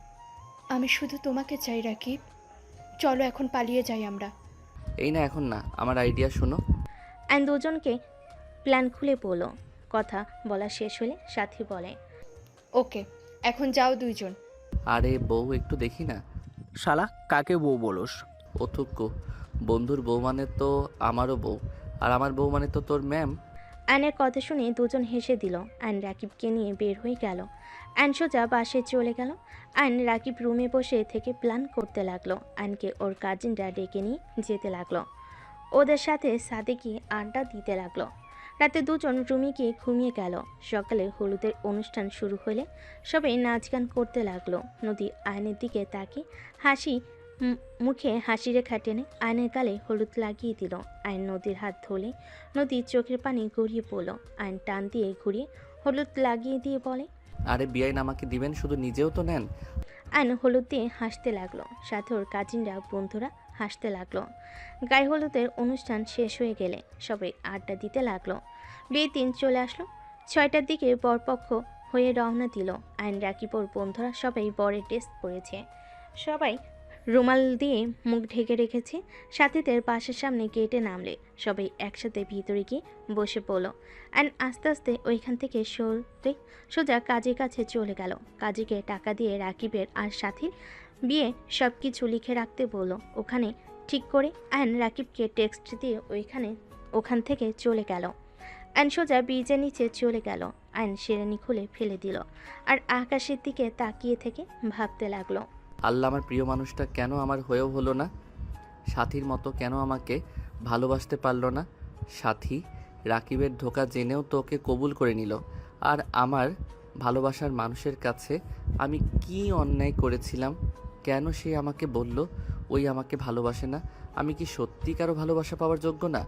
আমি শুধু তোমাকে চাই রাকিব। চলো এখন পালিয়ে যাই আমরা। এই না, এখন না, আমার আইডিয়া শোনো। আইন দুজনকে প্ল্যান খুলে বলো। কথা বলা শেষ হলে সাথী বলে, ওকে, এখন যাও দুইজন। আরে বউ একটু দেখি না। শালা, কাকে বউ বলোস? অথুক্কু, বন্ধুর বউ মানে তো আমারও বউ, আর আমার বউ মানে তো তোর ম্যাম। আয়নের কথা শুনে দুজন হেসে দিল। আয়ন রাকিবকে নিয়ে বের হয়ে গেল। আয়ন সোজা বাসে চলে গেল। আয়ন রাকিব রুমে বসে থেকে প্ল্যান করতে লাগলো। আয়নকে ওর কাজিনরা ডেকে নিয়ে যেতে লাগলো। ওদের সাথে সাদেকি আড্ডা দিতে লাগলো। রাতে দুজন রুমে গিয়ে ঘুমিয়ে গেল। সকালে হলুদের অনুষ্ঠান শুরু হলে সবাই নাচ গান করতে লাগলো। নদী আয়নের দিকে তাকিয়ে মুখে হাসি রেখা টেনে আয়নের গালে হলুদ লাগিয়ে দিল। আয়ন নদীর হাত ধরে নদীর চোখের পানি গড়িয়ে পড়ল। আয়ন টান দিয়ে ঘুরিয়ে হলুদ লাগিয়ে দিয়ে বলে, আরে বিয়াইন আমাকে দিবেন, শুধু নিজেও তো নেন। আয়ন হলুদ দিয়ে হাসতে লাগলো। সাথে ওর কাজিনরা বন্ধুরা হাসতে লাগলো। গায়ে হলুদের অনুষ্ঠান শেষ হয়ে গেলে সবাই আড্ডা দিতে লাগলো। বিয়ের দিন চলে আসলো। 6টার দিকে বরপক্ষ হয়ে রওনা দিল। আয়ন রাকিব ওর বন্ধুরা সবাই বরের ড্রেস পরেছে। সবাই রুমাল দিয়ে মুখ ঢেকে রেখেছে। সাথীদের বাসার সামনে গেটে নামলে সবাই একসাথে ভিতরে গিয়ে বসে পড়ল। অ্যান্ড আস্তে আস্তে ওইখান থেকে সরে সোজা কাজীর কাছে চলে গেল। কাজীকে টাকা দিয়ে রাকিবের আর সাথীর বিয়ে সব কিছু লিখে রাখতে বলল। ওখানে ঠিক করে অ্যান রাকিবকে টেক্সট দিয়ে ওখান থেকে চলে গেল। অ্যান সোজা ব্রিজের নিচে চলে গেল। অ্যান শেরানি খুলে ফেলে দিল আর আকাশের দিকে তাকিয়ে থেকে ভাবতে লাগলো, আল্লাহ, আমার প্রিয় মানুষটা কেন আমার হয়েও হলো না? সাথীর মতো কেন আমাকে ভালোবাসতে পারলো না? সাথী রাকিবের ধোঁকা জেনেও তো ওকে কবুল করে নিল। আর আমার ভালোবাসার মানুষের কাছে আমি কি অন্যায় করেছিলাম? কেন সে আমাকে বলল ওই আমাকে ভালোবাসে না? আমি কি সত্যি কারো ভালোবাসা পাওয়ার যোগ্য না?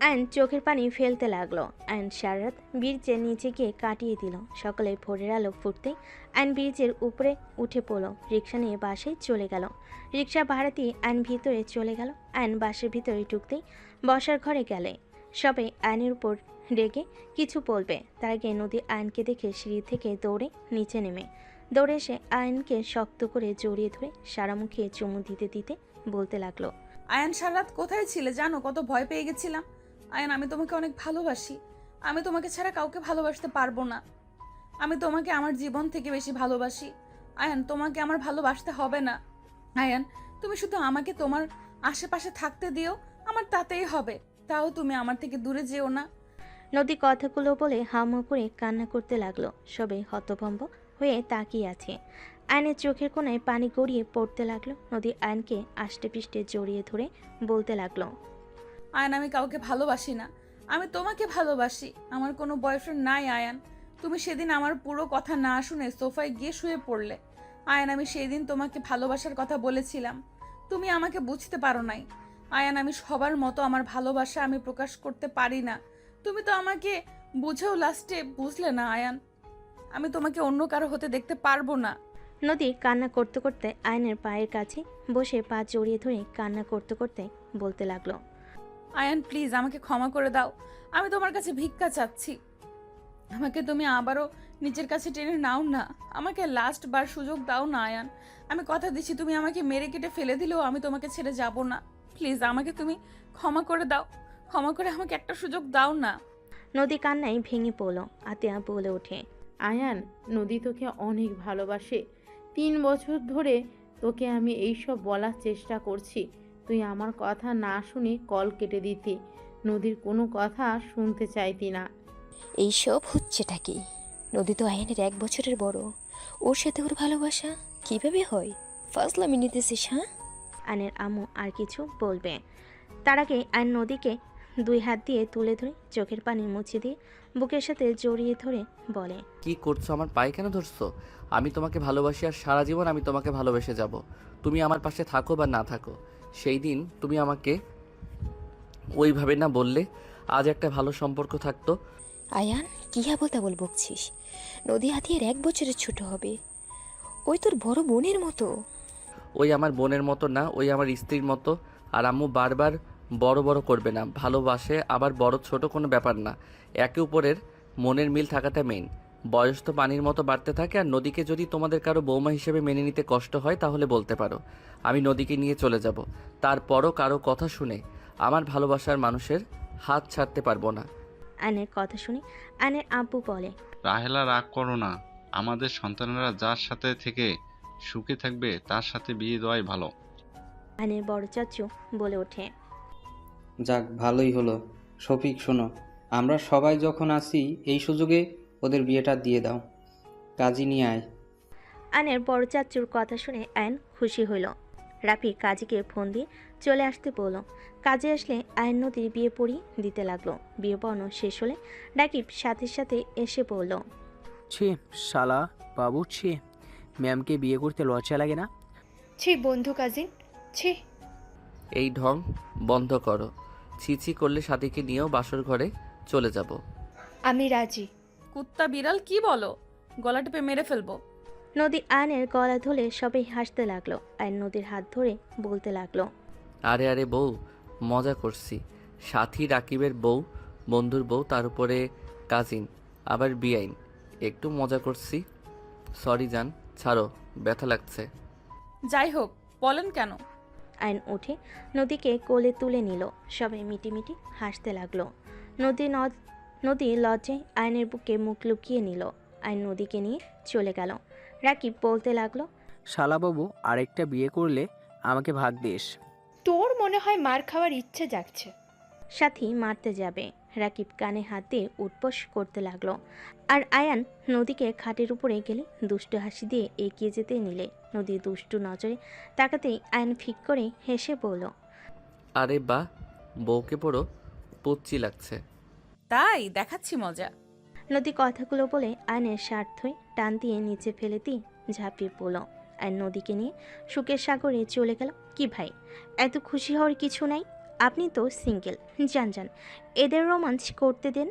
অ্যান চোখের পানি ফেলতে লাগলো। অ্যান সারা রাত ব্রিজের নিচে গিয়ে কাটিয়ে দিল। সকালে ভোরের আলো ফুটতেই অ্যান ব্রিজের উপরে উঠে পড়ল। রিক্সা নিয়ে বাসায় চলে গেল। রিক্সা ভাড়া দিয়ে অ্যান ভিতরে চলে গেল। অ্যান বাসের ভিতরে ঢুকতেই বসার ঘরে গেলে সবাই অ্যানের উপর রেগে কিছু বলবে। তার আগে নদী আয়নকে দেখে সিঁড়ি থেকে দৌড়ে নিচে দৌড়ে এসে আয়নকে শক্ত করে জড়িয়ে ধরে সারা মুখে চুমু দিতে দিতে বলতে লাগলো, আয়ান সারাত কোথায় ছিলে জানো? কত ভয় পেয়ে গেছিলাম। আয়ান, আমি তোমাকে অনেক ভালোবাসি। আমি তোমাকে ছাড়া কাউকে ভালোবাসতে পারবো না। আমি তোমাকে আমার জীবন থেকে বেশি ভালোবাসি। আয়ান, তোমাকে আমার ভালোবাসতে হবে না। আয়ান, তুমি শুধু আমাকে তোমার আশেপাশে থাকতে দিও, আমার তাতেই হবে। তাও তুমি আমার থেকে দূরে যেও না। নদী কথাগুলো বলে হামা করে কান্না করতে লাগলো। সবাই হতভম্ব হয়ে তাকিয়ে আছে। আয়নের চোখের কোণায় পানি গড়িয়ে পড়তে লাগলো। নদী আয়নকে আষ্টে পিষ্টে জড়িয়ে ধরে বলতে লাগলো, আয়ান, আমি কাউকে ভালোবাসি না। আমি তোমাকে ভালোবাসি। আমার কোনো বয়ফ্রেন্ড নাই আয়ান। তুমি সেদিন আমার পুরো কথা না শুনে সোফায় গিয়ে শুয়ে পড়লে। আয়ান, আমি সেই দিন তোমাকে ভালোবাসার কথা বলেছিলাম। তুমি আমাকে বুঝতে পারো নাই আয়ান। আমি সবার মতো আমার ভালোবাসা আমি প্রকাশ করতে পারি না। তুমি তো আমাকে বুঝেও লাস্টে বুঝলে না আয়ান। আমি তোমাকে অন্য কারো হতে দেখতে পারবো না। নদী কান্না করতে করতে আয়নের পায়ের কাছে বসে পা জড়িয়ে ধরে কান্না করতে করতে বলতে লাগলো, আয়ান প্লিজ আমাকে ক্ষমা করে দাও। আমি তোমার কাছে ভিক্ষা চাচ্ছি। আমাকে তুমি আবারও নিজের কাছে টেনে নাও না। আমাকে লাস্ট বার সুযোগ দাও না আয়ান। আমি কথা দিচ্ছি, তুমি আমাকে মেরে কেটে ফেলে দিলেও আমি তোমাকে ছেড়ে যাব না। প্লিজ আমাকে তুমি ক্ষমা করে দাও। ক্ষমা করে আমাকে একটা সুযোগ দাও না। নদী কান্নায় ভেঙে পড়ল। আতিয়া বলে ওঠে, আয়ান, নদী তোকে অনেক ভালোবাসে। 3 বছর ধরে তোকে আমি এইসব বলার চেষ্টা করছি, তুই আমার কথা না শুনে কল কেটে দিতি, নদীর কোনো কথা শুনতে চাইতি না। এইসব হচ্ছেটা কি? নদী তো আয়ানের 1 বছরের বড়, ওর সাথে ওর ভালোবাসা কিভাবে হয়? ফাজলামি নিতেছিস? হ্যাঁ, আয়নের আম্মু আর কিছু বলবে তার আগে আয়ন নদীকে 2 হাত দিয়ে তুলে ধরে চোখের পানি মুছে দিয়ে বুকের সাথে জড়িয়ে ধরে বলে, কি করছো? আমার পায়ে কেন ধরছো? আমি তোমাকে ভালোবাসি আর সারা জীবন আমি তোমাকে ভালোবেসে যাব। তুমি আমার পাশে থাকো বা না থাকো, সেই দিন তুমি আমাকে ওইভাবে না বললে আজ একটা ভালো সম্পর্ক থাকতো। আয়ান কি বল বকছিস? নদী হাতিয়ার 1 বছরের ছোট হবে, ওই তোর বড় বোনের মতো। ওই আমার বোনের মতো না, ওই আমার স্ত্রীর মতো। আর আম্মু বারবার বড় বড় করবে না, ভালোবাসে আবার বড় ছোট কোনো ব্যাপার না, একে উপরের মনের মিল থাকাটা মেইন। বয়স তো পানির মতো বাড়তে থাকে। আর নদীকে যদি তোমাদের কারো বৌমা হিসেবে মেনে নিতে কষ্ট হয় তাহলে বলতে পারো, আমি নদীকে নিয়ে চলে যাব। তারপরও কারো কথা শুনে আমার ভালোবাসার মানুষের হাত ছাড়তে পারবো না। আয়নের কথা শুনে আয়নের আব্বু বলে, রাহেলা রাগ করো না, আমাদের সন্তানেরা যার সাথে থেকে সুখে থাকবে তার সাথে বিয়ে দেওয়াই ভালো। আয়নের বড় চাচু বলে ওঠে, যাক ভালোই হলো। শফিক শোনো, আমরা সবাই যখন আসি এই সুযোগে ওদের বিয়েটা দিয়ে দাও। কাজী নিয়ে আয়। আয়নের বড় চাচুর কথা শুনে আয়ন খুশি হইল। রাফি কাজীকে ফোন দিয়ে চলে আসতে বলল। কাজে আসলে আয়ন নদীর বিয়ে পড়িয়ে দিতে লাগলো। বিয়ে পড়ানো শেষ হলে রাকিব সাথে সাথে এসে বলল, ছি শালা বাবু, ছি, ম্যামকে বিয়ে করতে লজ্জা লাগে না? ছি বন্ধু কাজিন, ছি। এই ঢং বন্ধ করো। ছিছি করলে সাথীকে নিয়েও বাসর ঘরে চলে যাব। আমি রাজি। কুত্তা বিড়াল কি বলো? গলা টিপে মেরে ফেলবো। নদী আয়নের গলা ধরে সবাই হাসতে লাগলো। আয়ন নদীর হাত ধরে বলতে লাগলো, আরে আরে বউ, মজা করছি। সাথী রাকিবের বউ, বন্ধুর বউ, তার উপরে কাজিন, আবার বিআইন, একটু মজা করছি। সরি জান, ছাড়ো, ব্যথা লাগছে। যাই হোক, বলেন কেন? আয়ন উঠে নদীকে কোলে তুলে নিল। সবাই মিটিমিটি হাসতে লাগলো। নদী লজ্জায় আয়নের বুকে মুখ লুকিয়ে নিল। আয়ন নদীকে নিয়ে চলে গেল। রাকিব বলতে লাগলো, শালা বাবু, আরেকটা বিয়ে করলে আমাকে ভাগ দিস। তোর মনে হয় মার খাওয়ার ইচ্ছে জাগছে। সাথী মারতে যাবে। রাকিব কানে হাত দিয়ে উঠবোস করতে লাগলো। আর আয়ান নদীকে খাটের উপরে গেলে দুষ্টু হাসি দিয়ে এগিয়ে যেতে নিলে নদীর দুষ্টু নজরে তাকাতেই আয়ান ফিক করে হেসে বলল, আরে বাহ, বউকে পুরো পুচ্ছি লাগছে। তাই দেখাচ্ছি মজা। নদী কথাগুলো বলে আয়নের শার্ট ধরে টান দিয়ে নিচে ফেলে দিয়ে ঝাঁপিয়ে পড়ল। আয়ন নদীকে নিয়ে সুখের সাগরে চলে গেল। কি ভাই, এত খুশি হওয়ার কিছু নাই, আপনি তো সিঙ্গেল, যান যান, এদের রোমাঞ্চ করতে দেন।